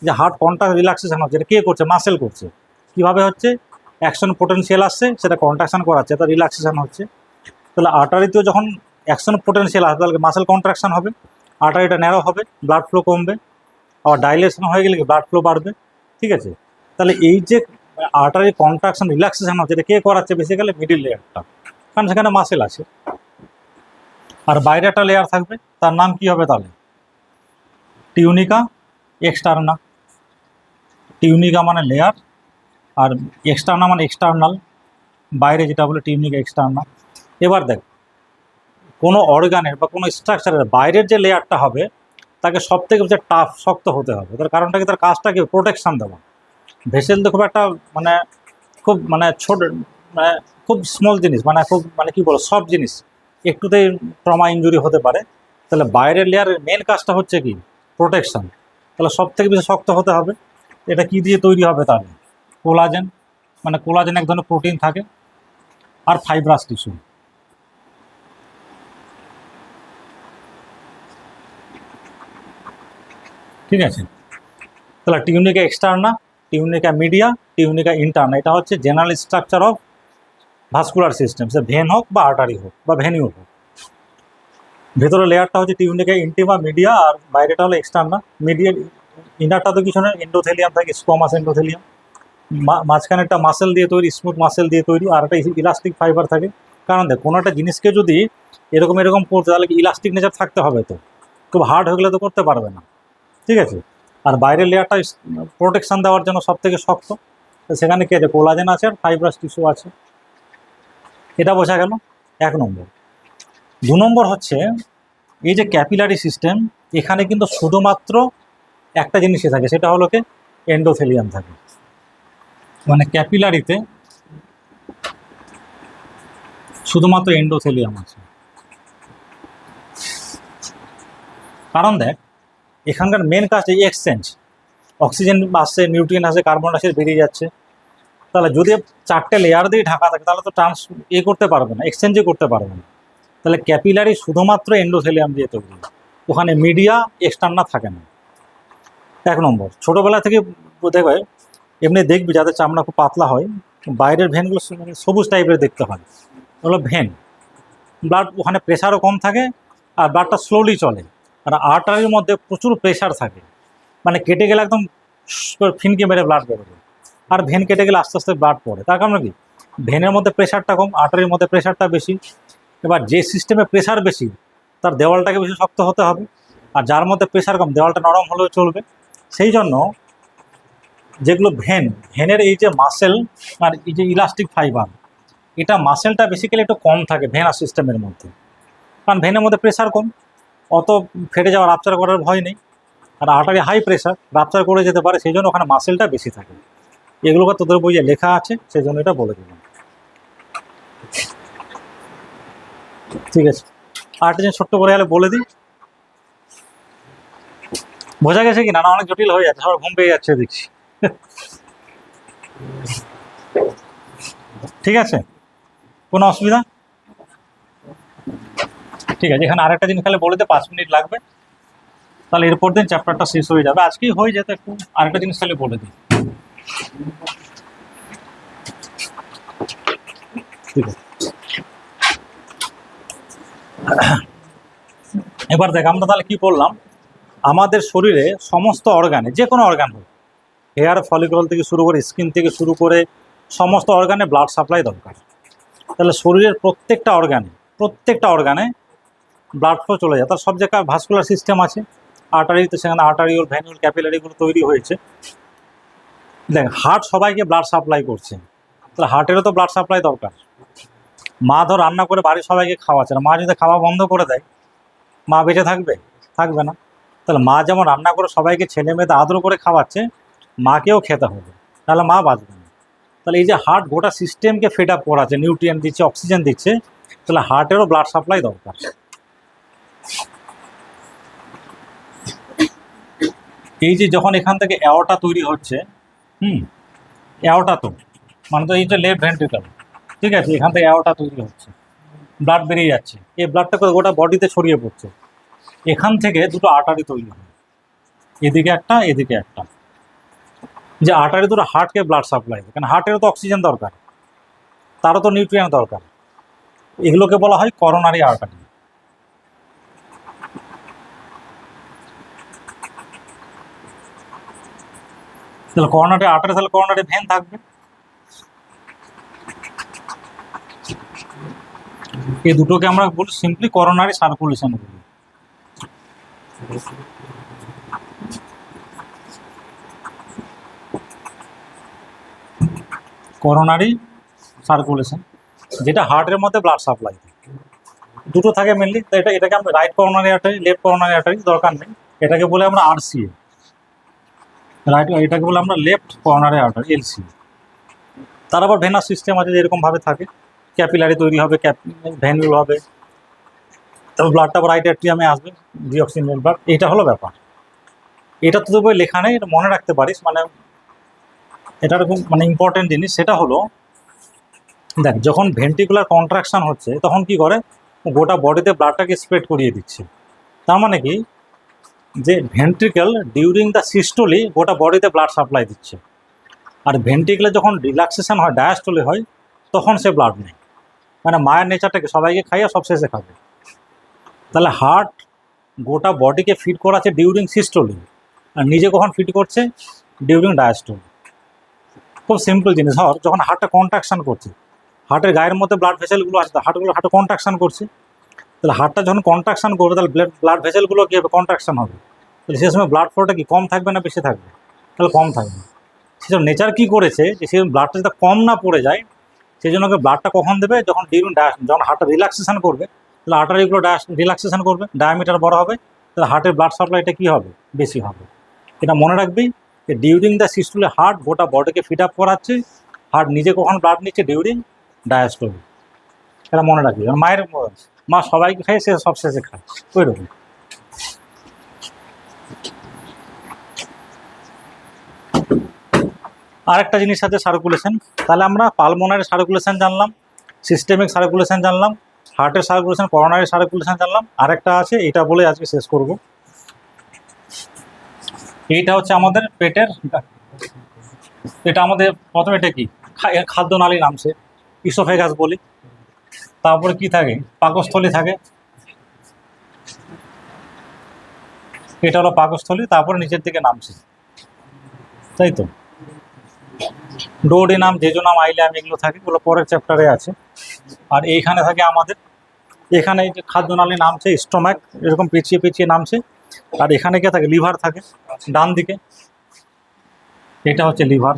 যে হার্ট কন্ট্রাক্ট রিল্যাক্সেশন হচ্ছে, এটা কে করছে? মাসেল করছে। কীভাবে হচ্ছে? অ্যাকশন পোটেনশিয়াল আসছে, সেটা কন্ট্রাকশন করাচ্ছে, তার রিল্যাক্সেশন হচ্ছে। তাহলে আর্টারিতেও যখন অ্যাকশন পোটেনশিয়াল আসবে তাহলে মাসেল কন্ট্রাকশন হবে, আর্টারিটা ন্যারো হবে, ব্লাড ফ্লো কমবে। আবার ডাইলেশন হয়ে গেলে ব্লাড ফ্লো বাড়বে, ঠিক আছে। তাহলে এই যে আর্টারি কন্ট্রাকশন রিল্যাক্সেশন হচ্ছে, এটা কে করাচ্ছে? বেসিক্যালি মিডিল লেয়ারটা, কারণ সেখানে মাসেল আছে। আর বাইরে একটা লেয়ার থাকবে, তার নাম কি হবে তাহলে? Tunica externa. টিউনিকা মানে লেয়ার, আর এক্সটার্না মানে এক্সটার্নাল, বাইরে যেটা বলে টিউনিকা এক্সটার্নাল। এবার দেখ, কোনো অর্গানের বা কোনো স্ট্রাকচারের বাইরের যে লেয়ারটা হবে তাকে সব থেকে বেশি টাফ, শক্ত হতে হবে। তার কারণটা কি, তার কাজটা কি, প্রোটেকশান দেওয়া। ভেসেল তো খুব একটা মানে খুব মানে ছোট, মানে খুব স্মল জিনিস, মানে খুব মানে কি বলো, সব জিনিস একটুতেই ট্রমা ইনজুরি হতে পারে। তাহলে বাইরের লেয়ারের মেন কাজটা হচ্ছে কি, প্রোটেকশান। তাহলে সব থেকে বেশি শক্ত হতে হবে। এটা কি দিয়ে তৈরি হবে তাহলে? কোলাজেন, মানে কোলাজেন এক ধরনের প্রোটিন থাকে, আর ফাইব্রাস টিস্যু। ঠিক আছে, তাহলে tunica externa, tunica media, tunica interna, এটা হচ্ছে general structure of vascular system, সে ভেন হোক বা আর্টারি হোক বা ভেনিউ হোক। ভেতরে লেয়ারটা হচ্ছে টিউনিকা ইন্টিমা মিডিয়া, আর বাইরেটা হলো এক্সটার্না। মিডিয়া ইনারটা তো কিছু না, এন্ডোথেলিয়াম থাকে, স্কোমাস এন্ডোথেলিয়াম। মাঝখানে একটা মাসেল দিয়ে তৈরি, স্মুথ মাসেল দিয়ে তৈরি, আর একটা ইলাস্টিক ফাইবার থাকে। কারণ দেখ, কোনো একটা জিনিসকে যদি এরকম এরকম করতে, তাহলে ইলাস্টিক নেচার থাকতে হবে, তো খুব হার্ড হয়ে গেলে তো করতে পারবে না। ঠিক আছে, আর বাইরের লেয়ারটা প্রোটেকশন দেওয়ার জন্য সব থেকে শক্ত। তো সেখানে কি আছে, কোলাজেন আছে আর ফাইব্রাস টিস্যু আছে। এটা বোঝা গেল 1 নম্বর। 2 নম্বর হচ্ছে, এই যে ক্যাপিলারি সিস্টেম, এখানে কিন্তু শুধুমাত্র একটা জিনিসই থাকে, সেটা হলো কি, এন্ডোথেলিয়াম থাকে। মানে ক্যাপিলারিতে শুধুমাত্র এন্ডোথেলিয়াম আছে। কারণ দেখ, এখানকার মেন কাজ এই এক্সচেঞ্জ, অক্সিজেন আসছে, নিউট্রিয়েন্ট আসছে, কার্বন ডাইঅক্সাইড বেরিয়ে যাচ্ছে। তাহলে যদি 4টে লেয়ার দিয়ে ঢাকা থাকে, তাহলে তো করতে পারবে না, এক্সচেঞ্জই করতে পারবে না। তাহলে ক্যাপিলারি শুধুমাত্র এন্ডোথেলিয়াম দিয়ে তৈরি, ওখানে মিডিয়া এক্সটার্না থাকে না। 1 নম্বর। ছোটোবেলা থেকে দেখবে, এমনি দেখবি যাদের চামড়া খুব পাতলা হয়, বাইরের ভেনগুলো মানে সবুজ টাইপের দেখতে হয়, ওগুলো ভেন। ব্লাড ওখানে প্রেশারও কম থাকে, আর ব্লাডটা স্লোলি চলে। আর আর্টারির মধ্যে প্রচুর প্রেশার থাকে, মানে কেটে গেলে একদম ফিনকে মেরে ব্লাড বেরোবে। আর ভেন কেটে গেলে আস্তে আস্তে ব্লাড পড়ে। তার কারণ কি, ভেনের মধ্যে প্রেশারটা কম, আর্টারির মধ্যে প্রেশারটা বেশি। এবার যে সিস্টেমে প্রেশার বেশি, তার দেওয়ালটাকে বেশি শক্ত হতে হবে। আর যার মধ্যে প্রেশার কম, দেওয়ালটা নরম হলেও চলবে। সেই জন্য যেগুলো ভেনের এই যে মাসেল আর এই যে ইলাস্টিক ফাইবার, এটা মাসেলটা বেসিক্যালি একটু কম থাকে ভেনাস সিস্টেমের মধ্যে। কারণ ভেনের মধ্যে প্রেশার কম, অত ফেটে যাওয়া, রাপচার করার ভয় নেই। আর আর্টারি হাই প্রেশার, রাপচার করে যেতে পারে, সেই জন্য ওখানে মাসেলটা বেশি থাকে। এগুলোকে তোদের বইয়ে লেখা আছে, সেই জন্য এটা বলে দিলাম। ঠিক আছে, আরেকটা জিনিস ছোট্ট করে গেলে বলে দিই, বোঝা গেছে কি না? অনেক জটিল হয়ে যাচ্ছে, সবার ঘুম পেয়ে যাচ্ছে দেখছি। ঠিক আছে, কোনো অসুবিধা? ঠিক আছে, এখানে আরেকটা জিনিস খালি বলে দিতে 5 মিনিট লাগবে, তাহলে এরপর দিন চ্যাপ্টারটা শেষ হয়ে যাবে। আজকেই হয়ে যেত, একটু আরেকটা জিনিস খালি বলে দিই। ঠিক আছে, এবার দেখ, আমরা তাহলে কি বললাম, আমাদের শরীরে সমস্ত অর্গানে, যে কোনো অর্গান হোক, হেয়ার ফলিকল থেকে শুরু করে, স্কিন থেকে শুরু করে, সমস্ত অর্গানে ব্লাড সাপ্লাই দরকার। তাহলে শরীরের প্রত্যেকটা অর্গানে ব্লাড ফ্লো চলে যায়। তার সব জায়গায় ভাস্কুলার সিস্টেম আছে, আর্টারিতে, সেখানে আর্টারিওল, ভ্যানিউল, ক্যাপিলারিগুলো তৈরি হয়েছে। দেখ, হার্ট সবাইকে ব্লাড সাপ্লাই করছে, তাহলে হার্টেরও তো ব্লাড সাপ্লাই দরকার। মা ধর রান্না করে বাড়ির সবাইকে খাওয়াচ্ছে, মা যদি খাওয়া বন্ধ করে দেয়, মা বেঁচে থাকবে? থাকবে না। তাহলে মা যেমন রান্না করে সবাইকে ছেলে মেয়েদের আদর করে খাওয়াচ্ছে, মাকেও খেতে হবে, তাহলে মা বাঁচবে না। তাহলে এই যে হার্ট গোটা সিস্টেমকে ফিড আপ করাচ্ছে, নিউট্রিয়েন্ট দিচ্ছে, অক্সিজেন দিচ্ছে, তাহলে হার্টেরও ব্লাড সাপ্লাই দরকার। এই যে যখন এখান থেকে অ্যাওর্টা তৈরি হচ্ছে, অ্যাওর্টা তো মানে তো এই যে লেফট ভেন্ট্রিকল, ঠিক আছে, এখান থেকে অ্যাওর্টা তৈরি হচ্ছে, ব্লাড বেরিয়ে যাচ্ছে, এই ব্লাডটা গোটা বডিতে ছড়িয়ে পড়ছে। এখান থেকে দুটো আর্টারি তৈরি হয়, এদিকে একটা, এদিকে একটা। যে আর্টারি দুটো হার্টকে ব্লাড সাপ্লাই দেয়, কারণ হার্টেরও তো অক্সিজেন দরকার, তারও তো নিউট্রিয়েন্ট দরকার। এগুলোকে বলা হয় করোনারি আর্টারি। তাহলে করোনারি আর্টারি, তাহলে করোনারি ভেন থাকবে। এই দুটোকে আমরা বলি সিম্পলি করোনারি সার্কুলেশন বলি। করোনারি সার্কুলেশন, যেটা হার্টের মধ্যে ব্লাড সাপ্লাই, দুটো থাকে মেনলি। তো এটাকে আমরা right coronary artery, left coronary artery দরকার নেই, এটাকে বলে আমরা আরসিএ, রাইট, এটাকে বলে আমরা লেফট করোনারি আর্টারি, এলসি। তার আবার ভেনাস সিস্টেম আছে, যেরকমভাবে থাকে, ক্যাপিলারি তৈরি হবে, ভেনুল হবে, তারপর ব্লাডটা আবার রাইট অ্যাট্রিয়ামে আসবে, ডিঅক্সিজেন ব্লাড। এটা হলো ব্যাপার। এটা তো বই লেখা নেই, এটা মনে রাখতে পারিস, মানে এটা এরকম মানে ইম্পর্টেন্ট জিনিস। সেটা হলো, দেখ, যখন ভেন্ট্রিকুলার কন্ট্রাকশন হচ্ছে তখন কি করে, গোটা বডিতে ব্লাডটাকে স্প্রেড করিয়ে দিচ্ছে। তার মানে কি, যে ভেন্ট্রিকেল ডিউরিং দ্য সিস্টোলি গোটা বডিতে ব্লাড সাপ্লাই দিচ্ছে, আর ভেন্ট্রিকেলে যখন রিল্যাক্সেশন হয়, ডায়াস্টোলি হয়, তখন সে ব্লাড নেই। মানে মায়ের নেচারটাকে সবাইকে খাইয়ে সব শেষে খাবে। তাহলে হার্ট গোটা বডিকে ফিড করাচ্ছে ডিউরিং সিস্টোলি, আর নিজে কখন ফিড করছে, ডিউরিং ডায়াস্টোলি। খুব সিম্পল জিনিস। যখন হার্টটা কন্ট্রাকশন করছে, হার্টের গায়ের মধ্যে ব্লাড ভেসেলগুলো আছে, হার্টে কন্ট্রাকশন করছে, তাহলে হার্টটা যখন কন্ট্রাকশন করবে, তাহলে ব্লাড ভেসেলগুলো কী হবে, কন্ট্রাকশন হবে। তাহলে সে সময় ব্লাড ফ্লোটা কি কম থাকবে না বেশি থাকবে? তাহলে কম থাকবে। সেসব নেচার কী করেছে, যে সেই ব্লাডটা যাতে কম না পড়ে যায়, সেই জন্য ব্লাডটা কখন দেবে, যখন যখন হার্টটা রিল্যাক্সেশন করবে, তাহলে আর্টারিগুলো রিল্যাক্সেশন করবে, ডায়ামিটার বড় হবে, তাহলে হার্টের ব্লাড সাপ্লাইটা কী হবে, বেশি হবে। এটা মনে রাখবি যে ডিউরিং দ্য সিস্টোলে হার্ট গোটা বডিকে ফিড আপ করাচ্ছে, হার্ট নিজে কখন ব্লাড নিচ্ছে, ডিউরিং ডায়াস্টোলি। এটা মনে রাখবি। মায়ের মা সবাইকে খায়, সে সব শেষে খায়, ওই রকম। আরেকটা জিনিস আছে সার্কুলেশন। তাহলে আমরা পালমোনারি সার্কুলেশন জানলাম, সিস্টেমিক সার্কুলেশন জানলাম, হার্টের সার্কুলেশন, করোনারি সার্কুলেশন জানলাম। আরেকটা আছে, এটা বলে আজকে শেষ করব। এইটা হচ্ছে আমাদের পেটের, এটা আমাদের প্রথমে এটা কি, খাদ্যনালী নামছে, ইসোফেগাস বলি। তারপরে কি থাকে, পাকস্থলী থাকে, এটা হলো পাকস্থলী। তারপরে নিচের দিকে নামছে, তাই তো, ডোডিনাম, জেজোনাম, আইলিয়াম, এগুলো থাকে, এগুলো পরের চ্যাপ্টারে আছে। আর এইখানে থাকে আমাদের, এখানে এই যে খাদ্যনালী নামছে, স্টোম্যাক এরকম পেঁচিয়ে পেঁচিয়ে নামছে। আর এখানে কে থাকে, লিভার থাকে ডান দিকে, এটা হচ্ছে লিভার।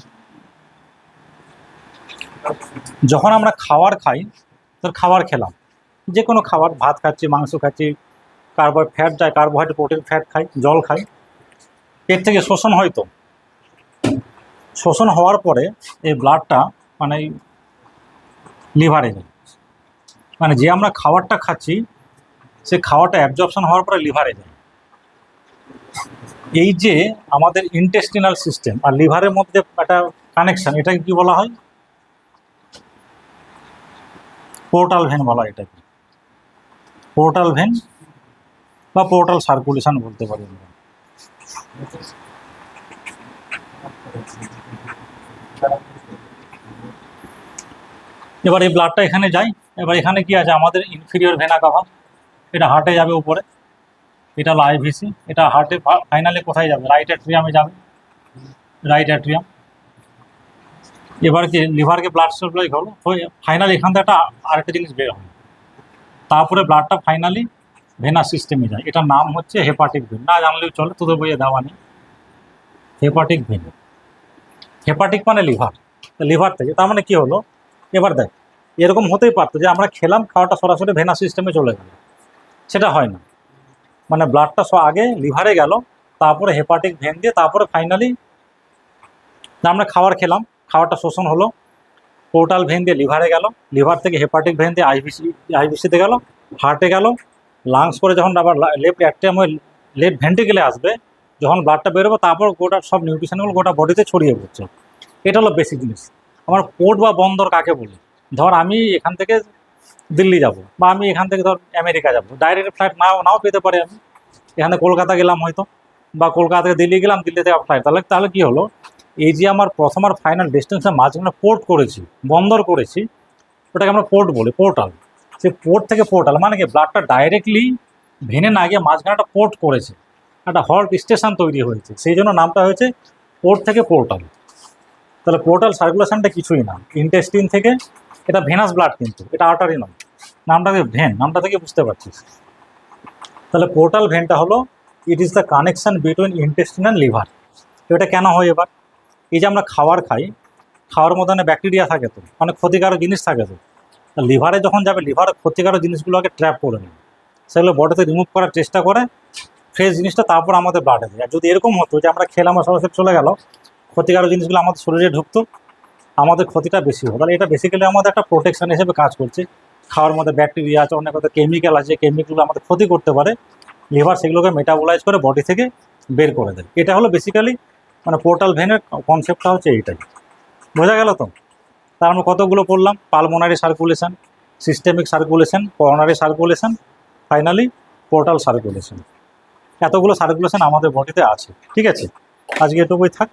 যখন আমরা খাবার খাই, তোর খাবার খেলাম, যে কোনো খাবার, ভাত খাচ্ছি, মাংস খাচ্ছি, ফ্যাট যায়, কার্বোহাইড্রেট, প্রোটিন, ফ্যাট খাই, জল খাই, এর থেকে শোষণ হয়। তো শোষণ হওয়ার পরে এই ব্লাডটা মানে লিভারে যায়, মানে যে আমরা খাবারটা খাচ্ছি সে খাবারটা অ্যাবজর্পশন হওয়ার পরে লিভারে যায়। এই যে আমাদের ইন্টেস্টিনাল সিস্টেম আর লিভারের মধ্যে একটা কানেকশন, এটাকে কি বলা হয়, পোর্টাল ভেন বলা হয়। এটাকে পোর্টাল ভেন বা পোর্টাল সার্কুলেশন বলতে পারি আমরা। এবার এই ব্লাডটা এখানে যায়। এবার এখানে কি আছে, আমাদের ইনফিরিয়র ভেনা কাভা, এটা হার্টে যাবে উপরে, এটা হলো আইভিসি, এটা হার্টে ফাইনালি কোথায় যাবে, রাইট অ্যাট্রিয়ামে যাবে, রাইট অ্যাট্রিয়াম। এবার কি লিভারকে ব্লাড সাপ্লাই হলো, ফাইনালি এখান থেকে একটা আরেকটা জিনিস বের হয়, তারপরে ব্লাডটা ফাইনালি ভেনাস সিস্টেমে যায়। এটার নাম হচ্ছে হেপাটিক ভেন, না জানলেও চলে, তোদের বইয়ে দেওয়া নেই, হেপাটিক ভেন। হেপাটিক মানে লিভার, লিভার থেকে। তার মানে কি হলো, এবার দেখ, এরকম হতেই পারতো যে আমরা খেলাম, খাওয়াটা সরাসরি ভেনাস সিস্টেমে চলে গেল, সেটা হয় না। মানে ব্লাডটা আগে লিভারে গেল, তারপরে হেপাটিক ভেন দিয়ে, তারপরে ফাইনালি আমরা খাবার খেলাম, খাবারটা শোষণ হলো, পোর্টাল ভেন দিয়ে লিভারে গেল, লিভার থেকে হেপাটিক ভেন দিয়ে আইভিসিতে গেল, হার্টে গেল, লাংস করে যখন আবার লেফট অ্যাট্রিয়াম হয়ে লেফট ভেন্ট্রিকেলে আসবে, যখন ব্লাডটা বেরোবে, তারপর গোটা সব নিউট্রিশনগুলো গোটা বডিতে ছড়িয়ে পড়ছে। এটা হলো বেসিক জিনিস। আমার পোর্ট বা বন্দর কাকে বলি, ধর আমি এখান থেকে দিল্লি যাব, বা আমি এখান থেকে ধর আমেরিকা যাব, ডাইরেক্ট ফ্লাইট নাও পেতে পারি আমি, এখানে কলকাতা গেলাম হয়তো, বা কলকাতা থেকে দিল্লি গেলাম, দিল্লি থেকে ফ্লাইট, তাহলে কী হলো, এই যে আমার প্রথম আর ফাইনাল ডেস্টিনেশন মাঝখানে পোর্ট করেছি, বন্দর করেছি, ওটাকে আমরা পোর্ট বলি, পোর্টাল। সেই পোর্ট থেকে পোর্টাল মানে কি, ব্লাডটা ডাইরেক্টলি ভেনে না গিয়ে মাঝখানে একটা পোর্ট করেছে, একটা হল্ট স্টেশন তৈরি হয়েছে, সেই জন্য নামটা হয়েছে পোর্ট থেকে পোর্টাল। তাহলে পোর্টাল সার্কুলেশনটা কিছুই না, ইন্টেস্টিন থেকে, এটা ভেনাস ব্লাড, কিন্তু এটা আর্টারি নয়, নামটা ভেন, নামটা থেকে বুঝতে পারছিস। তাহলে পোর্টাল ভেনটা হলো, ইট is the connection between intestine and liver. এটা কেন হয়, এবার এই যে আমরা খাবার খাই, খাওয়ার মধ্যে অনেক ব্যাকটেরিয়া থাকে, তো অনেক ক্ষতিকারক জিনিস থাকে, তো লিভারে যখন যাবে লিভারের ক্ষতিকারক জিনিসগুলোকে ট্র্যাপ করে নেবে, সেগুলো বডিতে রিমুভ করার চেষ্টা করে ফ্রেশ জিনিসটা, তারপর আমাদের ব্লাডে দেয়। আর যদি এরকম হতো যে আমরা খেলাম আর সরাসরি চলে গেল, ক্ষতিকারক জিনিসগুলো আমাদের শরীরে ঢুকতো, আমাদের ক্ষতিটা বেশি হতো। তাহলে এটা বেসিক্যালি আমাদের একটা প্রোটেকশন হিসেবে কাজ করছে। খাওয়ার মধ্যে ব্যাকটেরিয়া আছে, অনেক কথা কেমিক্যাল আছে, কেমিক্যালগুলো আমাদের ক্ষতি করতে পারে, লিভার সেগুলোকে মেটাবোলাইজ করে বডি থেকে বের করে দেয়। এটা হলো বেসিক্যালি মানে পোর্টাল ভেনের কনসেপ্টটা হচ্ছে এইটাই। বোঝা গেল তো? তার আমরা কতগুলো পড়লাম, pulmonary circulation, systemic circulation, coronary circulation, finally portal circulation. এতগুলো সার্কুলেশন আমাদের বডিতে আছে। ঠিক আছে, আজকে এটুকুই থাক।